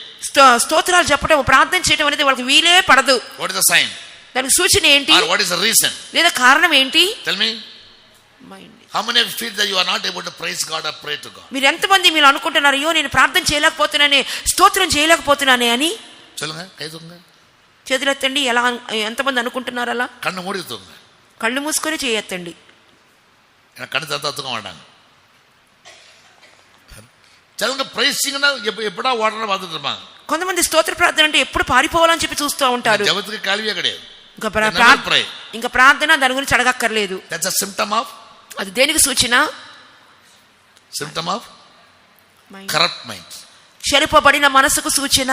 స్తోత్రాలు చెప్పడం, ప్రార్థన చేయడం అనేది వాళ్ళకి వీలే పడదు. What is the sign? దానికి సూచన ఏంటి? Or what is the reason? లేదా కారణం ఏంటి? Tell me. How many of you feel that you are not able to praise God or pray to God? మీరు ఎంతమంది మీరు అనుకుంటున్నారు, అయ్యో నేను ప్రార్థన చేయలేకపోతున్నానే, స్తోత్రం చేయలేకపోతున్నానే అని? சொல்லுங்க, கை தூக்குங்க. చేతులెత్తండి. ఎలా ఎంతమంది అనుకుంటున్నారు అలా? కన్ను మూడి తూకుங்க. కళ్ళు మూసుకొని చేయెత్తండి. కన్ను తెరతా తూక மாட்டாங்க. சொல்லுங்க, ప్రైసింగ్னா எப்படா ஓடற பார்த்துட்டு இருப்பாங்க. కొంతమంది స్తోత్ర ప్రార్థన అంటే ఎప్పుడు పారిపోవాలని చెప్పి చూస్తూ ఉంటారు. జపத்துக்கு கேள்வியே கிடையாது. ఇంకా ప్రార్థన దాని గురించి అడగక్కర్లేదు. That's a symptom of, అది దేనికి సూచన? symptom of corrupt mind. చెరుపబడిన మనసుకు సూచన.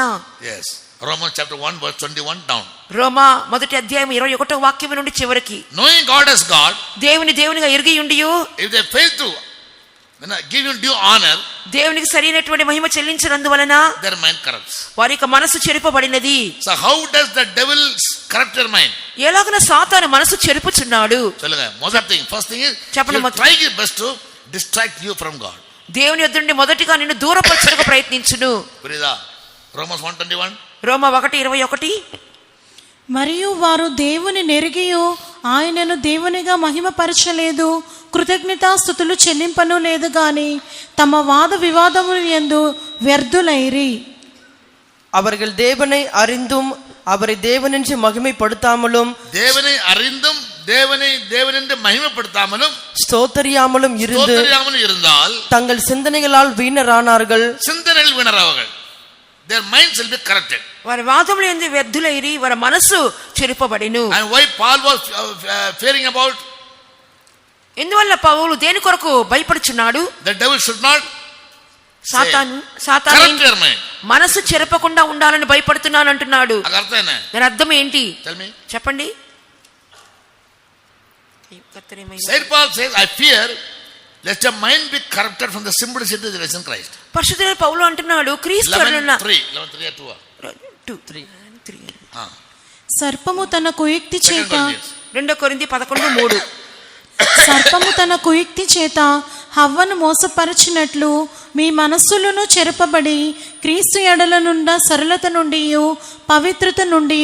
Yes. Romans chapter 1 verse 21 down. రోమా 1:21 వాక్యం నుండి చివరికి. Knowing God as God, దేవునిగా ఎరిగి ఉండియు, if they fail to give him due honor, దేవునికి సరైనటువంటి మహిమ చెల్లించినందువలన their mind corrupts. వారి యొక్క మనసు చెరుపబడినది. So how does the devil corrupt your mind? ఎలాగన సాతాను మనసు చెరుపుచున్నాడు? சொல்லுங்க. First thing is, he try his best to distract you from God. దేవుని యొద్ద నుండి మొదటిగా నిన్ను దూరపరచుటకు ప్రయత్నించును. పురిదా Romans 1:21. రోమా 1:21. మరియు వారు దేవుని నెరిగియు ఆయనను దేవునిగా మహిమపరచలేదు, కృతజ్ఞతాస్తుతులు చెల్లింపను లేదు గాని తమ వాద వివాదములు యందు వ్యర్థులైరి. அவர்கள் தேவனை அறிந்தும் அவரை தேவனென்று மகிமைப்படுத்தாமலும், தேவனை அறிந்தும் தேவனென்று மகிமைப்படுத்தாமலும், ஸ்தோத்திரியாமலும் இருந்தால் தங்கள் சிந்தனைகளால் வீணரானார்கள். சிந்தனைகள் வீணராவார்கள். Their minds will be corrupted. వారి వాదములు యందు వ్యర్థులైరి, వారి మనసు చెరుపబడెను. And why Paul was fearing about? ఎందువల్ల పౌలు దేని కొరకు భయపడుచున్నాడు? The devil should not, సాతాను మనసు చెరపకుండా ఉండాలని భయపడుతున్నాను అంటున్నాడు. దాని అర్థం ఏంటి చెప్పండి. Saint Paul says, I fear lest your mind be corrupted from the simplicity that is in Christ. పరిశుద్ధుడైన పౌలు అంటున్నాడు, క్రీస్తులో 11:3 సర్పము తన కుయుక్తి చేత 2 కొరింథీ 11:3 సర్పము తన కుయుక్తి చేత హవ్వను మోసపరచినట్లు మీ మనస్సులను చెరపబడి క్రీస్తు ఎడల నుండ సరళత నుండి పవిత్రత నుండి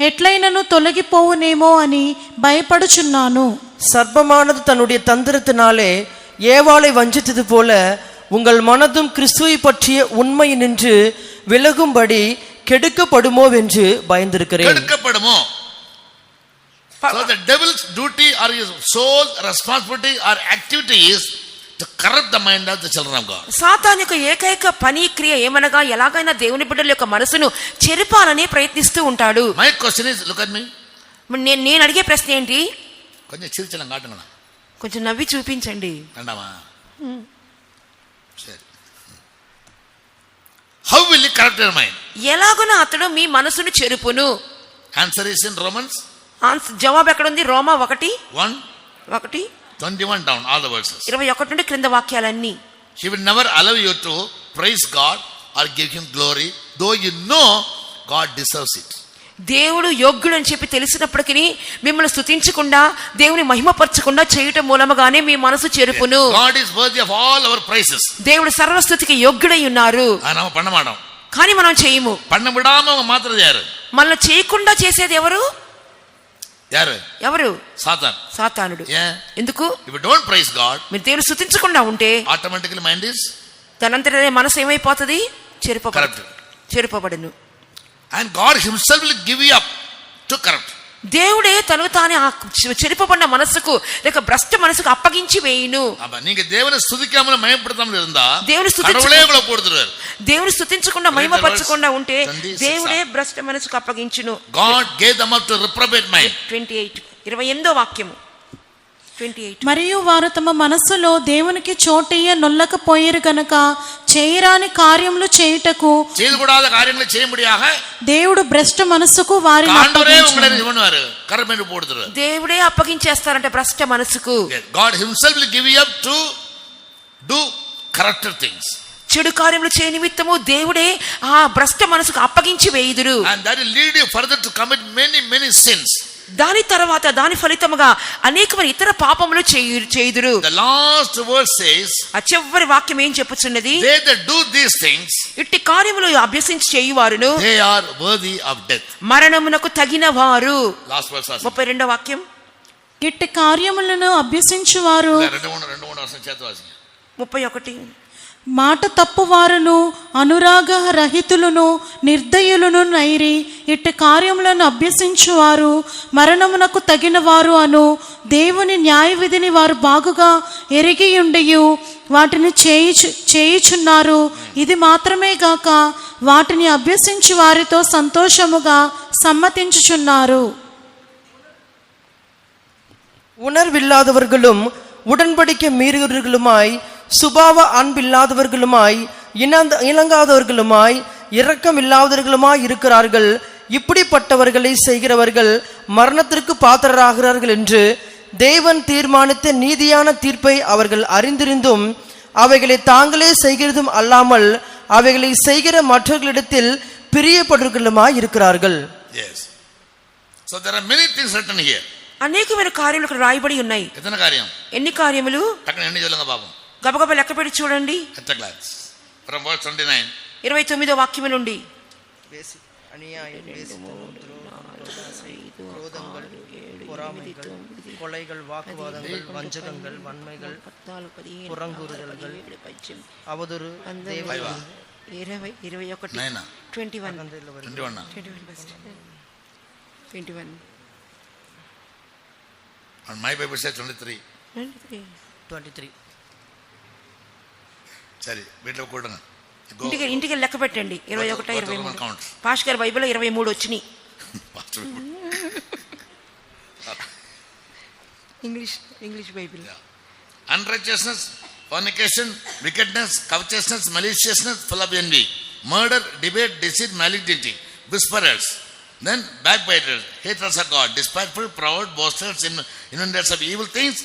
ఎట్లైనను తొలగిపోవునేమో అని భయపడుచున్నాను. சர்ப்பமானது தன்னுடைய தந்திரத்தினாலே ஏவாளை வஞ்சித்தது போல உங்கள் மனதும் கிறிஸ்துவை பற்றிய உண்மை நின்று விலகும்படி கெடுக்கப்படுமோ என்று பயந்திருக்கிறேன். கெடுக்கப்படுமோ? So the devil's duty or his sole responsibility or activity is to corrupt the mind of the children of God. సాతాను యొక్క ఏకైక పని క్రియ ఏమనగా ఎలాగైనా దేవుని బిడ్డల యొక్క మనసును చెరిపాలని ప్రయత్నిస్తూ ఉంటాడు. My question is, look at me. నేను అడిగే ప్రశ్న ఏంటి? కొంచెం చిరిచలం కాటున్నా, కొంచెం నవ్వి చూపించండి. అంటామా? సరే. How will he corrupt your mind? ఎలాగున అతడు మీ మనసును చెరుపును? Answer is in Romans. జవాబు ఎక్కడ ఉంది? రోమా 1:21 down, all the verses. 21 నుండి క్రింద వాక్యాలన్నీ. He will never allow you to praise God or give him glory, though you know God deserves it. దేవుడు యోగ్యుడు అని చెప్పి తెలిసినప్పటికీ మిమ్మల్ని స్తుతించకుండా దేవుని మహిమపరచకుండా చేయటం మూలముగానే మీ మనసు చెరుపును. God is worthy of all our praises. దేవుడు సర్వస్తుతికి యోగ్యుడై ఉన్నారు. నామ పన్నమాడం, కానీ మనం చేయము. పన్న విడామ మాత్రం యారు? మనల్ని చేయకుండా చేసేది ఎవరు? ఎవరు? సాతానుడు. ఎందుకు? If you don't praise God, మీరు దేవుని స్తుతించకుండా ఉంటే automatically mind is తనంతటనే మనసు ఏమైపోతుంది? చెరుపబడును. And God himself will give you up to corrupt. దేవుడే తనకు తానే ఆ చెరిపబడిన మనసుకు లేక భ్రష్ట మనసుకు అప్పగించి వేయును. நீங்க தேவனை ஸ்துதிக்காம மகிமைப்படுத்தாம இருந்தா దేవుని கடவுளே உங்களை போடுறாரு. దేవుని స్తుతించకుండా మహిమపరచకుండా ఉంటే దేవుడే భ్రష్ట మనసుకు అప్పగించును. God gave them up to reprobate mind. 28వ వాక్యము 28. మరియు వారు తమ మనస్సులో దేవునికి చోటియ్య నొల్లకపోయారు గనక చేయరాని కార్యములు చేయుటకు చేయకూడద కార్యములు చేయముడియాగ దేవుడు భ్రష్ట మనసుకు వారిని అప్పగించారు. దేవుడే అప్పగించేస్తారంట భ్రష్ట మనసుకు. God himself will give you up to do corruptive things. చెడు కార్యములు చేయ నిమిత్తము దేవుడే ఆ భ్రష్ట మనసుకు అప్పగించి వేయుదురు. And that will lead you further to commit many sins. దాని తర్వాత దాని ఫలితముగా అనేకమైన ఇతర పాపములు చేయుదురు. The last verse says, ఆ చివరి వాక్యం ఏం చెప్పుచున్నది? They that do these things, ఇట్టి కార్యములు అభ్యసించి చేయువారును they are worthy of death. మరణమునకు తగిన వారు. Last verse 32వ వాక్యం. ఇట్టి కార్యములను అభ్యసించువారు 31. మాట తప్పువారును అనురాగ రహితులను నిర్దయులను నైరి ఇట్టి కార్యములను అభ్యసించువారు మరణమునకు తగిన వారు అను దేవుని న్యాయ విధిని వారు బాగుగా ఎరిగియుండియు వాటిని చేయుచున్నారు. ఇది మాత్రమే గాక వాటిని అభ్యసించు వారితో సంతోషముగా సమ్మతించుచున్నారు. உணர்வில்லாதவர்களும் உடன்படிக்கை மீறுகிறவர்களுமாய் சுபாவ அன்பில்லாதவர்களுமாய் இணங்காதவர்களுமாய் இரக்கமில்லாதவர்களுமாய் இருக்கிறார்கள். இப்படிப்பட்டவர்களை செய்கிறவர்கள் மரணத்திற்கு பாத்திரராகிறார்கள் என்று தேவன் தீர்மானித்த நீதியான தீர்ப்பை அவர்கள் அறிந்திருந்தும் அவைகளை தாங்களே செய்கிறதும் அல்லாமல் அவைகளை செய்கிற மற்றவர்களிடத்தில் பிரியப்படுவர்களுமாய் இருக்கிறார்கள். Yes. So there are many things written here. అనేకమైన కార్యములు ఇక్కడ రాయబడి ఉన్నాయి. ఎన్ని కార్యములు? గబగబ లెక్క పెట్టి చూడండి. 29వ వాక్యము నుండి. கொலைகள், வாக்குவாதங்கள், வஞ்சகங்கள், வன்மைகள், புறங்கூறுதல்கள், அவதூறு, 21. On my Bible says 23. సరే వీటిలో కూడన ఇంటికి లెక్క పెట్టండి. 21, 23. పాష్ గారి బైబిల్లో 23 వచ్చినాయి. English Bible. Unrighteousness, fornication, wickedness, covetousness, maliciousness, full of envy, murder, debate, deceit, malignity, whisperers, then backbiters, haters of God, despiteful, proud, boasters, inventors of evil things,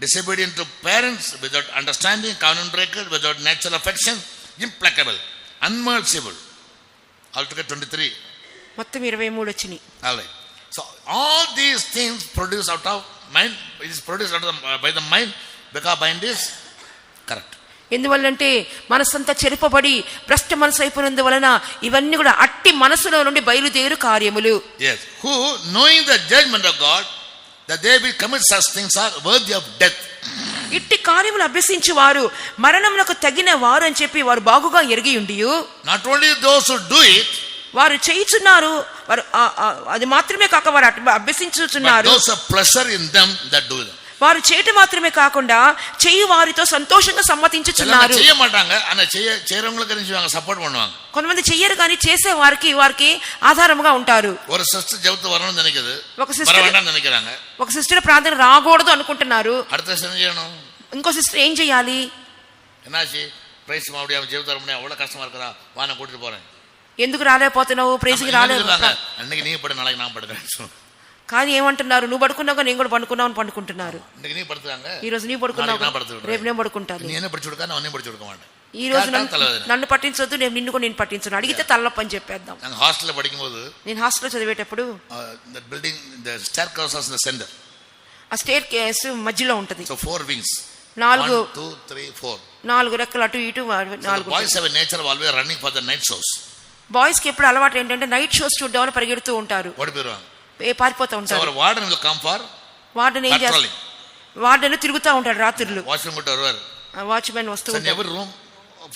disobedient to parents, without understanding, covenant breakers, without natural affection, implacable, unmerciful. Altogether 23. మొత్తం 23 వచ్చినాయి. All right. So all these things produce out of mind, it is produced out of by the mind, because mind is corrupt. ఎందువల్లంటే మనసంతా చెరుపబడి భ్రష్ట మనసు అయిపోయినందువలన ఇవన్నీ కూడా అట్టి మనసులో నుండి బయలుదేరు కార్యములు. Yes, who knowing the judgment of God, that they will commit such things are worthy of death. ఇట్టి కార్యములు అభ్యసించి వారు మరణములకు తగిన వారు అని చెప్పి వారు బాగుగా ఎరిగి ఉండియు, Not only those who do it, వారు చేయుచున్నారు, వారు అది మాత్రమే కాక వారు అభ్యసించుచున్నారు, but those of pleasure in them that do them. వారు చేయటం మాత్రమే కాకుండా చేయు వారితో సంతోషంగా సమ్మతించుచున్నారు. செய்ய மாட்டாங்க, ஆனா செய்யறவங்களுக்கு நினைச்சுவாங்க, சப்போர்ட் பண்ணுவாங்க. కొంతమంది చెయ్యరు కానీ చేసే వారికి ఆధారముగా ఉంటారు. ஒரு சிஸ்டர் ஜெபத்து வரணும்னு நினைக்குது, ఒక సిస్టర్ வர வேண்டாம்னு நினைக்கிறாங்க. ఒక సిస్టర్ ప్రార్థన రాకూడదు అనుకుంటున్నారు. அடுத்த சிஸ்டர் என்ன செய்யணும்? ఇంకో సిస్టర్ ఏం చేయాలి? என்னாச்சு, பிரைஸ் மறுபடியும் ஜெபத்து வர முடியாது, அவ்வளவு கஷ்டமா இருக்கிறா, வா நான் கூட்டிட்டு போறேன். ఎందుకు రాలేకపోతున్నావు, ప్రైజ్కి రాలేకపోతున్నావు? அன்னைக்கு நீ படு, நாளைக்கு நான் படுக்கிறேன். కానీ ఏమంటున్నారు, నువ్వు పడుకున్నావు నేను కూడా పడుకున్నావు అని పడుకుంటున్నారు. நீ படுத்துறாங்க, ఈ రోజు నీ పడుకున్నావు, రేపు నేను పడుకుంటాను. நீ என்ன படிச்சு கொடுக்க, நான் படிச்சு கொடுக்க மாட்டேன். ఈ రోజు నన్ను పట్టించొద్దు, నేను నిన్ను కూడా నేను పట్టించను, అడిగితే తలనొప్పి అని చెప్పేద్దాం. హాస్టల్లో పడిపోదు, నేను హాస్టల్లో చదివేటప్పుడు building the staircase in the center, ఆ స్టేర్ కేస్ మధ్యలో ఉంటది. సో 4 వింగ్స్, 4 1 2 3 4 4 రెక్కలు అటు ఇటు 4. Boys have a nature of always running for the night shows. Boys కి ఎప్పుడు అలవాటు ఏంటంటే నైట్ షోస్ చూద్దామని పరిగెడుతూ ఉంటారు, ఓడిపోయారు, పారిపోతూ ఉంటారు. Warden will come for warden ఏం చేస్తారు, వార్డెన్ తిరుగుతూ ఉంటాడు రాత్రులు, వాచ్మెన్ కూడా వస్తారు, వాచ్మెన్ వస్తూ ఉంటారు. ఎవరి రూమ్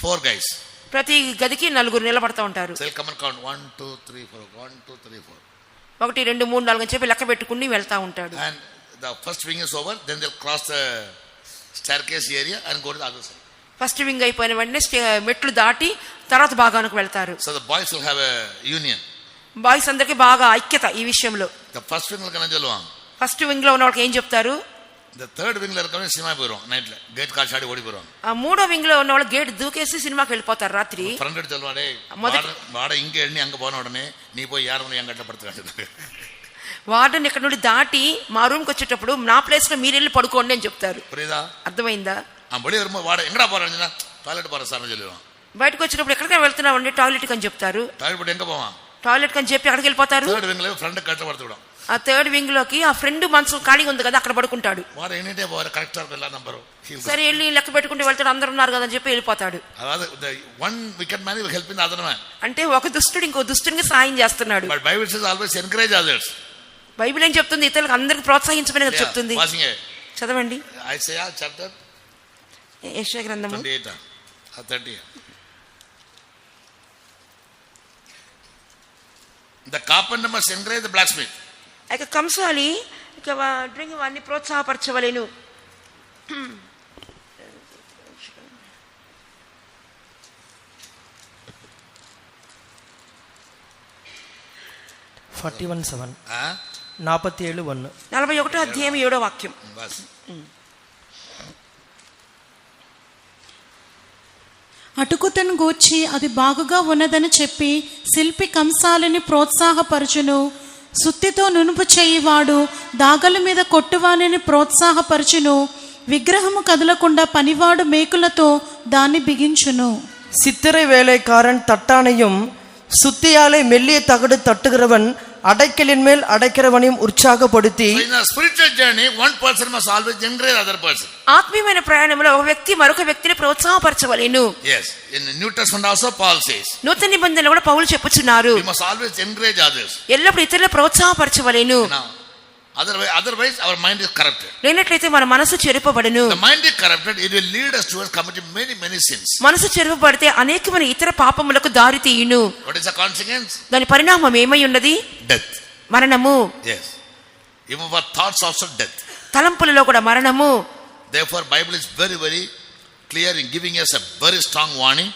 4 guys, ప్రతి గదికి 4 నిలబడతా ఉంటారు. దే కమ్ అండ్ కౌంట్ 1 2 3 4 1 2 3 4 1 2 3 4 అని చెప్పి లెక్క పెట్టుకుని వెళ్తా ఉంటాడు. And the first wing is over, then they cross the staircase area and go to the other side. First wing అయిపోయిన వెంటనే మెట్లు దాటి తర్వాత భాగానికి వెళ్తారు. So the boys will have a union, boys అందరికి బాగా ఐక్యత ఈ విషయంలో. ద ఫస్ట్ వింగ్ లో சொல்லுவாங்க, ఫస్ట్ వింగ్ లో ఉన్న వాళ్ళకి ఏం చెప్తారు, ద థర్డ్ వింగ్ లో இருக்கவங்க సినిమా போறோம், నైట్ గేట్ కాల్ షాడి ఓడి పోறோம். ఆ మూడో వింగ్ లో ఉన్న వాళ్ళు గేట్ దూకేసి సినిమాకి వెళ్ళిపోతారు రాత్రి. ఫ్రెండ్ சொல்லுவாடே, వాడ ఇంక ఎన్ని అంగ పోన ఉடனே నీ పోయి యారమని ఎంగట్ల పడుతున్నాడు. వార్డెన్ ఇక్కడ నుండి దాటి మా రూమ్ కి వచ్చేటప్పుడు నా ప్లేస్ లో మీరు వెళ్ళి పడుకోండి అని చెప్తారు. అర్థమైందా? బడి వాడ ఎంగడా పోరా, టాయిలెట్ పోరా సార్ అని చెల్లువాం. బయటకు వచ్చినప్పుడు ఎక్కడికైనా వెళ్తున్నావు అండి, టాయిలెట్ అని చెప్తారు. టాయిలెట్ ఎంగ పోవా, టాయిలెట్ అని చెప్పి అక్కడికి వెళ్ళిపోతారు. థర్డ్ వింగ్ లో ఫ్రెండ్ కట్ట పడుతుడా, ఆ థర్డ్ వింగ్ లోకి ఆ ఫ్రెండ్ మనసు ఖాళీగా ఉంది కదా అక్కడ పడుకుంటాడు. వాడు ఏంటంటే కరెక్ట్ నంబరు, సరే వెళ్ళి లెక్క పెట్టుకుంటూ వెళ్తాడు, అందరు ఉన్నారు కదా అని చెప్పి వెళ్ళిపోతాడు. One wicket man helping the other man. అంటే ఒక దుష్టుడు ఇంకో దుష్టునికి సాయం చేస్తున్నాడు. But Bible says always encourage others. Bible ఏం చెప్తుంది, ఇతరులకు అందరికి ప్రోత్సహించమని చెప్తుంది. చదవండి ఐసయా చాప్టర్ యెషయా గ్రంథము 28:30. The carpenter must encourage the blacksmith. ఇక కంసాలి ఇక డ్రింక్ వాడిని ప్రోత్సాహపరచవలెను. 41:7 47:1 41వ అధ్యాయం 7వ వాక్యం. అటుకుతను గూర్చి అది బాగుగా ఉన్నదని చెప్పి శిల్పి కంసాలిని ప్రోత్సాహపరచును. సుత్తితో నునుపు చేయివాడు దాగల మీద కొట్టువానిని ప్రోత్సాహపరచును. విగ్రహము కదలకుండా పనివాడు మేకులతో దాన్ని బిగించును. சித்திரை வேலைக்காரன் தட்டானையும் சுத்தியாலே மெல்லிய தகடு தட்டுகிறவன் அடைக்கலின் மேல் அடைக்கிறவனையும் உற்சாகப்படுத்தி. In a spiritual journey, one person must always encourage other person. ఆత్మీయమైన ప్రయాణంలో ఒక వ్యక్తి మరొక వ్యక్తిని ప్రోత్సాహపరచవలెను. Yes, in the New Testament also Paul says. నూతన నిబంధనలో కూడా పౌలు చెప్పుచున్నారు, We must always encourage others. ఎల్లప్పుడూ ఇతరులను ప్రోత్సాహపరచవలెను. Otherwise our mind is corrupted. లేనట్లయితే మన మనసు చెరుపబడును. The mind is corrupted, it will lead us towards committing many sins. మనసు చెరుపబడితే అనేకమైన ఇతర పాపములకు దారి తీయును. What is the consequence? దాని పరిణామం ఏమై ఉన్నది? Death. మరణము. Yes. Even for thoughts also death. తలంపులలో కూడా మరణము. Therefore Bible is very clear in giving us a very strong warning.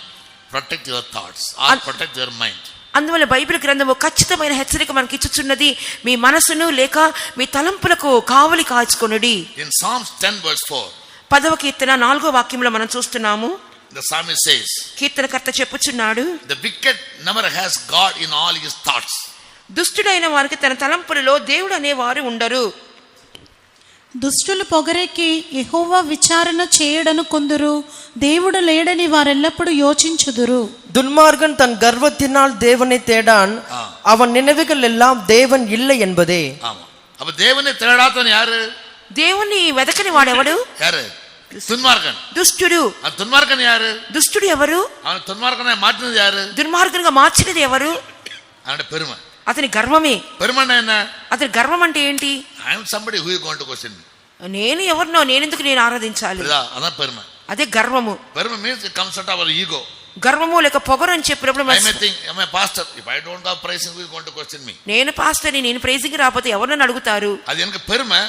Protect your thoughts or protect your mind. అందువల్ల బైబిల్ గ్రంథము ఖచ్చితమైన హెచ్చరిక మనకి ఇచ్చుచున్నది, మీ మనసును లేక మీ తలంపులకు కావలి కాచుకొనుడి. In Psalms 10:4, 10వ కీర్తన 4వ వాక్యంలో మనం చూస్తున్నాము, the psalmist says, కీర్తనకర్త చెప్పుచున్నాడు, the wicked never has God in all his thoughts. దుష్టుడైన వారికి తన తలంపులలో దేవుడు అనేవారు ఉండరు. దుష్టులు పొగరెక్కి యెహోవా విచారణ చేయడను కొందరు, దేవుడు లేడని వారెల్లప్పుడు యోచించుదురు. துன்மார்கன் தன் கர்வத்தினால் தேவனை தேடான், அவன் நினைவுகள் எல்லாம் தேவன் இல்லை என்பதே. ஆமா, அப்ப தேவனை தேடாதவன் யாரு? దేవుణ్ణి వెదకని వాడెవడు? யாரு? துன்மார்க்கன். దుష్టుడు. ఆ துன்மார்க்கன் யாரு? దుష్టుడు ఎవరు? அவன் துன்மார்க்கனை மாற்றினது யாரு? దుర్మార్గునిగా మార్చినది ఎవరు? அவனோட பெருமை. అతని గర్వమే. பெருமைன்னா என்ன? అతని గర్వం అంటే ఏంటి? I am somebody who is going to question me. నేను ఎవరినో, నేనెందుకు నేను ఆరాధించాలి? అதான் பெருமை. అదే గర్వము. பெருமை means it comes out of our ego. గర్వము లేక పొగరు అని చెప్పినప్పుడు I may think, I am a pastor. If I don't have praising, who is going to question me? నేను పాస్టర్ని, నేను ప్రైజింగ్ రాకపోతే ఎవరు నన్ను అడుగుతారు? அது எனக்கு பெருமை.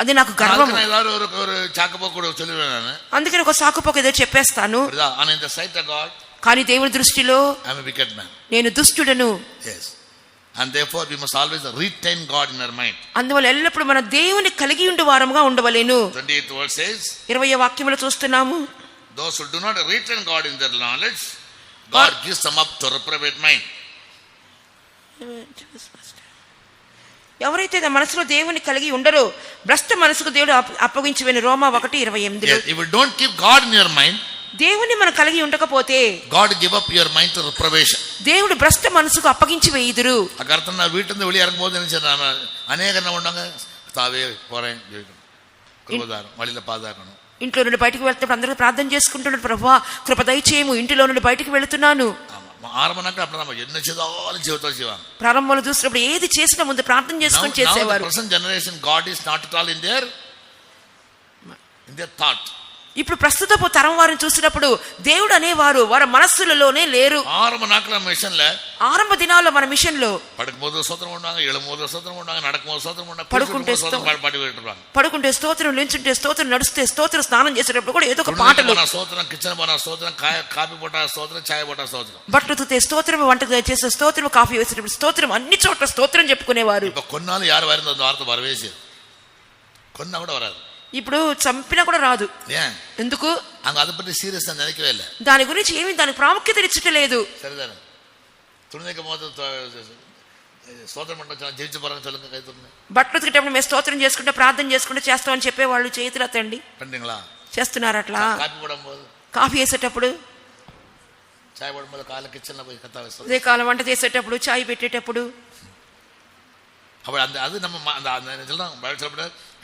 అది నాకు గర్వము. நான் ஏதாவது ஒரு சாக்குப்போக்கு கூட சொல்லுவேன் நான். అందుకని ఒక సాకుపోక ఏదో చెప్పేస్తాను. ஆனா in the sight of God, కానీ దేవుని దృష్టిలో I am a wicked man. నేను దుష్టుడను. Yes. And therefore we must always retain God in our mind. అందువల్ల ఎల్లప్పుడు మన దేవుని కలిగి ఉండు వారముగా ఉండవలెను. 28th verse says, 20వ వాక్యములో చూస్తున్నాము, those who do not retain God in their knowledge, God gives them up to reprobate mind. ఎవరైతే మనసులో దేవుని కలిగి ఉండరో భ్రష్ట మనసుకు దేవుడు అప్పగించి రోమా 1:28. If you don't keep God in your mind, దేవుని మనం కలిగి ఉండకపోతే God give up your mind to reprobation. దేవుడు భ్రష్ట మనసుకు అప్పగించి వేయుదురు. అగర్త నా వీటింద வெளிய இறங்கும்போது நினைச்சேன் అనేక என்ன பண்ணாங்க, తావే పోరేం కృపదారం వడిల పాదాకను. ఇంట్లో నుండి బయటికి వెళ్తే అందరూ ప్రార్థన చేసుకుంటున్నారు, ప్రభువా కృప దయచేయము, ఇంటిలో నుండి బయటికి వెళ్తున్నాను. ఆరంభంగా అప్పుడు நம்ம என்ன செய்தாலும் జీవితం செய்வாங்க. ప్రారంభంలో చూసినప్పుడు ఏది చేసినా ముందు ప్రార్థన చేసుకొని చేసేవారు. present generation God is not at all in their thought. ఇప్పుడు ప్రస్తుతపు తరం వారిని చూసినప్పుడు దేవుడు అనేవారు వారి మనస్సులలోనే లేరు. ఆరంభ నాకల మిషన్ల ఆరంభ దినాల్లో మన మిషన్ లో పడుకుపోదు స్తోత్రం ఉండాங்க, எழும்போது స్తోత్రం ఉండాங்க, நடக்கும்போது స్తోత్రం ఉండాங்க, పడుకుంటే పాడి పెట్టుறாங்க. పడుకుంటే స్తోత్రం, నిల్చుంటే స్తోత్రం, నడుస్తే స్తోత్రం, స్నానం చేసేటప్పుడు కూడా ఏదో ఒక పాటలు, స్తోత్రం, కిచెన్ పోనా స్తోత్రం, కాఫీ పోటా స్తోత్రం, చాయ్ పోటా స్తోత్రం, బట్టలు ఉతికే స్తోత్రం, వంట చేసే స్తోత్రం, కాఫీ వేసేటప్పుడు స్తోత్రం, అన్ని చోట్ల స్తోత్రం చెప్పుకునేవారు. ఇప్పుడు కొన్నాళ్ళు యారు వారిందో వార్త వరవేసి కొన్నా కూడా వరాదు. ఇప్పుడు చంపినా కూడా రాదు. ఎందుకు? అంగ అద పట్టి సీరియస్ అని నిனைக்கவே இல்ல. దాని గురించి ఏమీ దానికి ప్రాముఖ్యత ఇచ్చట్లేదు. సరేదాను తుణిక మోత స్తోత్రం అంటే జీవించ పరంగా சொல்லுங்க కై తుణి. బట్టలు ఉతికేటప్పుడు మేము స్తోత్రం చేసుకుంటే ప్రార్థన చేసుకుంటే చేస్తామని చెప్పేవాళ్ళు చేతులు ఎత్తండి. పండింగ్లా చేస్తున్నారు అట్లా. కాఫీ పోడம்போదు, కాఫీ వేసేటప్పుడు, చాయ్ పోడம்போదు, కాల కిచెన్ లో పోయి కథ వేస్తారు. అదే కాలం వంట చేసేటప్పుడు, చాయ్ పెట్టేటప్పుడు. అప్పుడు అది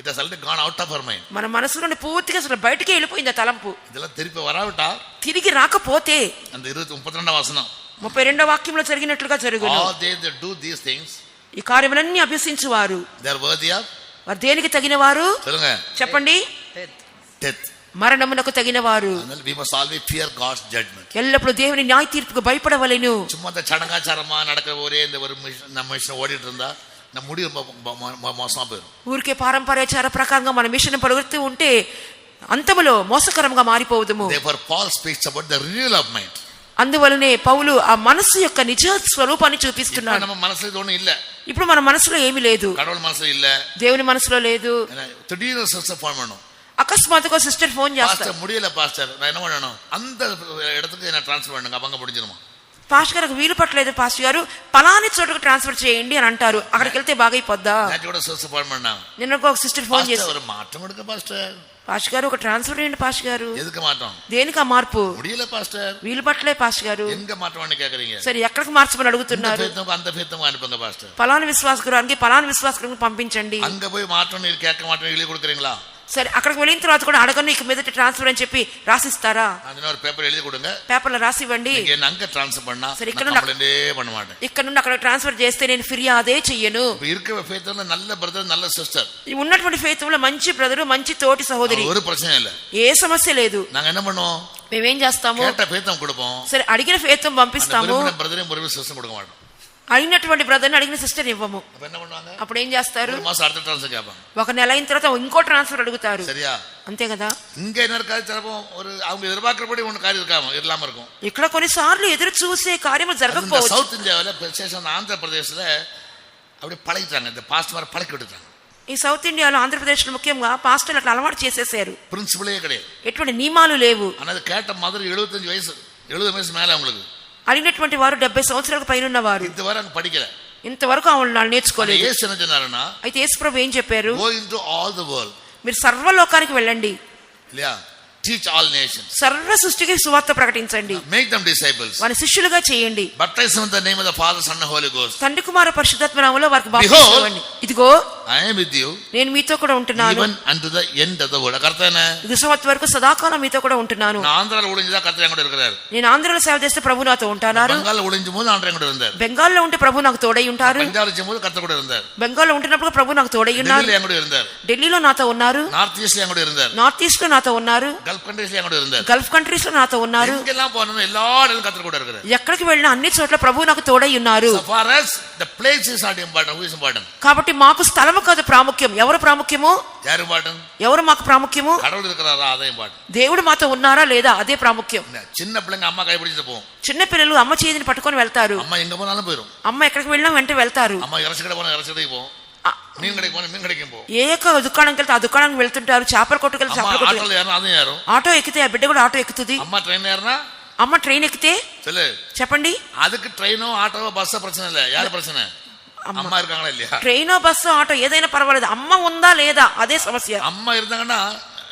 it has already gone out of our mind. మన మనసులోని పూర్తిగా అసలు బయటికి వెళ్ళిపోయింది ఆ తలంపు. இதெல்லாம் திருப்பி வராவிட்டா, తిరిగి రాకపోతే அந்த 32వ వచనం 32వ వాక్యంలో జరిగినట్లుగా జరుగును. all they that do these things, ఈ కార్యములన్నీ అభ్యసించువారు they are worthy of, వారు దేనికి తగినవారు சொல்லுங்க చెప్పండి, death. మరణమునకు తగినవారు. we must always fear God's judgment. ఎల్లప్పుడూ దేవుని న్యాయ తీర్పుకు భయపడవలెను. சும்மா அந்த சடங்காச்சாரமா நடக்கிற ஒரே இந்த ஒரு நம்ம மிஷன் ஓடிட்டு இருந்தா நம்ம முடிவு మోసమా పోయిரும். ఊరికే పారంపర్యాచార ప్రకారంగా మన మిషన్ పరుగుతూ ఉంటే అంతములో మోసకరంగా మారిపోవుదుము. therefore Paul speaks about the renewal of mind. అందువలనే పౌలు ఆ మనస్సు యొక్క నిజ స్వరూపాన్ని చూపిస్తున్నాడు. நம்ம మనసులో ఇది இல்ல. ఇప్పుడు మన మనసులో ఏమీ లేదు. கடவுள் మనసులో இல்ல, దేవుని మనసులో లేదు. திடீர்னு சிஸ்டர் ஃபோன் பண்ணும், అకస్మాత్తుగా సిస్టర్ ఫోన్ చేస్తారు, பாஸ்டர் முடியல பாஸ்டர், நான் என்ன பண்ணணும், அந்த இடத்துக்கு என்ன ట్రాన్స్ఫర్ பண்ணுங்க, అబంగ முடிஞ்சிருமா. పాస్టర్ గారికి వీలు పట్టలేదు పాస్టర్ గారు, పలాని చోటుకు ట్రాన్స్ఫర్ చేయండి అని అంటారు. అక్కడికి వెళ్తే బాగైపోద్దా? నిన్న ఒక సిస్టర్ ఫోన్ చేసి, పాస్టర్ గారు ఒక ట్రాన్స్ఫర్ చేయండి పాస్టర్ గారు. దేనికి ఆ మార్పు? వీలు పట్టలే పాస్టర్ గారు. సరే ఎక్కడికి మార్చమని అడుగుతున్నారు? పలాని విశ్వాస గృహానికి పలాని విశ్వాస గృహానికి పంపించండి. సరే అక్కడికి వెళ్ళిన తర్వాత కూడా అడగను, ఇక మీదట ట్రాన్స్ఫర్ అని చెప్పి రాసిస్తారా? పేపర్ లో రాసివ్వండి. సరే ఇక్కడ నుండి అక్కడ ట్రాన్స్ఫర్ చేస్తే నేను ఫిర్యాదే చెయ్యను. ఉన్నటువంటి ఫెయిత్ లో మంచి బ్రదరు, మంచి తోటి సహోదరి, ఏ సమస్య లేదు. మేమేం చేస్తాము? సరే అడిగిన ఫెయిత్ పంపిస్తాము, అడిగినటువంటి బ్రదర్ని అడిగిన సిస్టర్ ఇవ్వము. అప్పుడు ఏం చేస్తారు? ఒక నెల అయిన తర్వాత ఇంకో ట్రాన్స్ఫర్ అడుగుతారు. అంతే కదా? ఇక్కడ కొన్నిసార్లు ఎదురు చూసే కార్యము జరగకపోవచ్చు. సౌత్ ఇండియాలో ఆంధ్రప్రదేశ్ లో అప్పుడు పళకిட்டாங்க, పాస్ట్ వారు పళకి విడుతాங்க. ఈ సౌత్ ఇండియాలో ఆంధ్రప్రదేశ్ లో ముఖ్యంగా పాస్టర్లు అట్లా అలవాటు చేసేసారు. ప్రిన్సిపలే கிடையாது, ఎటువంటి నియమాలు లేవు. అన్నది కేట మదర్ 75 వయసు, 70 వయసు మేల அவங்களுக்கு. అడిగినటువంటి వారు 70 సంవత్సరాలకు పైన ఉన్నవారు. ఇంతవరకు పడికల, ఇంతవరకు వాళ్ళు నేర్చుకోలేదు. అయితే యేసు ప్రభు ఏం చెప్పారు? Go into all the world. మీరు సర్వలోకానికి వెళ్ళండి. Teach all nations. సర్వ సృష్టికి సువార్త ప్రకటించండి. Make them disciples. వారిని శిష్యులుగా చేయండి. Baptize them in the name of the Father, Son and Holy Ghost. తండ్రి కుమార పరిశుద్ధాత్మ నామములో వారికి బాప్తిస్మం ఇవ్వండి. ఇదిగో I am with you నేను మీతో కూడా ఉంటున్నాను even unto the end of the world. కర్తనా యుగ సమాప్తి వరకు సదాకాలం మీతో కూడా ఉంటున్నాను. நான் ஆந்திரால ஒளிஞ்சதா கர்த்தர் கூட இருக்கிறார். నేను ఆంధ్రలో సేవ చేస్తే ప్రభు నాతో ఉంటారు. బెంగాల్లో ఒలించుம்போது ఆంధ్ర కూడా இருந்தார். బెంగాల్లో ఉంటే ప్రభు నాకు తోడై ఉంటారు. పంజాబ్లో వచ్చేప్పుడు కర్తర్ కూడా இருந்தார். బెంగాల్లో ఉంటున్నప్పుడు ప్రభు నాకు తోడై ఉన్నారు. ఢిల్లీలో కూడా இருந்தார். ఢిల్లీలో నాతో ఉన్నారు. నార్త్ ఈస్ట్ లో కూడా இருந்தார். నార్త్ ఈస్ట్ లో నాతో ఉన్నారు. గల్ఫ్ కంట్రీస్ లో కూడా இருந்தார். గల్ఫ్ కంట్రీస్ లో నాతో ఉన్నారు. ఎక్కడికి పోనో எல்லா இடத்துல கர்த்தர் கூட இருக்கிறார். ఎక్కడికి వెళ్ళినా అన్ని చోట్ల ప్రభు నాకు తోడై ఉన్నారు. So far as the place is not important, who is important? కాబట్టి మాకు స్థలము కాదు ప్రాముఖ్యం. ఎవరు ప్రాముఖ్యమో? యారు ఇంపార్టెంట్? ఎవరు మాకు ప్రాముఖ్యమో? கடவுள் இருக்கிறாரா అదే ఇంపార్టెంట్. దేవుడు మాతో ఉన్నారా లేదా అదే ప్రాముఖ్యం. చిన్న పిల్లங்க అమ్మ కై పిడిచిட்டு పోం. చిన్న పిల్లలు అమ్మ చేతిని పట్టుకొని వెళ్తారు. అమ్మ ఎంగ పోనాலும் పోయిரும். అమ్మ ఎక్కడికి వెళ్ళినా వెంట వెళ్తారు. అమ్మ ఎరసకడ పోనా ఎరసకడకి పో. మీన్ కడకి పోనా మీన్ కడకి పో. ఏ దుకాణంకి వెళ్తే ఆ దుకాణానికి వెళ్తుంటారు. చేపల కొట్టుకు వెళ్తే చేపల కొట్టుకు. ఆటోలో యారు అదే యారు. ఆటో ఎక్కితే ఆ బిడ్డ కూడా ఆటో ఎక్కుతుంది. అమ్మ ట్రైన్ యారనా? అమ్మ ట్రైన్ ఎక్కితే చెప్పండి. அதுக்கு ட்ரெயினோ ஆட்டோவோ பஸ்ஸோ பிரச்சனை இல்ல. யாரு பிரச்சனை? அம்மா இருக்காங்களா இல்லையா? ట్రైనో బస్సు ఆటో ఏదైనా పర్వాలేదు. అమ్మ ఉందా లేదా అదే సమస్య. అమ్మ இருந்தாங்கன்னா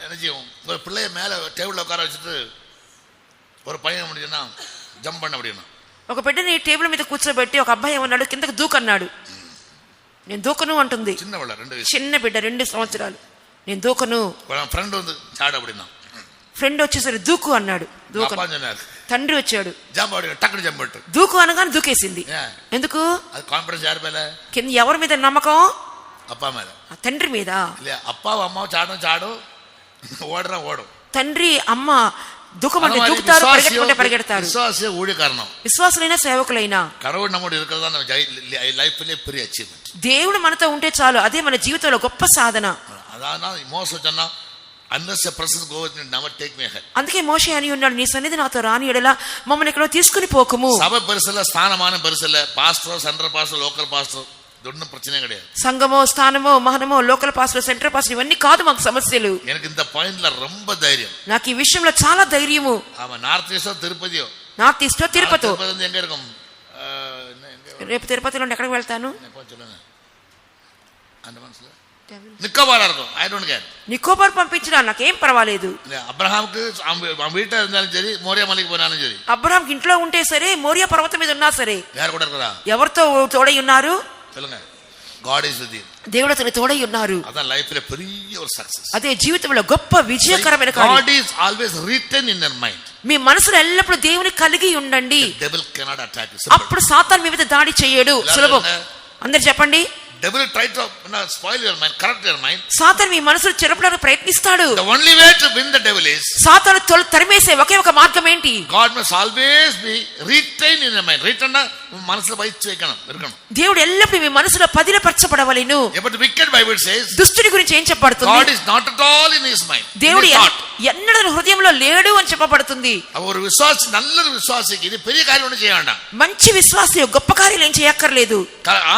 என்ன செய்யும்? ஒரு பிள்ளைய மேல டேபிள்ல உட்கார வச்சுட்டு ஒரு பையன் முடியும்னா ஜம்ப் பண்ண முடியும். ఒక బిడ్డని టేబుల్ మీద కూర్చోబెట్టి ఒక అబ్బాయి ఏమన్నాడు, కిందకు దూకన్నాడు. నేను దూకను అంటుంది. చిన్న బిడ్డ 2 సంవత్సరాలు. నేను దూకను. ఫ్రెండ్ வந்து చాడు அப்படினா ఫ్రెండ్ వచ్చేసరి దూకు అన్నాడు. దూకను. తండ్రి వచ్చాడు. దూకు అనగానే దూకేసింది. ఎందుకు? కాన్ఫిడెన్స్ యార్ మీద? కింద ఎవరి మీద నమ్మకం? అప్పా మీద. తండ్రి మీద. అప్పా అమ్మ చాడు చాడు ఓడరా ఓడు. తండ్రి అమ్మ దూకమంటే దూకుతారు, పరిగెట్టుకుంటే పరిగెడతారు. విశ్వాసే ఊడికారణం. విశ్వాసులైనా సేవకులైనా கடவுள் நம்மோடு இருக்கிறதா நம்ம லைஃப்ல பெரிய అచీవ్మెంట్. దేవుడు మనతో ఉంటే చాలు, అదే మన జీవితంలో గొప్ప సాధన. అదానా మోసే Chenna unless your presence go with me, never take me ahead. అందుకే మోషే అని ఉన్నాడు, నీ సన్నిధి నాతో రాని ఎడల మమ్మల్ని ఎక్కడో తీసుకుని పోకుము. సభ పరిసల స్థానమానం పరిసల pastor centre pastor local pastor దొడ్డ ప్రశ్నే கிடையாது. సంఘమో స్థానమో మహనమో లోకల్ పాస్టర్ సెంటర్ పాస్టర్ ఇవన్నీ కాదు మాకు సమస్యలు. எனக்கு இந்த பாயிண்ட்ல ரொம்ப தைரியம். నాకు ఈ విషయంలో చాలా ధైర్యము. ఆమ నార్త్ ఈస్ట్ తిరుపతియో. North east Tirupati. తిరుపతి ఎక్కడ இருக்கும்? రేపు తిరుపతిలో ఎక్కడికి వెళ్తాను? నికోబార్ இருக்கும். I don't care. నికోబార్ పంపించినా నాకేం పర్వాలేదు. అబ్రహాంకి వీట இருந்தாலும் సరే, మోరియా మలికి పోయినాను సరే. అబ్రహాంకి ఇంట్లో ఉంటే సరే, మోరియా పర్వతం మీద ఉన్నా సరే. యారు కూడా కదా? ఎవరితో తోడై ఉన్నారు? சொல்லுங்க. God is with you. దేవుడు అతని తోడై ఉన్నారు. అదే లైఫ్ లో పెரிய ఒక సక్సెస్. అదే జీవితంలో గొప్ప విజయకరమైన కార్యం. God is always written in your mind. మీ మనసులో ఎల్లప్పుడూ దేవుని కలిగి ఉండండి. Devil cannot attack you. అప్పుడు సాతాను మీ మీద దాడి చేయడు. సులభం. అందరూ చెప్పండి. devil try to spoil your mind, corrupt your mind. సాతాను మీ మనసును చెరపడానికి ప్రయత్నిస్తాడు. The only way to win the devil is సాతాను తరిమేసే ఒకే ఒక మార్గం ఏంటి? God must always be retained in your mind. Retain మనసులో పైచి వెక్కడం. దేవుడు ఎల్లప్పుడూ మీ మనసులో పదిలపరచబడవలెను. But the wicked Bible says దుష్టుడి గురించి ఏం చెప్పబడుతుంది? God is not at all in his mind. దేవుడు ఎన్నడూ హృదయంలో లేడు అని చెప్పబడుతుంది. ఒక విశ్వాసి నల్లరు విశ్వాసికి ఇది పెద్ద కార్యం ఒന്നും చేయണ്ട. మంచి విశ్వాసి గొప్ప కార్యాలు ఏం చేయక్కర్లేదు.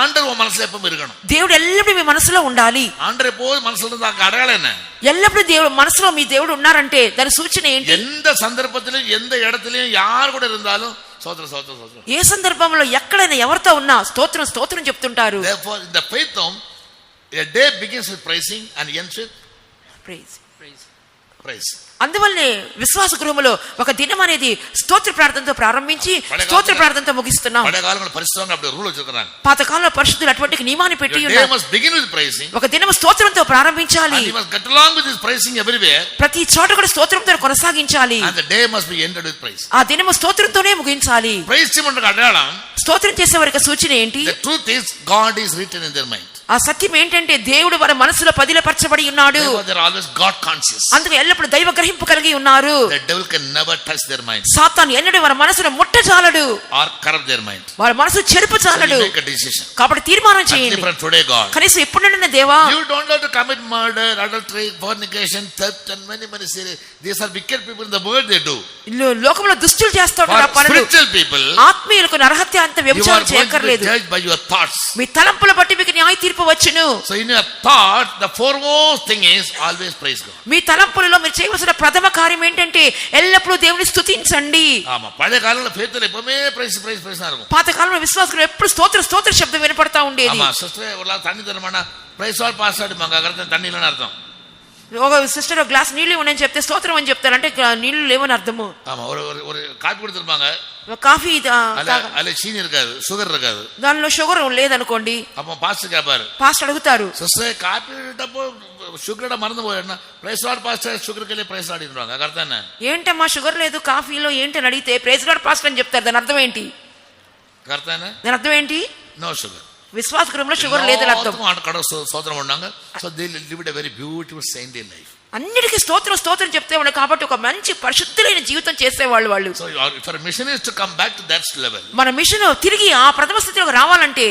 ఆండర్ మనసులో ఎప్పుడు ఇరగണം. దేవుడు ఎల్లప్పుడూ మీ మనసులో ఉండాలి. ఆండర్ ఎప్పుడు మనసులో దాకా అడగాలనే. ఎల్లప్పుడూ దేవుడు మనసులో మీ దేవుడు ఉన్నారంటే దాని సూచన ఏంటి? ఎంత సందర్భంలో ఎంత ఎడతలో యారు కూడా இருந்தாலும் స్తోత్రం స్తోత్రం స్తోత్రం. ఏ సందర్భంలో ఎక్కడైనా ఎవరితో ఉన్నా స్తోత్రం స్తోత్రం చెప్తుంటారు. Therefore in the faith home a day begins with praising and ends with praise. అందువల్లనే విశ్వాస గృహములో ఒక దినం అనేది స్తోత్ర ప్రార్థనతో ప్రారంభించి స్తోత్ర ప్రార్థనతో ముగిస్తున్నాం. పాతకాలంలో పరిశుద్ధులు అటువంటి నియమాన్ని పెట్టి ఉన్నారు. ఒక దినం స్తోత్రంతో ప్రారంభించాలి. ప్రతి చోట కూడా స్తోత్రంతో కొనసాగించాలి. ఆ దినము స్తోత్రంతోనే ముగించాలి. స్తోత్రం చేసే వారికి సూచన ఏంటి? ఆ సత్యం ఏంటంటే దేవుడు వారి మనసులో పదిలపరచబడి ఉన్నాడు. అందుకు ఎల్లప్పుడు దైవ గ్రహింపు కలిగి ఉన్నారు. సాతాను ఎన్నడూ వారి మనసును ముట్టజాలడు. వారి మనసు చెరుపు చాలడు. కాబట్టి తీర్మానం చేయండి. కనీసం ఎప్పుడు నుండి దేవా, లోకంలో దుష్టులు చేస్తారు పనులు. ఆత్మీయులకు నరహత్య అంత వ్యభిచారం చేయక్కర్లేదు. మీ తలంపుల బట్టి మీకు న్యాయ తీర్పు వచ్చును. So in your thought the foremost thing is always praise God. మీ తలంపులలో మీరు చేయవలసిన ప్రథమ కార్యం ఏంటంటే ఎల్లప్పుడూ దేవుని స్తుతించండి. ఆమా పడే కాలంలో పేతులు ఎప్పుడే ప్రైస్ నారు. పాత కాలంలో విశ్వాసులు ఎప్పుడు స్తోత్ర శబ్దం వినపడతా ఉండేది. ఆమా సిస్టర్ వాళ్ళ తన్ని తరమణ ప్రైస్ ఆల్ పాస్ ఆడి మంగ అర్థం తన్నిలని అర్థం. ఒక సిస్టర్ ఒక గ్లాస్ నీళ్ళు ఇవ్వండి అని చెప్తే స్తోత్రం అని చెప్తారు, అంటే నీళ్లు లేవని అర్థము. ஆமா, ஒரு காப்பி கொடுத்துருப்பாங்க, కాఫీ அதுல சீனி இருக்காது, சுகர் இருக்காது, దానిలో షుగర్ లేదనుకోండి, அப்ப பாஸ்டர் கேட்பாரு, పాస్టర్ అడుగుతారు, சிஸ்டர் காப்பி இட்டப்போ சுகரோட மறந்து போயிடுனா ప్రైస్ లార్డ్ పాస్టర్ షుగర్ కెళ్ళి ప్రైస్ లార్డ్ ఇన్నువాங்க, అర్థాన్ని ఏంటమ్మా షుగర్ లేదు కాఫీలో ఏంటని అడిగితే ప్రైజ్ లార్డ్ పాస్టర్ అని చెప్తారు. దాని అర్థం ఏంటి? అర్థాన్ని దాని అర్థం ఏంటి? No sugar. విశ్వాస గృహంలో షుగర్ లేదని అర్థం. అక్కడ స్తోత్రం ఉన్నాங்க, so they lived a very beautiful saintly life. అన్నిటికీ స్తోత్రం స్తోత్రం చెప్తే వాళ్ళు కాబట్టి ఒక మంచి పరిశుద్ధులైన జీవితం చేసేవాళ్ళు వాళ్ళు. So for machine is to come back to that level. మన మిషన్ తిరిగి ఆ ప్రథమ స్థితిలోకి రావాలంటే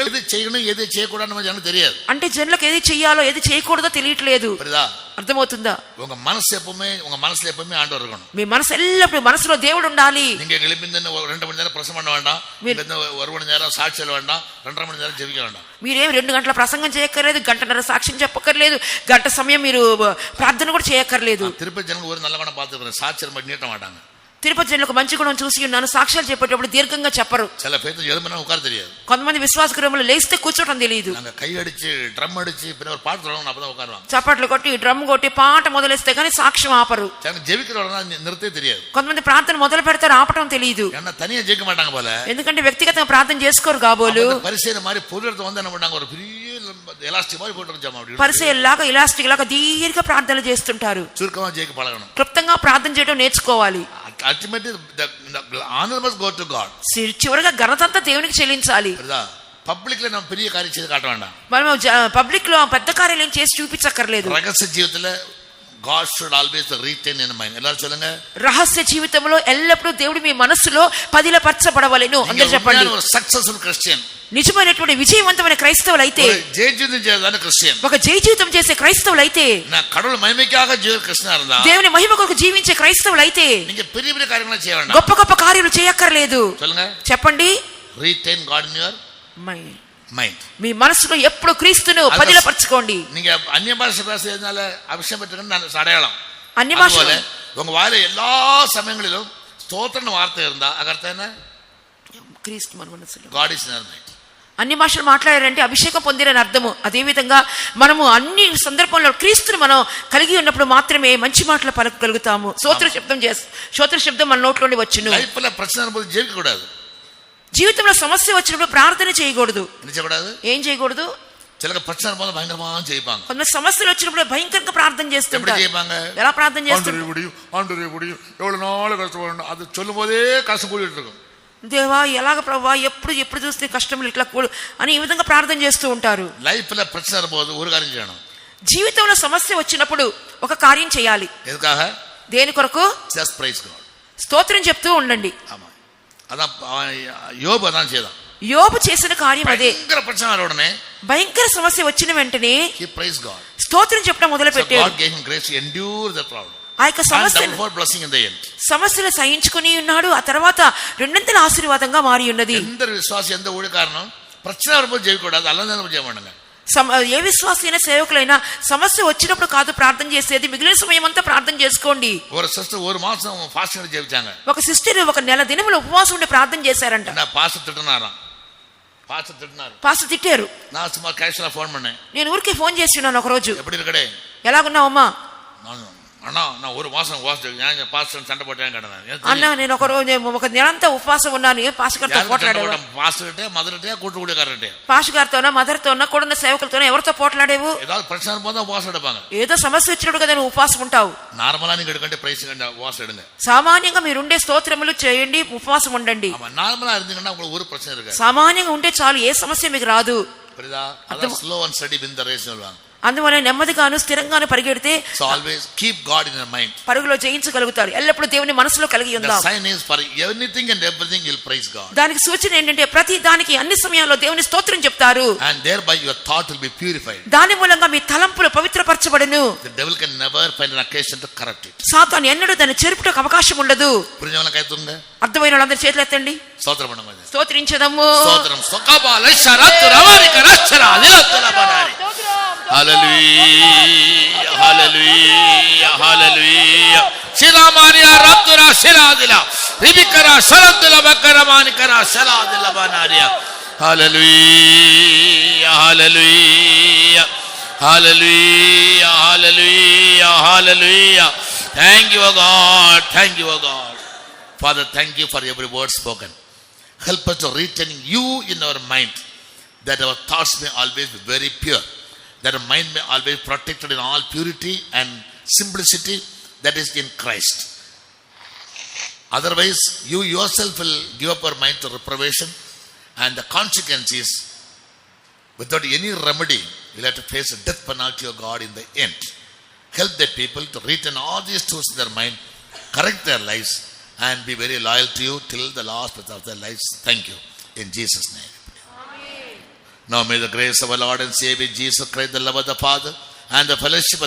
ఏది చేయను ఏది చేయకూడదు మనకు తెలియదు, అంటే జనులకు ఏది చెయ్యాలో ఏది చేయకూడదో తెలియట్లేదు. అర్థమవుతుందా? உங்க மனசு எப்பவுமே ஆண்டவர் இருக்கணும். మీ మనసు ఎల్లప్పుడూ మనసులో దేవుడు ఉండాలి. நீங்க எழுப்பிந்து 2 மணி நேரம் பிரசங்கம் பண்ண வேண்டாம், 1 மணி நேரம் சாட்சி சொல்ல வேண்டாம், 2.5 மணி நேரம் ஜெபிக்க வேண்டாம். మీరేం 2 గంటల ప్రసంగం చేయక్కర్లేదు, గంటన్నర సాక్ష్యం చెప్పక్కర్లేదు, గంట సమయం మీరు ప్రార్థన కూడా చేయక్కర్లేదు. తిరుపతి జనం ஒரு நல்ல குணம் பார்த்துக்கிறேன், సాక్ష్యం బట్టి నీట మాటాంగ. తిరుపతి జనులకు మంచి గుణం చూసి ఉన్నాను, సాక్ష్యాలు చెప్పేటప్పుడు దీర్ఘంగా చెప్పరు. చాలా పేద ఎలుమన ఉకార తెలియదు, కొంతమంది విశ్వాస గృహంలో లేస్తే కూర్చోటం తెలియదు. కై అడిచి డ్రమ్ అడిచి పిన్న పాట తొడగడం అప్పుడు ఉకారువాங்க, చప్పట్లు కొట్టి డ్రమ్ కొట్టి పాట మొదలెస్తే కానీ సాక్ష్యం ఆపరు. జెవిக்கிறవరా నిర్తే తెలియదు. కొంతమంది ప్రార్థన మొదలు పెడతారు, ఆపటం తెలియదు. ఏన్నా తనియా జెవిక మాటాంగ పోలే, ఎందుకంటే వ్యక్తిగతంగా ప్రార్థన చేసుకోరు కాబోలు. పరిసయ్య మారి పొరులతో వంద అన్నమాట ఒక పెరియ ఎలాస్టిక్ మారి పోటం జమ అప్పుడు పరిసయ్యలాగా ఇలాస్టిక్ లాగా దీర్ఘ ప్రార్థనలు చేస్తుంటారు. చురుకమా జెవిక పడగడం, క్లుప్తంగా ప్రార్థన చేయడం నేర్చుకోవాలి. Ultimately the honor must go to God. చివరిగా ఘనతంతా దేవునికి చెల్లించాలి. పబ్లిక్ లో మనం పెరియ కార్యం చేసి కాట వేண்டாం, మనం పబ్లిక్ లో పెద్ద కార్యాలు చేసి చూపించక్కర్లేదు. రహస్య జీవితంలో God should always retain in mind. எல்லாரும் சொல்லுங்க, రహస్య జీవితంలో ఎల్లప్పుడూ దేవుడు మీ మనస్సులో పదిలపరచబడవలెను. అందరూ చెప్పండి. సక్సెస్ఫుల్ క్రిస్టియన్, నిజమైనటువంటి విజయవంతమైన క్రైస్తవులు అయితే, జయ జీవితం చేయాలని క్రిస్టియన్, ఒక జయ జీవితం చేసే క్రైస్తవులు అయితే, నా కడవల మహిమకాగ జీవ క్రిస్టియన్ இருந்தா, దేవుని మహిమ కొరకు జీవించే క్రైస్తవులు అయితే நீங்க பெரிய பெரிய காரியங்களை செய்ய வேண்டாம், గొప్ప గొప్ప కార్యాలు చేయక్కర్లేదు. சொல்லுங்க, చెప్పండి. retain God in your mind. మీ మనసులో ఎప్పుడు క్రీస్తును పదిలపరచుకోండి. நீங்க అన్య భాష பேசுறதுனால அபிஷேகம் பெற்றதுன்னு அடையாளம். అన్ని భాషలు உங்க வாயில எல்லா సమయంలో స్తోత్రం వార్త இருந்தா అర్థం என்ன? క్రీస్తు మన మనసులో, God is in our mind. అన్ని భాషలు మాట్లాడారంటే అభిషేకం పొందిరని అర్థము. అదే విధంగా మనము అన్ని సందర్భంలో క్రీస్తును మనం కలిగి ఉన్నప్పుడు మాత్రమే మంచి మాటలు పలకగలుగుతాము. స్తోత్ర శబ్దం మన నోట్లోని వచ్చును. లైఫ్ లో ప్రశ్న జీవికూడదు, జీవితంలో సమస్య వచ్చినప్పుడు ప్రార్థన చేయకూడదు. ఏం చేయకూడదు? చిలక ప్రశ్న భయంకరమా చేయిపాంగ. కొంత సమస్యలు వచ్చినప్పుడు భయంకరంగా ప్రార్థన చేస్తుంటారు. ఎలా ప్రార్థన చేస్తారు? எவ்வளவு நாள் கஷ்டப்படணும் அது சொல்லும் போதே కష్టం కూడిட்டு இருக்கும். దేవా ఎలాగ ప్రభా ఎప్పుడు చూస్తే కష్టములు ఇట్లా కూడు అని ఈ విధంగా ప్రార్థన చేస్తూ ఉంటారు. లైఫ్ లో ప్రశ్న పోదు ఒక కార్యం చేయడం. జీవితంలో సమస్య వచ్చినప్పుడు ఒక కార్యం చేయాలి. ఎందుకాக? దేని కొరకు? జస్ట్ ప్రైజ్ గాడ్, స్తోత్రం చెప్తూ ఉండండి. యోబు అதான் చేద్దాం. యోబు చేసిన కార్యం అదే. భయంకర సమస్య వచ్చిన వెంటనే he praised God, స్తోత్రం చెప్పడం మొదలు పెట్టాడు. God gave him grace to endure the problem. ఆ యొక్క సమస్యను సహించుకుని ఉన్నాడు. ఆ తర్వాత రెండంతల ఆశీర్వాదంగా మారి ఉన్నది. విశ్వాసం ఎంత ఊడి కారణం ప్రశ్న వరకు చేయకూడదు, అలా చేయమండి. ఏ విశ్వాసైన సేవకులైనా సమస్య వచ్చినప్పుడు కాదు ప్రార్థన చేసేది, మిగిలిన సమయం అంతా ప్రార్థన చేసుకోండి. ఒక సిస్టర్ 1 నెల దినములు ఉపవాసం ఉండి ప్రార్థన చేశారంట. పాస్టర్ తిట్టారు. నేను ఊరికే ఫోన్ చేసి ఉన్నాను ఒక రోజు. ఎలాగున్నావమ్మా? అన్నా నా ஒரு மாசம் ఉపవాసం పాస్టర్ சண்டை போட்டேன் కదా అన్నా, నేను ఒక రోజు 1 నెలంతా ఉపవాసం ఉన్నాను. పాస్టర్ గారితో పోట్లాడేవు? పాస్టర్టే మదర్టే కూడికారంటే పాస్టర్ గారితోనా మదర్తోనా కూడిన సేవకులతోనా ఎవరితో పోట్లాడేవు? ఏదో ప్రశ్న పోదా ఉపవాసం எடுப்பாங்க. ఏదో సమస్య వచ్చినప్పుడు కదా నువ్వు ఉపవాసం ఉంటావు. నార్మల్ అని గడుకంటే ప్రైస్ కంటే ఉపవాసం எடுங்க. సామాన్యంగా మీరుండే స్తోత్రములు చేయండి, ఉపవాసం ఉండండి. నార్మల్ இருந்தீங்கன்னா உங்களுக்கு ஒரு பிரச்சனை இருக்காது. సామాన్యంగా ఉంటే చాలు, ఏ సమస్య మీకు రాదు. అదే slow and steady win the race சொல்வாங்க. అందువల్ల నెమ్మదిగాను స్థిరంగాను పరిగెడితే so always keep God in your mind, పరుగులో జయించగలుగుతారు. ఎల్లప్పుడూ దేవుని మనసులో కలిగి ఉందాం. The sign is for everything and everything will praise God. దానికి సూచన ఏంటంటే ప్రతి దానికి అన్ని సమయాల్లో దేవుని స్తోత్రం చెప్తారు. And thereby your thought will be purified. దాని మూలంగా మీ తలంపులు పవిత్రపరచబడును. The devil can never find an occasion to correct it. సాతాను ఎన్నడూ దాన్ని చెరుపుటకు అవకాశం ఉండదు. పుణ్యవలకైతుందా? అర్థమైన వాళ్ళందరూ చేతులు ఎత్తండి. స్తోత్రమన్నమాట. స్తోత్రించదము. స్తోత్రం సకబాల శరత్ రవానిక రక్షరా నిలతల బనారి. హల్లెలూయా హల్లెలూయా హల్లెలూయా. శిలామానియా రత్తురా శిలాదిల రిబికరా శరతుల బకరమానికరా శలాదిల బనారియా. హల్లెలూయా హల్లెలూయా Hallelujah, hallelujah, hallelujah. Thank you, O God. Thank you, O God. Father, thank you for every word spoken. Help us to retain you in our mind, that our thoughts may always be very pure, that our mind may always be protected in all purity and simplicity that is in Christ. Otherwise, you yourself will give up our mind to reprobation, and the consequence is, without any remedy, you'll have to face a death penalty of God in the end. Help the people to retain all these truths in their mind, correct their lives, and be very loyal to you till the last breath of their lives. Thank you. In Jesus' name. Amen. Now may the grace of our Lord and Savior Jesus Christ, the love of the Father, and the fellowship of